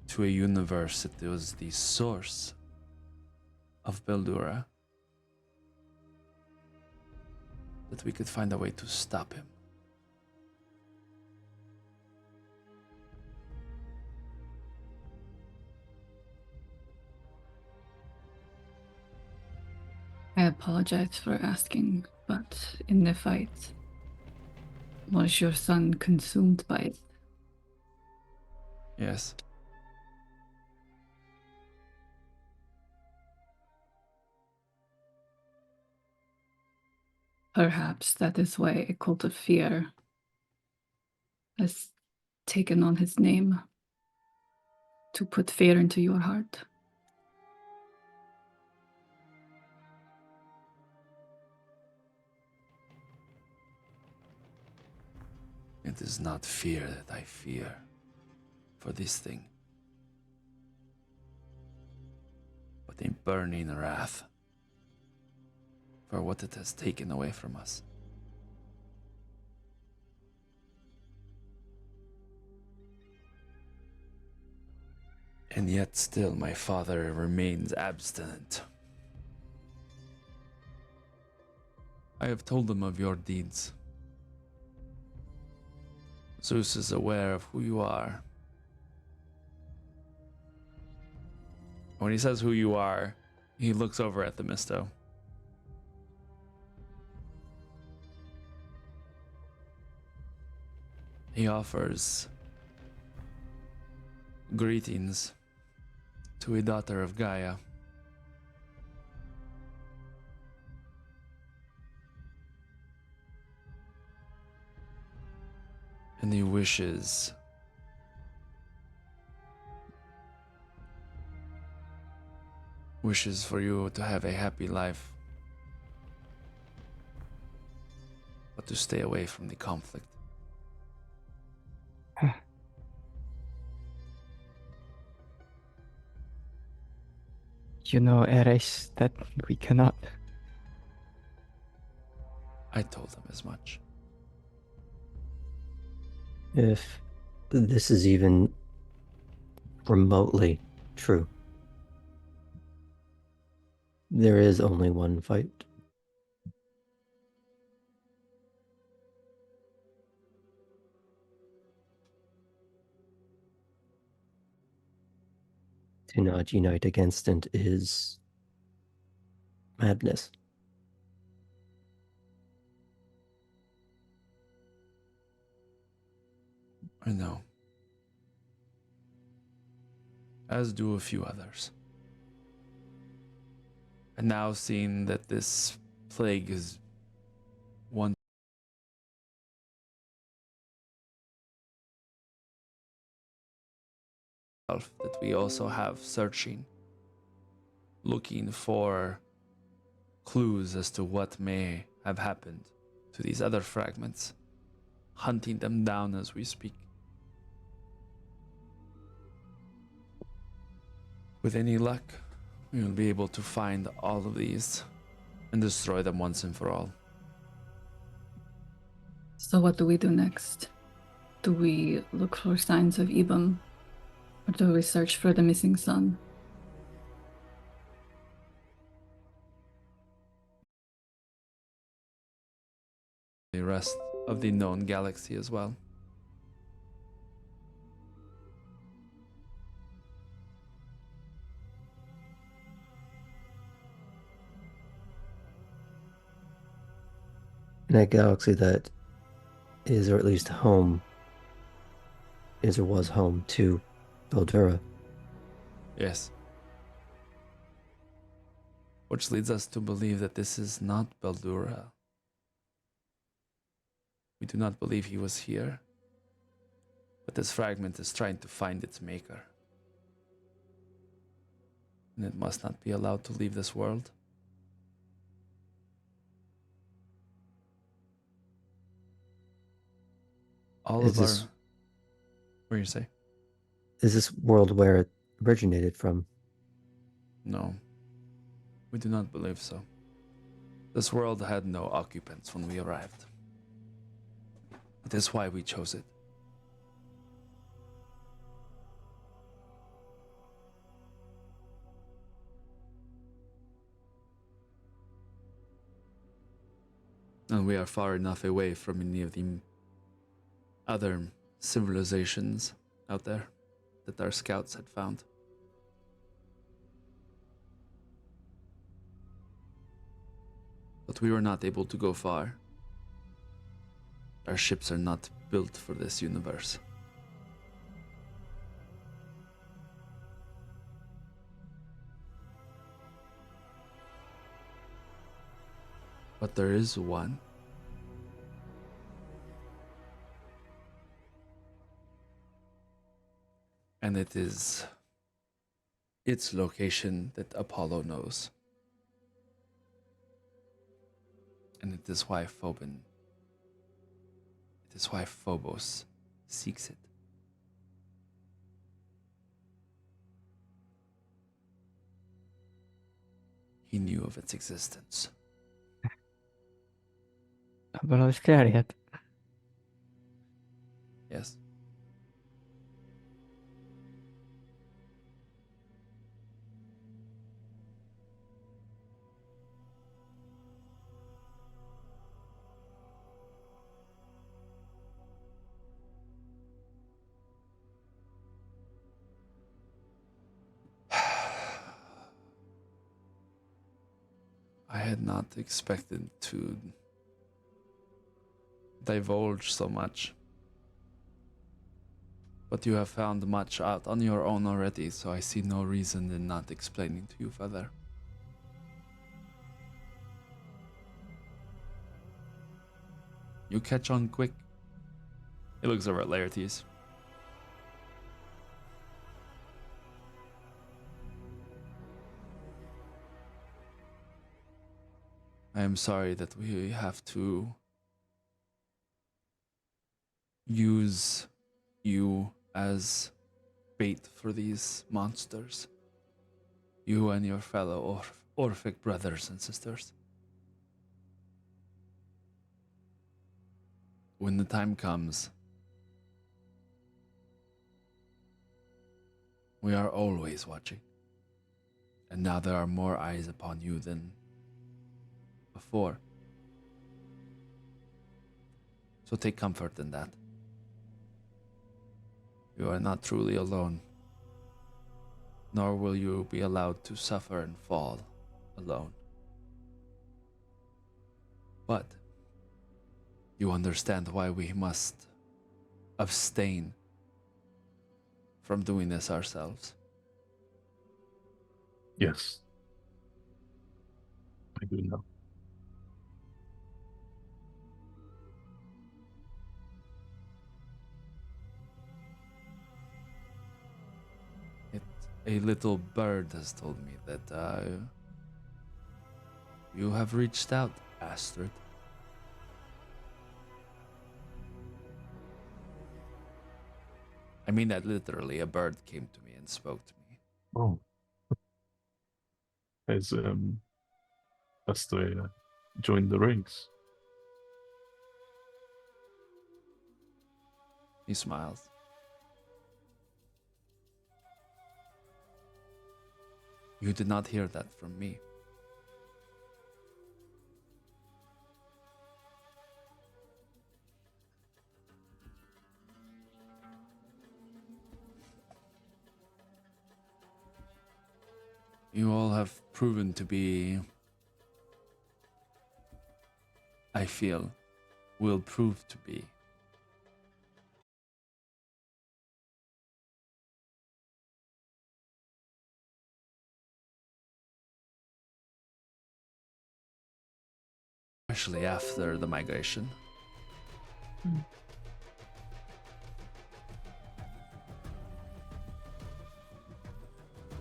Speaker 5: to a universe that was the source of Beldura, that we could find a way to stop him.
Speaker 2: I apologize for asking, but in the fight, was your son consumed by it?
Speaker 5: Yes.
Speaker 2: Perhaps that is why a cult of fear has taken on his name, to put fear into your heart.
Speaker 5: It is not fear that I fear for this thing, but a burning wrath for what it has taken away from us. And yet still my father remains abstinent. I have told him of your deeds. Zeus is aware of who you are. When he says who you are, he looks over at the Misto. He offers greetings to a daughter of Gaia. And he wishes for you to have a happy life, but to stay away from the conflict.
Speaker 4: You know, Eres, that we cannot.
Speaker 5: I told him as much.
Speaker 3: If this is even remotely true, there is only one fight. To not unite against it is madness.
Speaker 5: I know. As do a few others. And now seeing that this plague is one that we also have searching, looking for clues as to what may have happened to these other fragments, hunting them down as we speak. With any luck, we will be able to find all of these and destroy them once and for all.
Speaker 2: So what do we do next? Do we look for signs of Ibum? Or do we search for the missing son?
Speaker 5: The rest of the known galaxy as well.
Speaker 3: In a galaxy that is, or at least home, is or was home to Beldura.
Speaker 5: Yes. Which leads us to believe that this is not Beldura. We do not believe he was here, but this fragment is trying to find its maker. And it must not be allowed to leave this world. All
Speaker 3: Is
Speaker 5: of our...
Speaker 3: this-
Speaker 5: What do you say?
Speaker 3: Is this world where it originated from?
Speaker 5: No. We do not believe so. This world had no occupants when we arrived. It is why we chose it. And we are far enough away from any of the other civilizations out there that our scouts had found. But we were not able to go far. Our ships are not built for this universe. But there is one. And it is its location that Apollo knows. And it is why Phobin. It is why Phobos seeks it. He knew of its existence.
Speaker 4: But I was curious.
Speaker 5: Yes. I had not expected to divulge so much. But you have found much out on your own already, so I see no reason in not explaining to you further. You catch on quick. He looks over at Laertes. I am sorry that we have to use you as bait for these monsters. You and your fellow Orphic brothers and sisters. When the time comes, we are always watching. And now there are more eyes upon you than before. So take comfort in that. You are not truly alone, nor will you be allowed to suffer and fall alone. But you understand why we must abstain from doing this ourselves.
Speaker 6: Yes. I do know.
Speaker 5: A little bird has told me that you have reached out, Astrid. I mean that literally. A bird came to me and spoke to me.
Speaker 6: Oh. Has Astrid joined the ranks?
Speaker 5: He smiles. You did not hear that from me. You all have proven to be, I feel, will prove to be especially after the migration.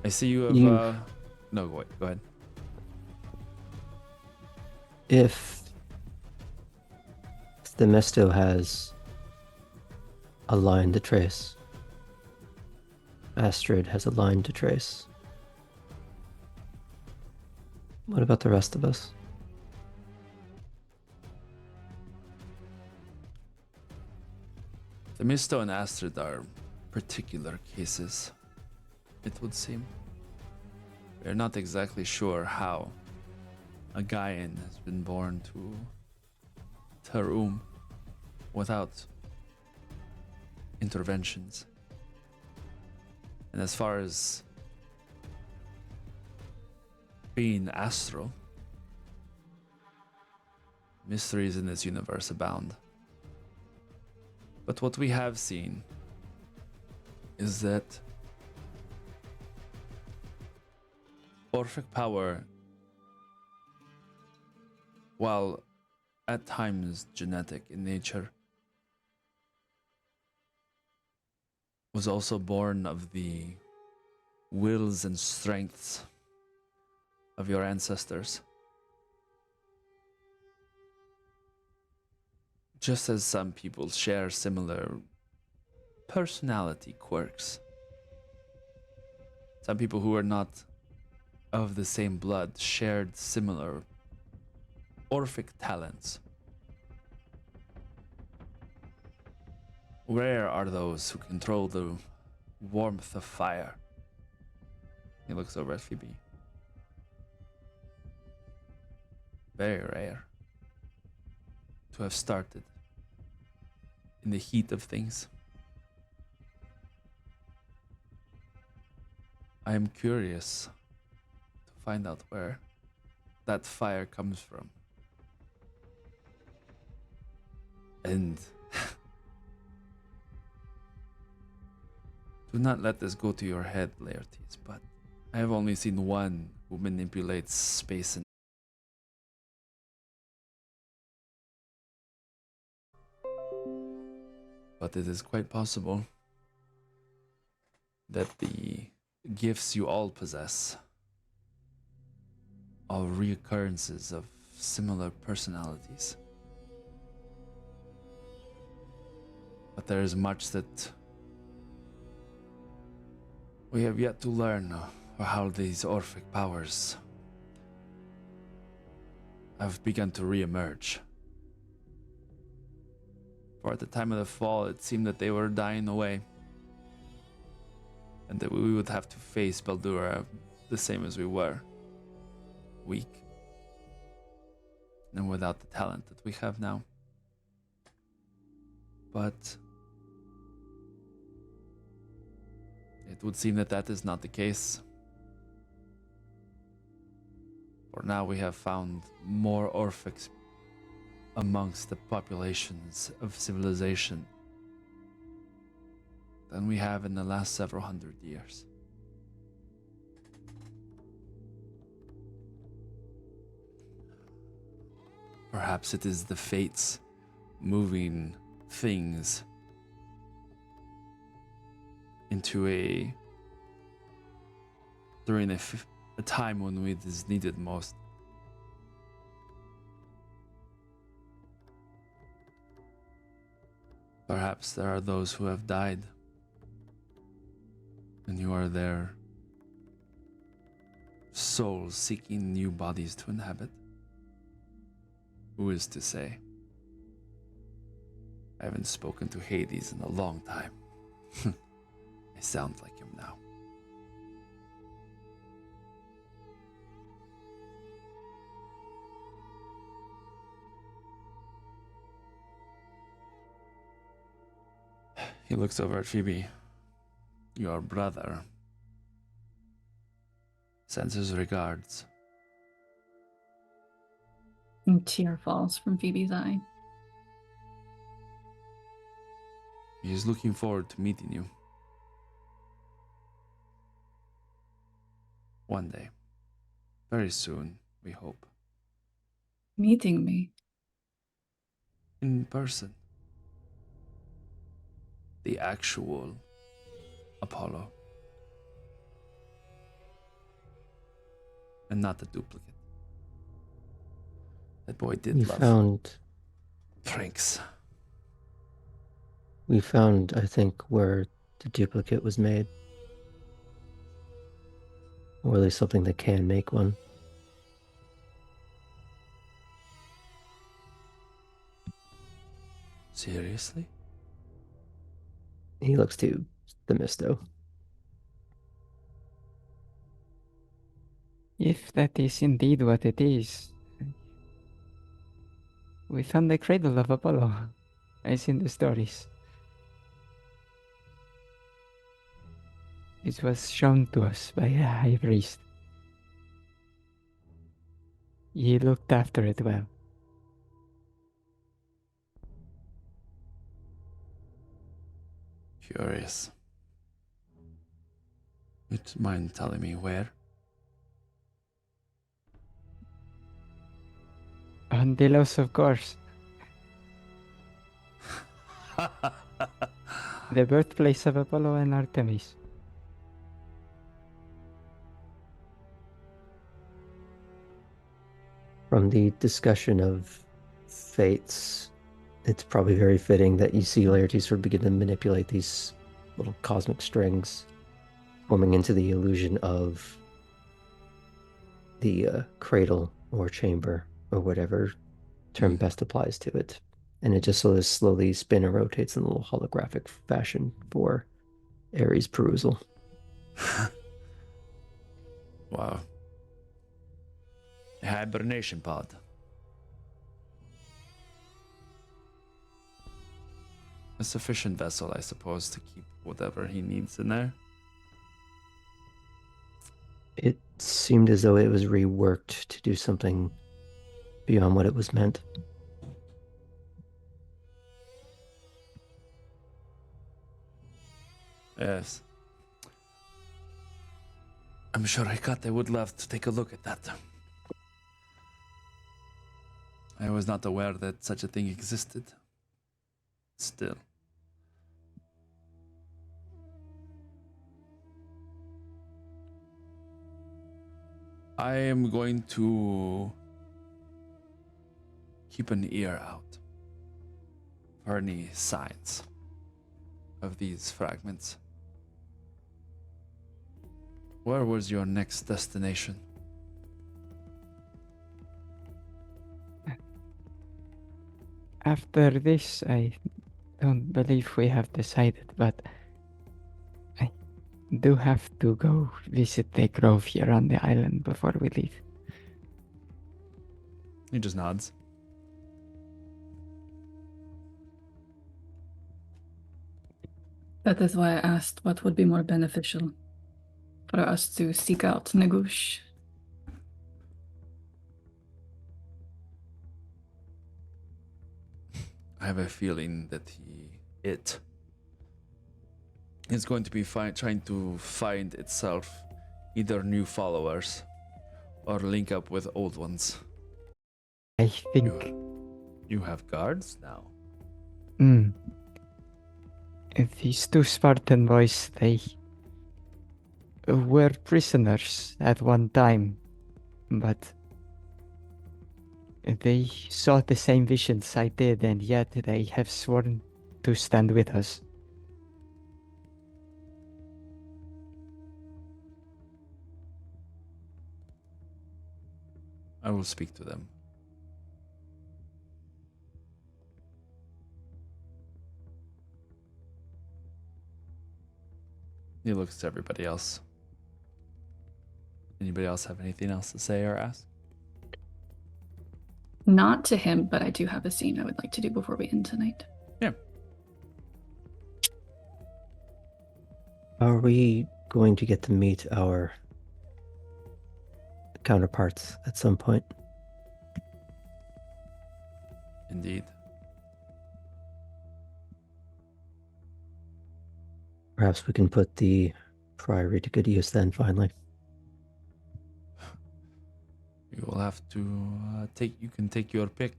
Speaker 5: I see you have. No, wait. Go ahead.
Speaker 3: If Themisto has a line to trace, Astrid has a line to trace, what about the rest of us?
Speaker 5: Themisto and Astrid are particular cases, it would seem. We're not exactly sure how a Gaian has been born to Tarum without interventions. And as far as being astral, mysteries in this universe abound. But what we have seen is that Orphic power, while at times genetic in nature, was also born of the wills and strengths of your ancestors. Just as some people share similar personality quirks, some people who are not of the same blood shared similar Orphic talents. Rare are those who control the warmth of fire. He looks over at Phoebe. Very rare to have started in the heat of things. I am curious to find out where that fire comes from. And do not let this go to your head, Laertes, but I have only seen one who manipulates space and but it is quite possible that the gifts you all possess are reoccurrences of similar personalities. But there is much that we have yet to learn of how these Orphic powers have begun to re-emerge. For at the time of the fall, it seemed that they were dying away, and that we would have to face Baldura the same as we were, weak, and without the talent that we have now. But it would seem that that is not the case. For now we have found more Orphics amongst the populations of civilization than we have in the last several hundred years. Perhaps it is the fates moving things into during a time when it is needed most. Perhaps there are those who have died, and you are their souls seeking new bodies to inhabit. Who is to say? I haven't spoken to Hades in a long time. I sound like him now. He looks over at Phoebe. Your brother sends his regards.
Speaker 2: A tear falls from Phoebe's eye.
Speaker 5: He is looking forward to meeting you. One day. Very soon, we hope.
Speaker 2: Meeting me.
Speaker 5: In person. The actual Apollo. And not the duplicate. That boy did love pranks.
Speaker 3: We found, I think, where the duplicate was made. Or at least something that can make one.
Speaker 5: Seriously?
Speaker 3: He looks to Themisto.
Speaker 4: If that is indeed what it is, we found the cradle of Apollo, as in the stories. It was shown to us by a high priest. He looked after it well.
Speaker 5: Curious. Would you mind telling me where?
Speaker 4: On Delos, of course. The birthplace of Apollo and Artemis.
Speaker 3: From the discussion of fates it's probably very fitting that you see Laertes sort of begin to manipulate these little cosmic strings, forming into the illusion of the cradle or chamber or whatever term best applies to it. And it just sort of slowly spin and rotates in a little holographic fashion for Ares' perusal.
Speaker 5: Wow. A hibernation pod. A sufficient vessel, I suppose, to keep whatever he needs in there.
Speaker 3: It seemed as though it was reworked to do something beyond what it was meant.
Speaker 5: Yes. I'm sure Hecate would love to take a look at that. I was not aware that such a thing existed. Still. I am going to keep an ear out for any signs of these fragments. Where was your next destination?
Speaker 4: After this, I don't believe we have decided, but I do have to go visit the grove here on the island before we leave.
Speaker 5: He just nods.
Speaker 2: That is why I asked what would be more beneficial for us to seek out Nagush.
Speaker 5: I have a feeling that it is going to be trying to find itself either new followers or link up with old ones.
Speaker 4: I think
Speaker 5: You have guards now.
Speaker 4: these two Spartan boys, they were prisoners at one time, but they saw the same visions I did, and yet they have sworn to stand with us.
Speaker 5: I will speak to them. He looks to everybody else. Anybody else have anything else to say or ask?
Speaker 2: Not to him, but I do have a scene I would like to do before we end tonight.
Speaker 5: Yeah.
Speaker 3: Are we going to get to meet our counterparts at some point?
Speaker 5: Indeed.
Speaker 3: Perhaps we can put the priory to good use then, finally.
Speaker 5: You will have to you can take your pick.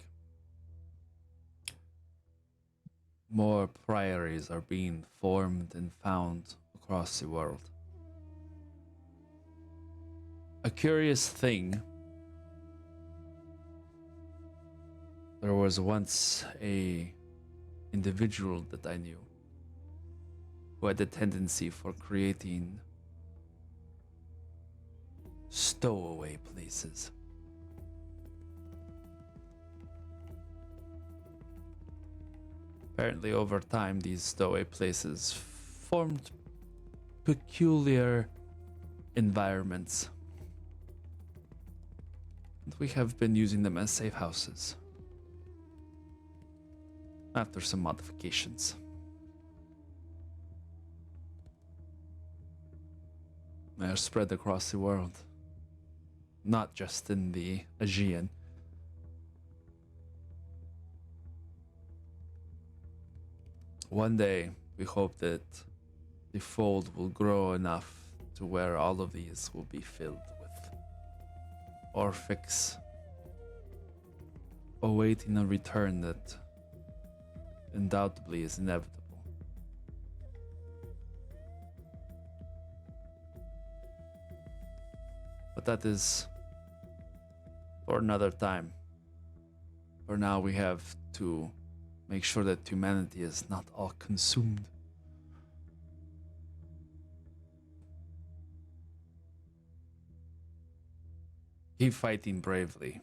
Speaker 5: More priories are being formed and found across the world. A curious thing, there was once a individual that I knew who had a tendency for creating stowaway places. Apparently, over time, these stowaway places formed peculiar environments. And we have been using them as safe houses. After some modifications. They are spread across the world. Not just in the Aegean. One day, we hope that the fold will grow enough to where all of these will be filled with Orphics awaiting a return that undoubtedly is inevitable. But that is for another time. For now, we have to make sure that humanity is not all consumed. Keep fighting bravely.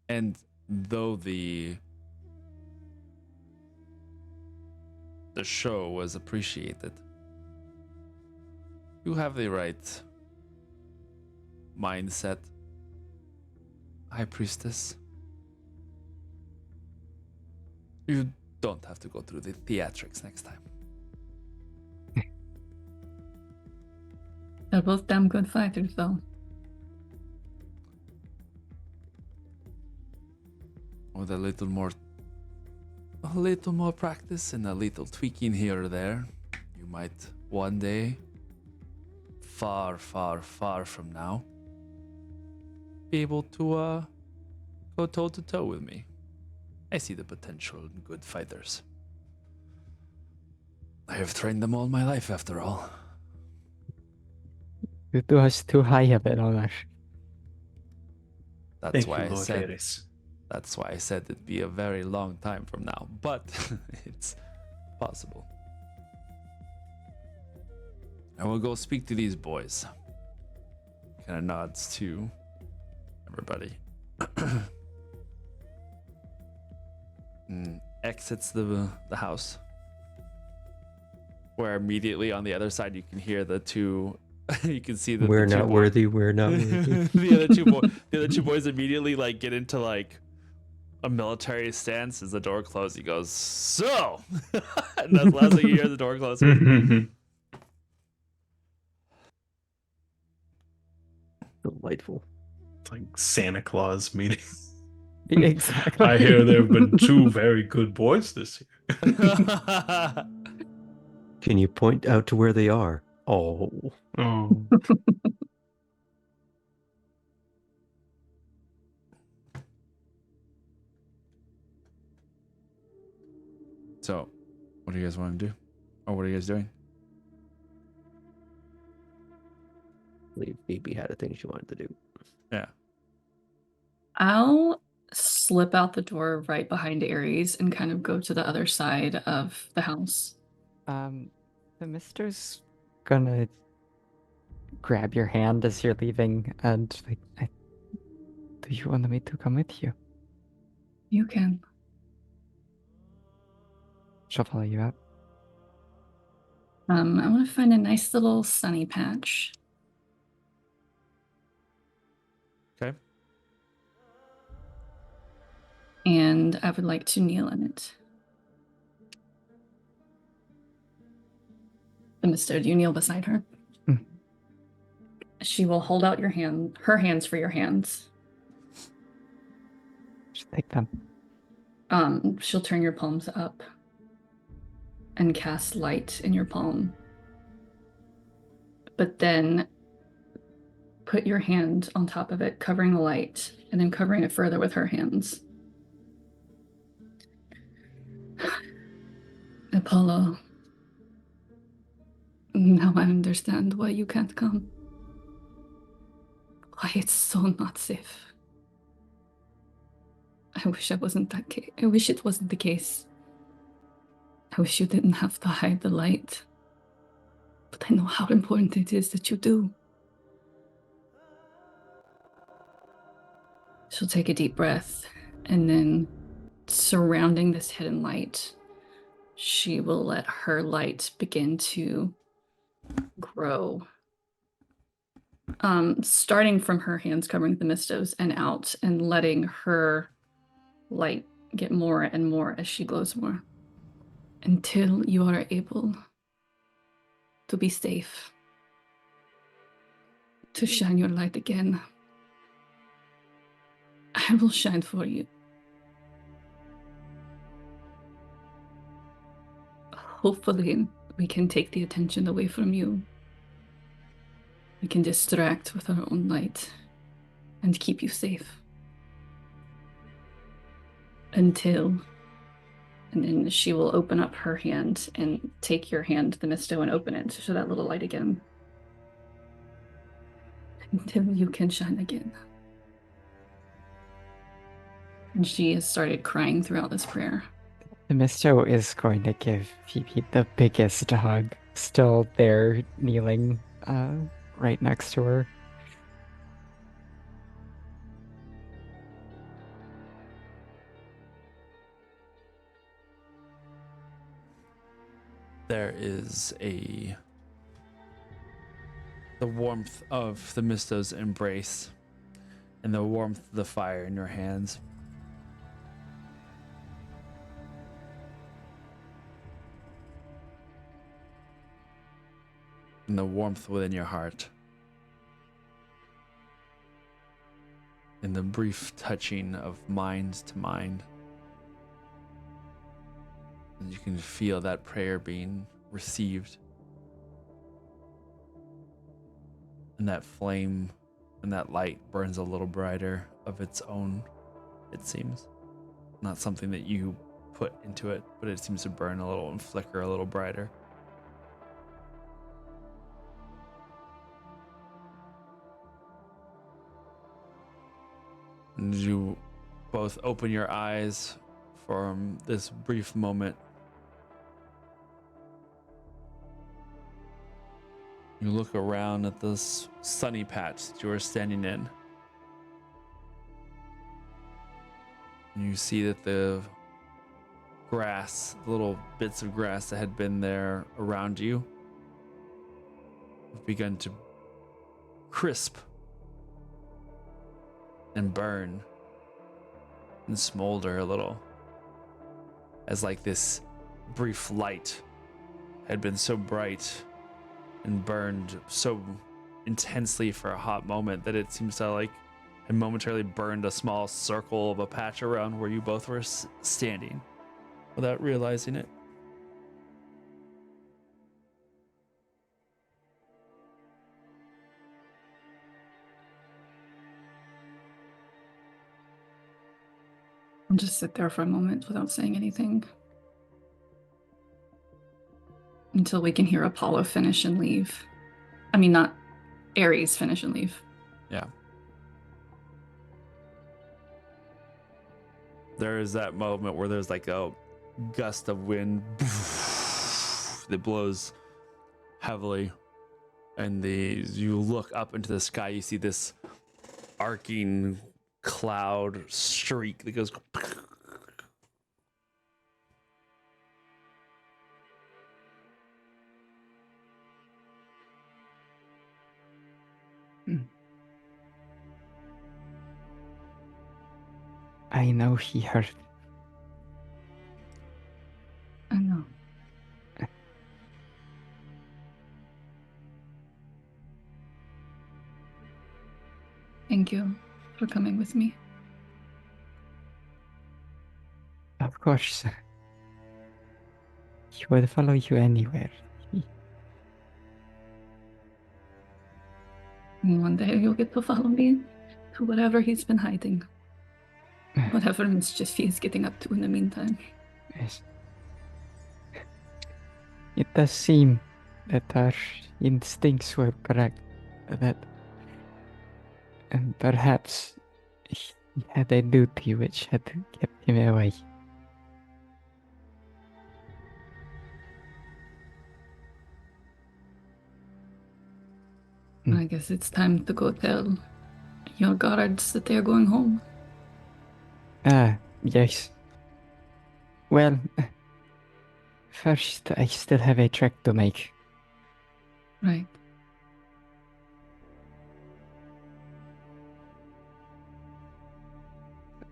Speaker 5: And though the show was appreciated, you have the right mindset, High Priestess. You don't have to go through the theatrics next time.
Speaker 2: They're both damn good fighters, though.
Speaker 5: With a little more practice and a little tweaking here or there, you might one day, far, far, far from now, be able to go toe to toe with me. I see the potential in good fighters. I have trained them all my life, after all.
Speaker 4: You do us too high of it, Onar.
Speaker 5: That's
Speaker 7: Thank
Speaker 5: why
Speaker 7: you,
Speaker 5: I
Speaker 7: Lord
Speaker 5: said.
Speaker 7: Ares.
Speaker 5: That's why I said it'd be a very long time from now, but it's possible. I will go speak to these boys. Kind of nods to everybody. And exits the house. Where immediately on the other side you can hear the two. You can see that
Speaker 3: We're
Speaker 5: the two
Speaker 3: not
Speaker 5: boys-
Speaker 3: worthy. We're not worthy.
Speaker 5: the other two boys immediately like get into like a military stance as the door closes. He goes, "So," and that's the last thing you hear, the door closes.
Speaker 3: Delightful.
Speaker 7: It's like Santa Claus meeting.
Speaker 4: Exactly.
Speaker 7: I hear there have been two very good boys this year.
Speaker 3: Can you point out to where they are? Oh,
Speaker 7: Oh.
Speaker 5: So, what do you guys want to do? Or what are you guys doing?
Speaker 3: I believe Phoebe had a thing she wanted to do.
Speaker 5: Yeah.
Speaker 2: I'll slip out the door right behind Ares and kind of go to the other side of the house.
Speaker 4: The mister's gonna grab your hand as you're leaving and like, do you want me to come with you?
Speaker 2: You can.
Speaker 4: She'll follow you out.
Speaker 2: I want to find a nice little sunny patch.
Speaker 5: Okay.
Speaker 2: And I would like to kneel in it. Mister, do you kneel beside her?
Speaker 4: Mm.
Speaker 2: She will hold out her hands for your hands.
Speaker 4: Just take them.
Speaker 2: She'll turn your palms up and cast light in your palm. But then put your hand on top of it, covering the light, and then covering it further with her hands. Apollo, now I understand why you can't come. Why it's so not safe. I wish I wasn't that case. I wish it wasn't the case. I wish you didn't have to hide the light. But I know how important it is that you do. She'll take a deep breath, and then surrounding this hidden light, she will let her light begin to grow. Starting from her hands covering the mistos and out, and letting her light get more and more as she glows more. Until you are able to be safe, to shine your light again. I will shine for you. Hopefully, we can take the attention away from you. We can distract with our own light and keep you safe. Until, and then she will open up her hand and take your hand, the misto, and open it to show that little light again. Until you can shine again. And she has started crying throughout this prayer.
Speaker 4: Misto is going to give Phoebe the biggest hug, still there kneeling right next to her.
Speaker 5: There is the warmth of the Misto's embrace and the warmth of the fire in your hands. And the warmth within your heart. And the brief touching of mind to mind. And you can feel that prayer being received. And that flame and that light burns a little brighter of its own, it seems. Not something that you put into it, but it seems to burn a little and flicker a little brighter. And you both open your eyes for this brief moment. You look around at this sunny patch that you are standing in. And you see that the grass, the little bits of grass that had been there around you, have begun to crisp and burn and smolder a little, as like this brief light had been so bright and burned so intensely for a hot moment that it seems to like had momentarily burned a small circle of a patch around where you both were standing without realizing it.
Speaker 2: I'll just sit there for a moment without saying anything. Until we can hear Apollo finish and leave. I mean, not Ares finish and leave.
Speaker 5: Yeah. There is that moment where there's like a gust of wind that blows heavily, and you look up into the sky, you see this arcing cloud streak that goes
Speaker 4: I know he hurt.
Speaker 2: I know. Thank you for coming with me.
Speaker 4: Of course. He would follow you anywhere.
Speaker 2: And one day you'll get to follow me to whatever he's been hiding. Whatever mischief he is getting up to in the meantime.
Speaker 4: Yes. It does seem that our instincts were correct. And perhaps he had a duty which had kept him away.
Speaker 2: I guess it's time to go tell your guards that they're going home.
Speaker 4: Ah, yes. Well, first I still have a trek to make.
Speaker 2: Right.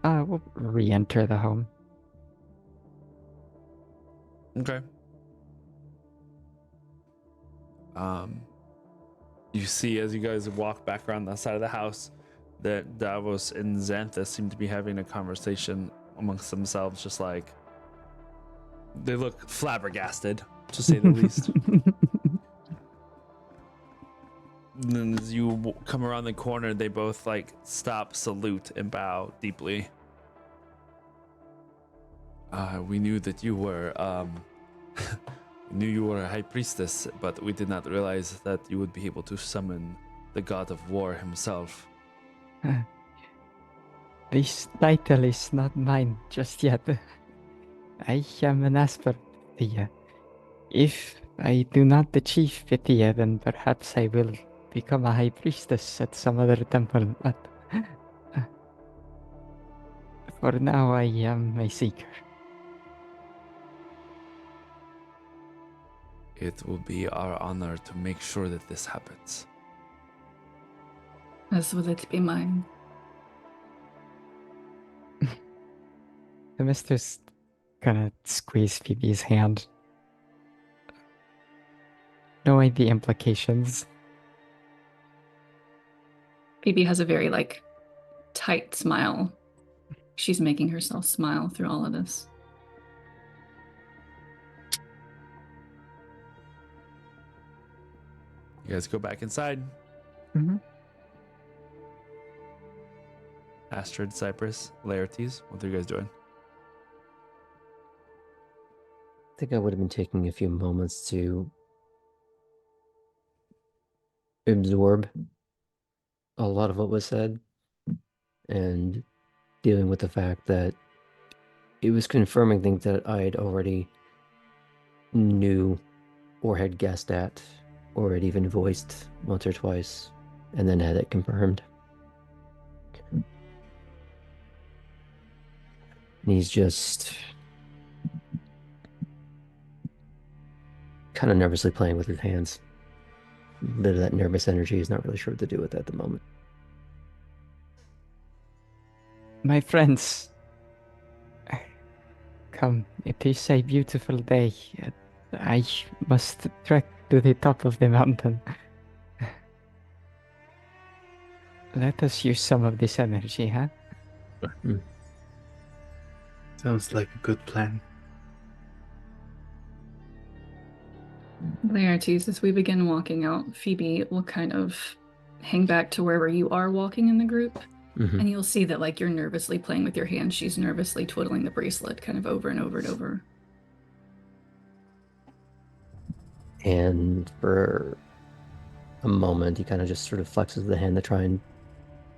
Speaker 4: We'll re-enter the home.
Speaker 5: Okay. You see as you guys walk back around the side of the house that Davos and Xanthus seem to be having a conversation amongst themselves, just like they look flabbergasted, to say the least. And then as you come around the corner, they both like stop, salute, and bow deeply. We knew that you were we knew you were a high priestess, but we did not realize that you would be able to summon the god of war himself.
Speaker 4: This title is not mine just yet. I am an Asper Pythia. If I do not achieve Pythia, then perhaps I will become a high priestess at some other temple, but for now I am a seeker.
Speaker 5: It will be our honor to make sure that this happens.
Speaker 2: As will it be mine.
Speaker 4: The mistress gonna squeeze Phoebe's hand, knowing the implications.
Speaker 2: Phoebe has a very tight smile. She's making herself smile through all of this.
Speaker 5: You guys go back inside.
Speaker 4: Mm-hmm.
Speaker 5: Astrid, Cypress, Laertes, what are you guys doing?
Speaker 3: I think I would have been taking a few moments to absorb a lot of what was said and dealing with the fact that it was confirming things that I had already knew or had guessed at or had even voiced once or twice and then had it confirmed. And he's just kind of nervously playing with his hands. A bit of that nervous energy. He's not really sure what to do with at the moment.
Speaker 4: My friends, come, it is a beautiful day. I must trek to the top of the mountain. Let us use some of this energy, huh?
Speaker 7: Sounds like a good plan.
Speaker 2: Laertes, as we begin walking out, Phoebe will kind of hang back to wherever you are walking in the group.
Speaker 3: Mhm.
Speaker 2: And you'll see that you're nervously playing with your hand. She's nervously twiddling the bracelet kind of over and over and over.
Speaker 3: And for a moment, he kind of just sort of flexes the hand to try and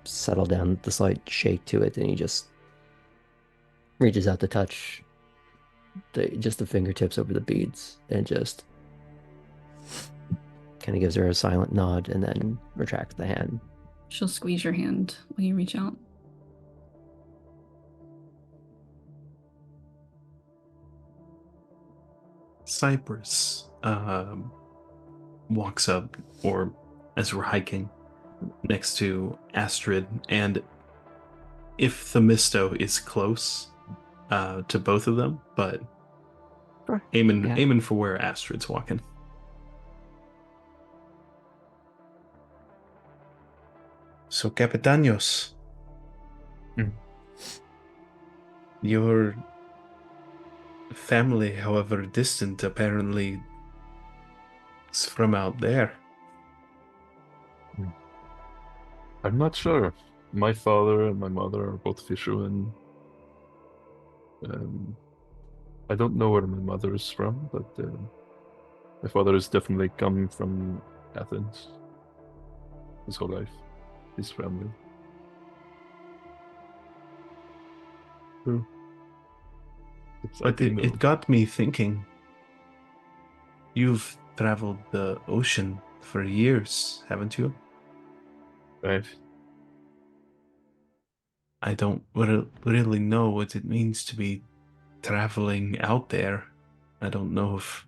Speaker 3: settle down the slight shake to it. And he just reaches out to touch just the fingertips over the beads and just kind of gives her a silent nod and then retracts the hand.
Speaker 2: She'll squeeze your hand when you reach out.
Speaker 7: Cypress walks up, or as we're hiking, next to Astrid, and if Themisto is close to both of them, but
Speaker 4: Sure.
Speaker 7: aiming for where Astrid's walking. So, Capitanos, your family, however distant, apparently is from out there.
Speaker 6: I'm not sure. My father and my mother are both fishermen. I don't know where my mother is from, but my father has definitely come from Athens his whole life. His family.
Speaker 7: True.
Speaker 6: I
Speaker 7: But
Speaker 6: do know.
Speaker 7: it got me thinking. You've traveled the ocean for years, haven't you?
Speaker 6: Right.
Speaker 7: I don't really know what it means to be traveling out there. I don't know if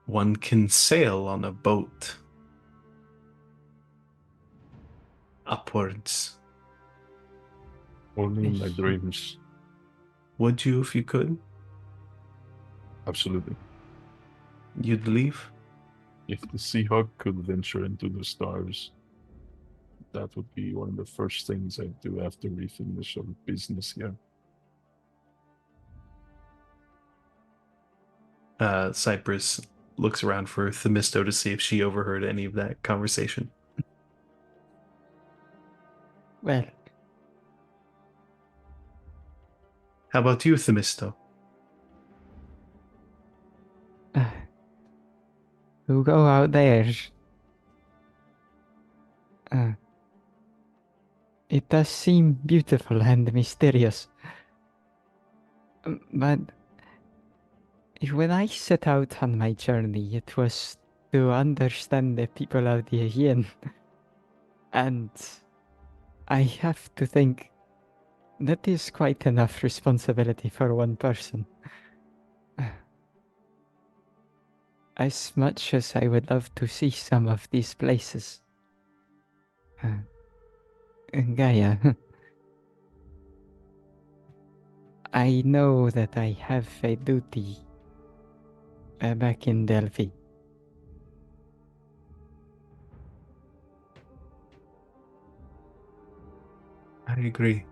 Speaker 7: one can sail on a boat upwards.
Speaker 6: Only in my dreams.
Speaker 7: Would you if you could?
Speaker 6: Absolutely.
Speaker 7: You'd leave?
Speaker 6: If the Seahawk could venture into the stars, that would be one of the first things I'd do after we finish our business here.
Speaker 7: Cypress looks around for Themisto to see if she overheard any of that conversation.
Speaker 4: Well,
Speaker 7: How about you, Themisto?
Speaker 4: who go out there? It does seem beautiful and mysterious. But when I set out on my journey, it was to understand the people of the Yin. And I have to think that is quite enough responsibility for one person. As much as I would love to see some of these places. Gaia, I know that I have a duty back in Delphi.
Speaker 7: I agree.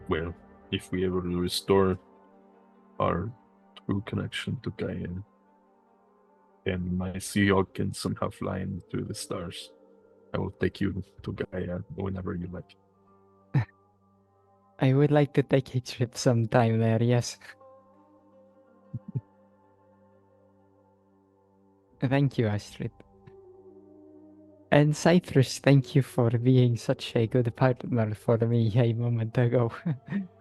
Speaker 6: Well, if we ever restore our true connection to Gaia, and my Seahawk can somehow fly in through the stars, I will take you to Gaia whenever you like.
Speaker 4: I would like to take a trip sometime there, yes. Thank you, Astrid. And Cyprus, thank you for being such a good partner for me a moment ago.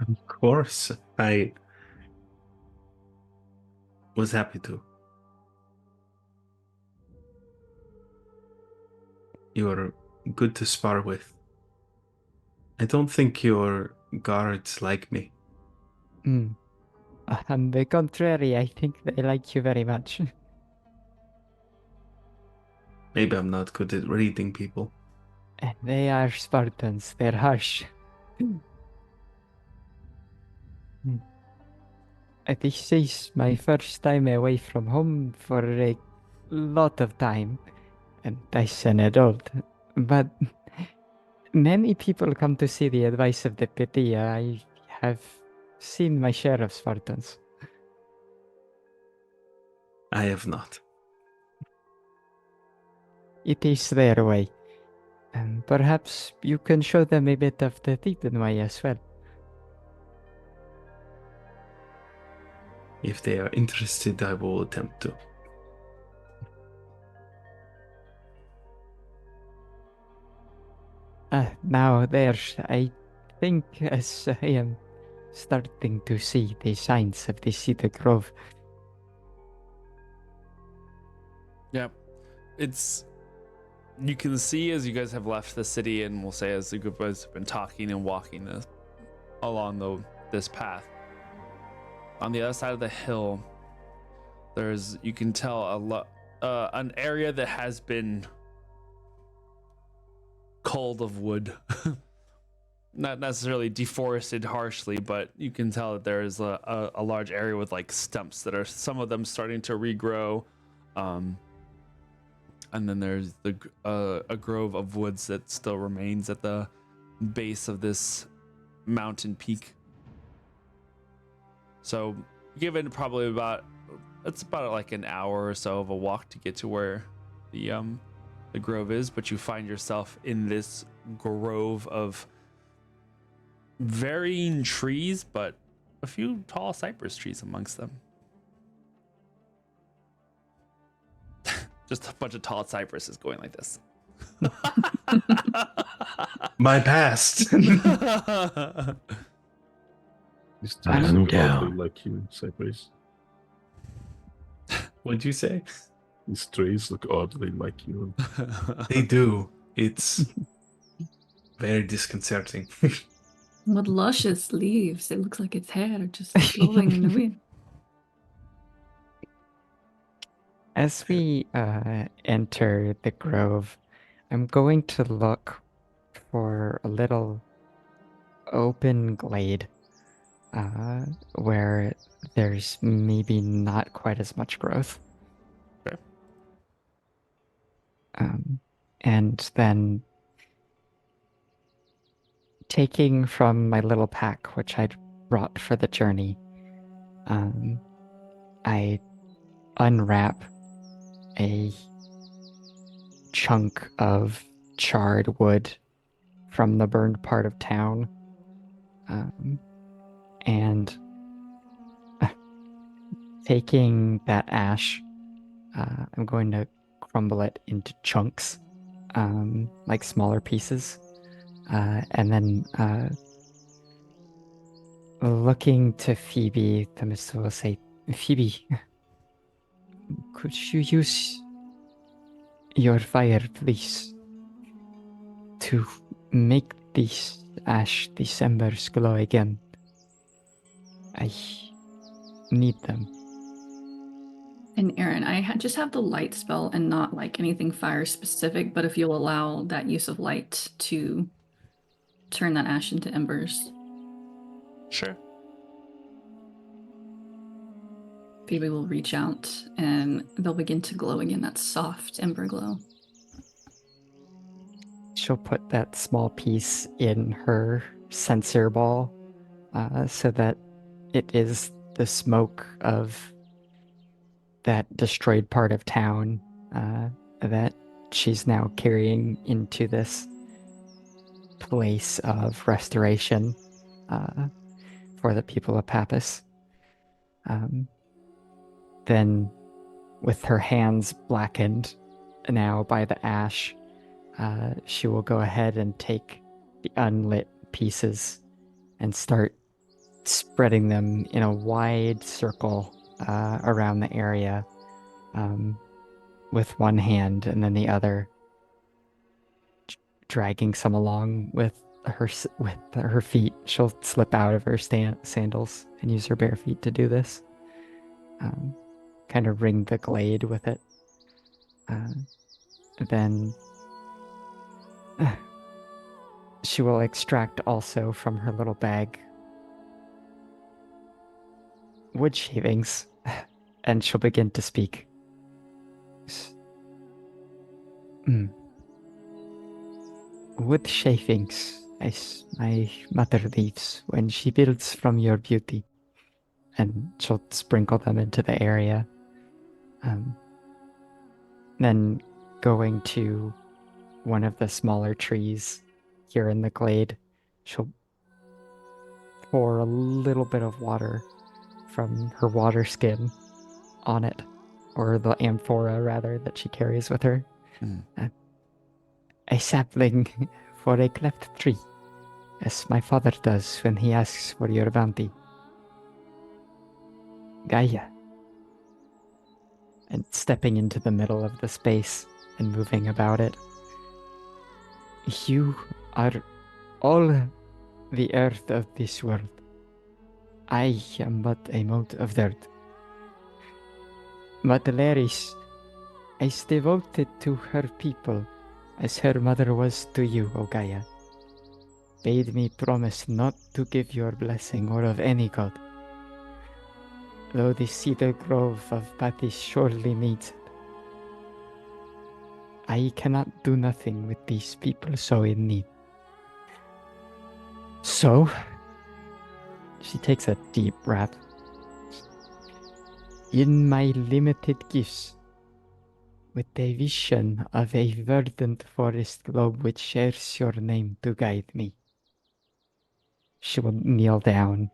Speaker 7: Of course, I was happy to. You're good to spar with. I don't think your guards like me.
Speaker 4: On the contrary, I think they like you very much.
Speaker 7: Maybe I'm not good at reading people.
Speaker 4: And they are Spartans, they're harsh. This is my first time away from home for a lot of time, and as an adult. But many people come to see the advice of the pity. I have seen my share of Spartans.
Speaker 7: I have not.
Speaker 4: It is their way. And perhaps you can show them a bit of the Thetan way as well.
Speaker 7: If they are interested, I will attempt to.
Speaker 4: Now there's, I think, as I am starting to see the signs of the Cedar Grove.
Speaker 5: Yep. It's, you can see as you guys have left the city, and we'll say as the group has been talking and walking along this path. On the other side of the hill, you can tell an area that has been culled of wood. Not necessarily deforested harshly, but you can tell that there is a large area with like stumps that are, some of them starting to regrow. And then there's a grove of woods that still remains at the base of this mountain peak. So given probably it's about like an hour or so of a walk to get to where the grove is, but you find yourself in this grove of varying trees, but a few tall cypress trees amongst them. Just a bunch of tall cypresses going like this.
Speaker 7: My past.
Speaker 6: These trees
Speaker 3: I'm
Speaker 6: look
Speaker 3: down.
Speaker 6: oddly like you, Cypress.
Speaker 7: What'd you say?
Speaker 6: These trees look oddly like you.
Speaker 7: They do. It's very disconcerting.
Speaker 2: What luscious leaves. It looks like its hair just blowing in the wind.
Speaker 4: As we enter the grove, I'm going to look for a little open glade where there's maybe not quite as much growth.
Speaker 5: Okay.
Speaker 4: And then taking from my little pack, which I'd brought for the journey, I unwrap a chunk of charred wood from the burned part of town, and taking that ash, I'm going to crumble it into chunks, like smaller pieces, And then looking to Phoebe, the mist will say, Phoebe, could you use your fire, please, to make these these embers glow again? I need them.
Speaker 2: And Aaron, just have the light spell and not like anything fire specific, but if you'll allow that use of light to turn that ash into embers.
Speaker 5: Sure.
Speaker 2: Phoebe will reach out and they'll begin to glow again, that soft ember glow.
Speaker 4: She'll put that small piece in her sensor ball so that it is the smoke of that destroyed part of town that she's now carrying into this place of restoration for the people of Pappas. Then, with her hands blackened now by the ash, she will go ahead and take the unlit pieces and start spreading them in a wide circle around the area with one hand, and then the other dragging some along with her feet. She'll slip out of her sandals and use her bare feet to do this. Kind of ring the glade with it. Then she will extract also from her little bag wood shavings, and she'll begin to speak. Wood shavings, as my mother leaves when she builds from your beauty. And she'll sprinkle them into the area. Then going to one of the smaller trees here in the glade, she'll pour a little bit of water from her water skin on it, or the amphora rather that she carries with her. A sapling for a cleft tree, as my father does when he asks for your bounty. Gaia. And stepping into the middle of the space and moving about it. You are all the earth of this world. I am but a mote of dirt. But Laris is devoted to her people as her mother was to you, O Gaia. Bade me promise not to give your blessing or of any god. Though the cedar grove of Patis surely needs it. I cannot do nothing with these people so in need. So, she takes a deep breath. In my limited gifts, with the vision of a verdant forest globe which shares your name to guide me. She will kneel down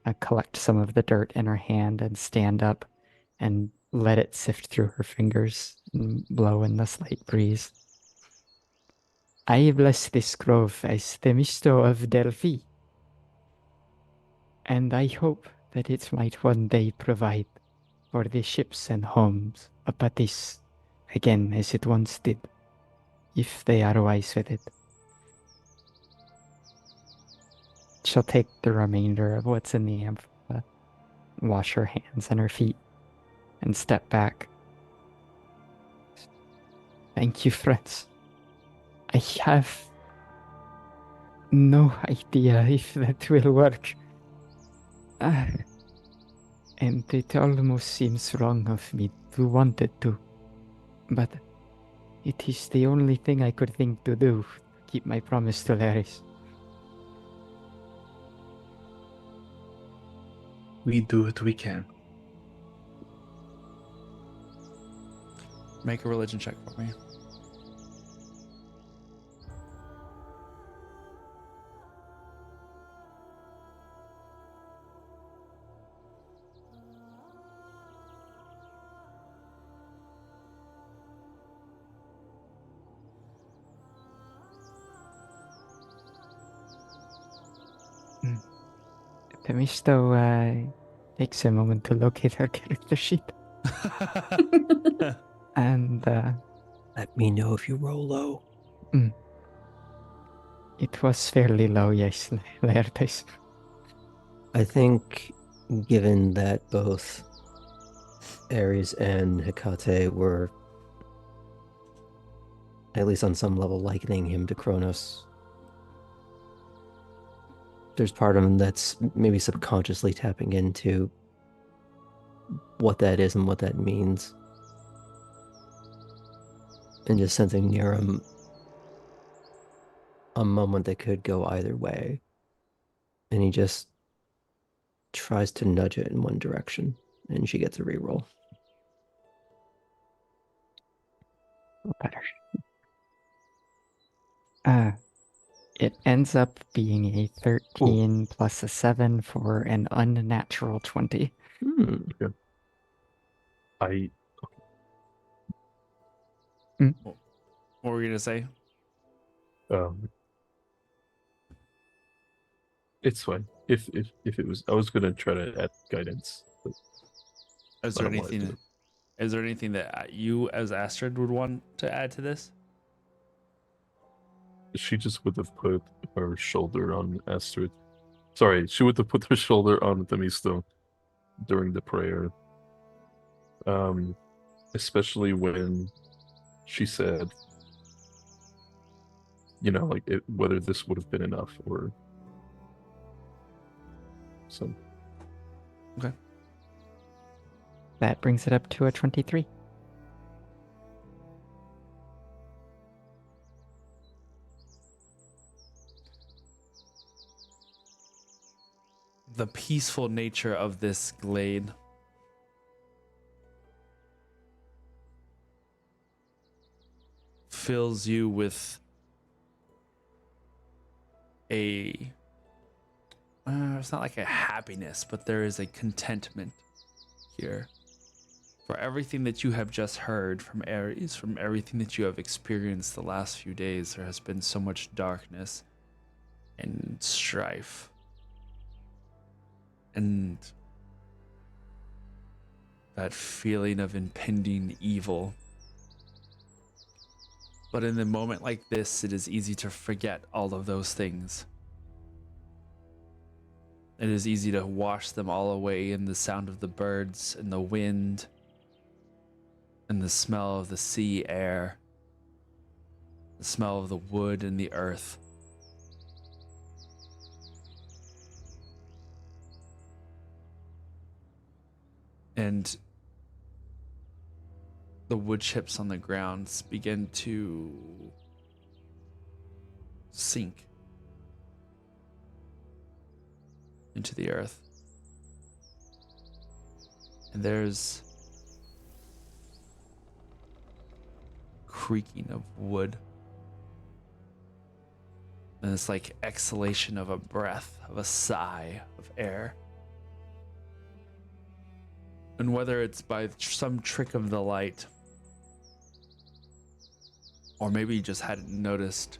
Speaker 4: and collect some of the dirt in her hand and stand up and let it sift through her fingers and blow in the slight breeze. I bless this grove as the misto of Delphi, and I hope that it might one day provide for the ships and homes of Patis again as it once did, if they are wise with it. She'll take the remainder of what's in the amphora, wash her hands and her feet, and step back. Thank you, friends. I have no idea if that will work. And it almost seems wrong of me to want it to. But it is the only thing I could think to do to keep my promise to Laris.
Speaker 7: We do what we can.
Speaker 5: Make a religion check for me.
Speaker 4: Temisto takes a moment to locate her character sheet. And
Speaker 3: Let me know if you roll low.
Speaker 4: it was fairly low, yes, Laertes.
Speaker 3: I think, given that both Ares and Hecate were, at least on some level, likening him to Kronos, there's part of him that's maybe subconsciously tapping into what that is and what that means. And just sensing near him a moment that could go either way. And he just tries to nudge it in one direction, and she gets a reroll.
Speaker 4: Better. It ends up being a 13 plus a 7 for an unnatural 20.
Speaker 6: I
Speaker 5: What were you gonna say?
Speaker 6: It's fine. If it was, I was gonna try to add guidance, but
Speaker 5: Is
Speaker 6: I
Speaker 5: there
Speaker 6: don't want it
Speaker 5: anything?
Speaker 6: to.
Speaker 5: Is there anything that you, as Astrid, would want to add to this?
Speaker 6: She just would have put her shoulder on Astrid. Sorry, she would have put her shoulder on Themisto during the prayer. Especially when she said, like whether this would have been enough or so.
Speaker 4: That brings it up to a 23.
Speaker 5: The peaceful nature of this glade fills you with it's not like a happiness, but there is a contentment here for everything that you have just heard from Ares, from everything that you have experienced the last few days. There has been so much darkness and strife and that feeling of impending evil. But in a moment like this, it is easy to forget all of those things. It is easy to wash them all away in the sound of the birds and the wind and the smell of the sea air, the smell of the wood and the earth. And the wood chips on the ground begin to sink into the earth. And there's creaking of wood. And it's like exhalation of a breath, of a sigh of air. And whether it's by some trick of the light, or maybe you just hadn't noticed,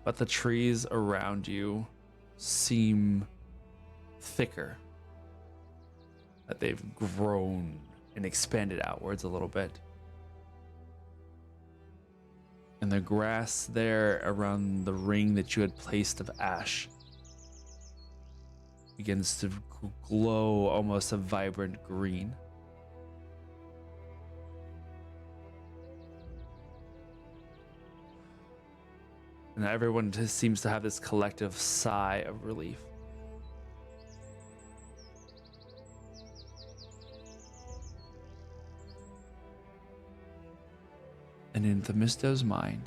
Speaker 5: but the trees around you seem thicker, that they've grown and expanded outwards a little bit. And the grass there around the ring that you had placed of ash begins to glow almost a vibrant green. And everyone just seems to have this collective sigh of relief. And in Themisto's mind,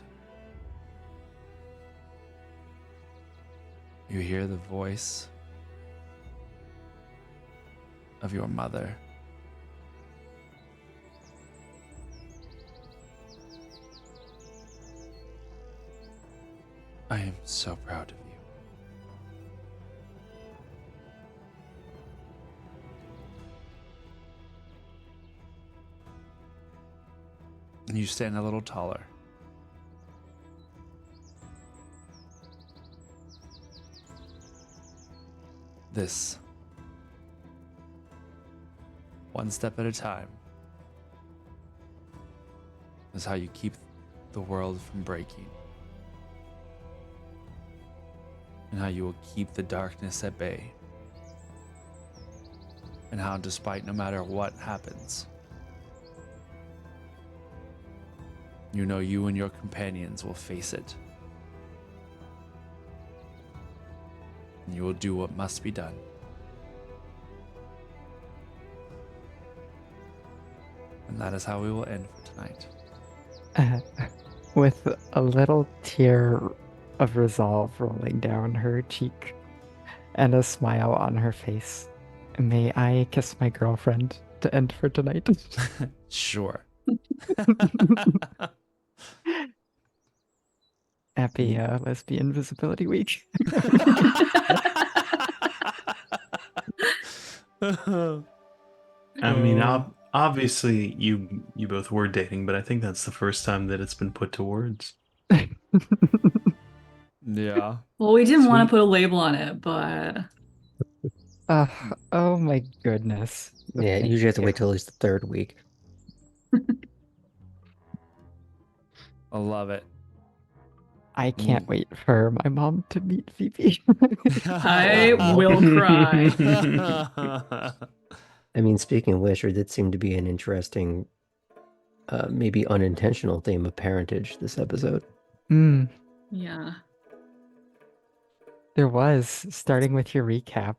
Speaker 5: you hear the voice of your mother. I am so proud of you. And you stand a little taller. this one step at a time is how you keep the world from breaking, and how you will keep the darkness at bay, and how, despite no matter what happens, you know you and your companions will face it. And you will do what must be done. And that is how we will end for tonight.
Speaker 4: With a little tear of resolve rolling down her cheek and a smile on her face, may I kiss my girlfriend to end for tonight?
Speaker 5: Sure.
Speaker 4: Happy Lesbian Visibility Week.
Speaker 7: I mean, obviously you both were dating, but I think that's the first time that it's been put to words.
Speaker 5: Yeah.
Speaker 2: Well, we didn't want
Speaker 7: Sweet.
Speaker 2: to put a label on it, but
Speaker 4: Oh my goodness.
Speaker 3: Yeah,
Speaker 4: Thank
Speaker 3: usually have to
Speaker 4: you.
Speaker 3: wait till at least the third week.
Speaker 5: I love it.
Speaker 4: I can't wait for my mom to meet Phoebe.
Speaker 2: I will cry.
Speaker 3: I mean, speaking of which, there did seem to be an interesting, maybe unintentional theme of parentage this episode.
Speaker 4: Mm,
Speaker 2: Yeah.
Speaker 4: there was, starting with your recap.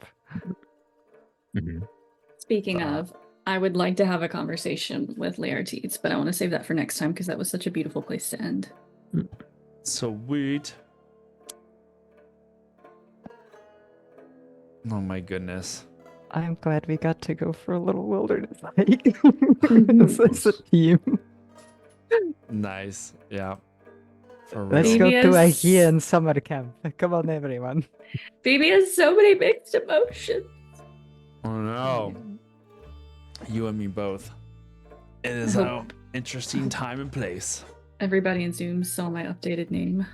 Speaker 2: Speaking of, I would like to have a conversation with Laertes, but I want to save that for next time because that was such a beautiful place to end.
Speaker 5: Sweet. Oh my goodness.
Speaker 4: I'm glad we got to go for a little wilderness hike as a team.
Speaker 5: Nice. Yeah. For
Speaker 4: Let's
Speaker 5: real.
Speaker 4: go
Speaker 2: Maybe
Speaker 4: to
Speaker 2: as-
Speaker 4: IKEA and summer camp. Come on, everyone.
Speaker 2: Phoebe has so many mixed emotions.
Speaker 5: Oh no. You and me both. It is
Speaker 2: I
Speaker 5: an
Speaker 2: hope-
Speaker 5: interesting time and place.
Speaker 2: Everybody in Zoom saw my updated name.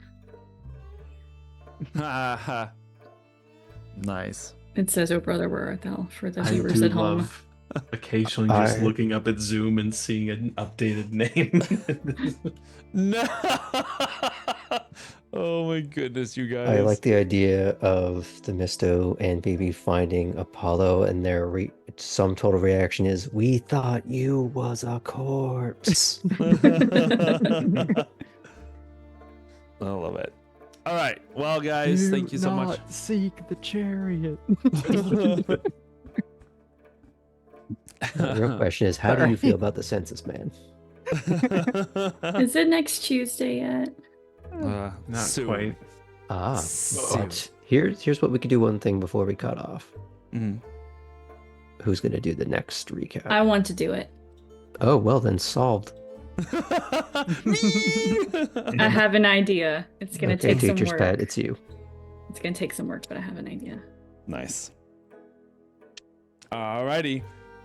Speaker 5: Nice.
Speaker 2: It says, "Oh brother, where art thou?" for the
Speaker 7: I
Speaker 2: viewers
Speaker 7: do
Speaker 2: at home.
Speaker 7: love occasionally just
Speaker 3: I-
Speaker 7: looking up at Zoom and seeing an updated name.
Speaker 5: No. Oh my goodness, you guys.
Speaker 3: I like the idea of the Misto and Baby finding Apollo, and their sum total reaction is, "We thought you was a corpse."
Speaker 5: I love it. All right. Well, guys, thank you so much.
Speaker 4: Seek the chariot.
Speaker 3: The real question is, how do you feel about the census, man?
Speaker 2: Is it next Tuesday yet?
Speaker 7: Not
Speaker 5: soon.
Speaker 7: quite.
Speaker 3: Ah,
Speaker 5: Soon.
Speaker 3: but here's what we could do. One thing before we cut off.
Speaker 5: Mhm.
Speaker 3: Who's gonna do the next recap?
Speaker 2: I want to do it.
Speaker 3: Oh well, then solved.
Speaker 2: I have an idea. It's gonna
Speaker 3: Okay,
Speaker 2: take some
Speaker 3: teacher's
Speaker 2: work.
Speaker 3: pet, it's you.
Speaker 2: It's gonna take some work, but I have an idea.
Speaker 5: Nice. Alrighty.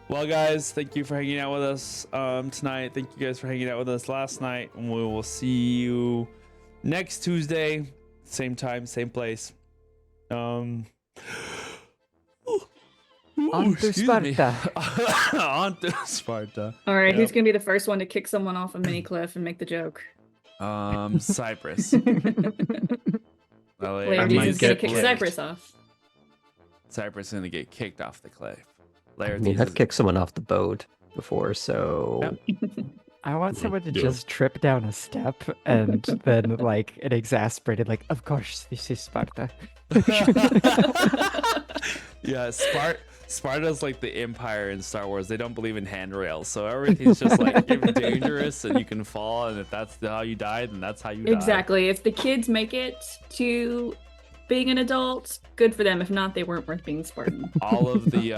Speaker 5: Well, guys, thank you for hanging out with us tonight. Thank you guys for hanging out with us last night. And we will see you next Tuesday, same time, same place.
Speaker 4: On to
Speaker 5: excuse me.
Speaker 4: Sparta.
Speaker 5: On to Sparta.
Speaker 2: All right,
Speaker 5: Yep.
Speaker 2: who's gonna be the first one to kick someone off a mini cliff and make the joke?
Speaker 5: Cyprus.
Speaker 2: Laertes
Speaker 7: might
Speaker 2: is gonna
Speaker 7: get
Speaker 2: kick
Speaker 7: licked.
Speaker 2: Cyprus off.
Speaker 5: Cyprus is gonna get kicked off the cliff.
Speaker 3: I
Speaker 5: Laertes
Speaker 3: mean, I've
Speaker 5: is-
Speaker 3: kicked someone off the boat before, so
Speaker 4: I want someone to
Speaker 6: Yeah.
Speaker 4: just trip down a step and then, like, an exasperated, like, of course, this is Sparta.
Speaker 5: Yeah, Sparta's like the Empire in Star Wars. They don't believe in handrails, so everything's just like dangerous, and you can fall. And if that's how you die, then that's how you die.
Speaker 2: Exactly. If the kids make it to being an adult, good for them. If not, they weren't worth being Spartan.
Speaker 5: All of the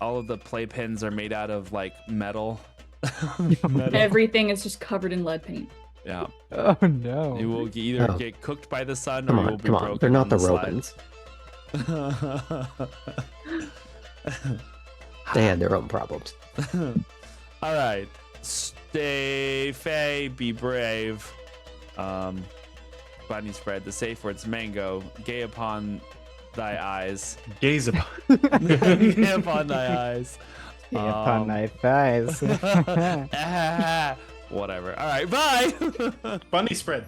Speaker 5: playpens are made out of like metal. Metal.
Speaker 2: Everything is just covered in lead paint.
Speaker 5: Yeah,
Speaker 4: Oh, no.
Speaker 5: you will either
Speaker 3: Oh.
Speaker 5: get cooked by the sun,
Speaker 3: come
Speaker 5: or you
Speaker 3: on,
Speaker 5: will be
Speaker 3: come on.
Speaker 5: broken.
Speaker 3: They're not the
Speaker 5: on
Speaker 3: Romans.
Speaker 5: slide.
Speaker 3: They had their own problems.
Speaker 5: All right, stay fey, be brave. Bunny spread the safe words mango, gay upon
Speaker 1: thy eyes.
Speaker 7: Gaze upon.
Speaker 1: Gaze upon thy eyes.
Speaker 4: Upon thy thighs.
Speaker 1: Whatever. All right, bye.
Speaker 7: Bunny spread.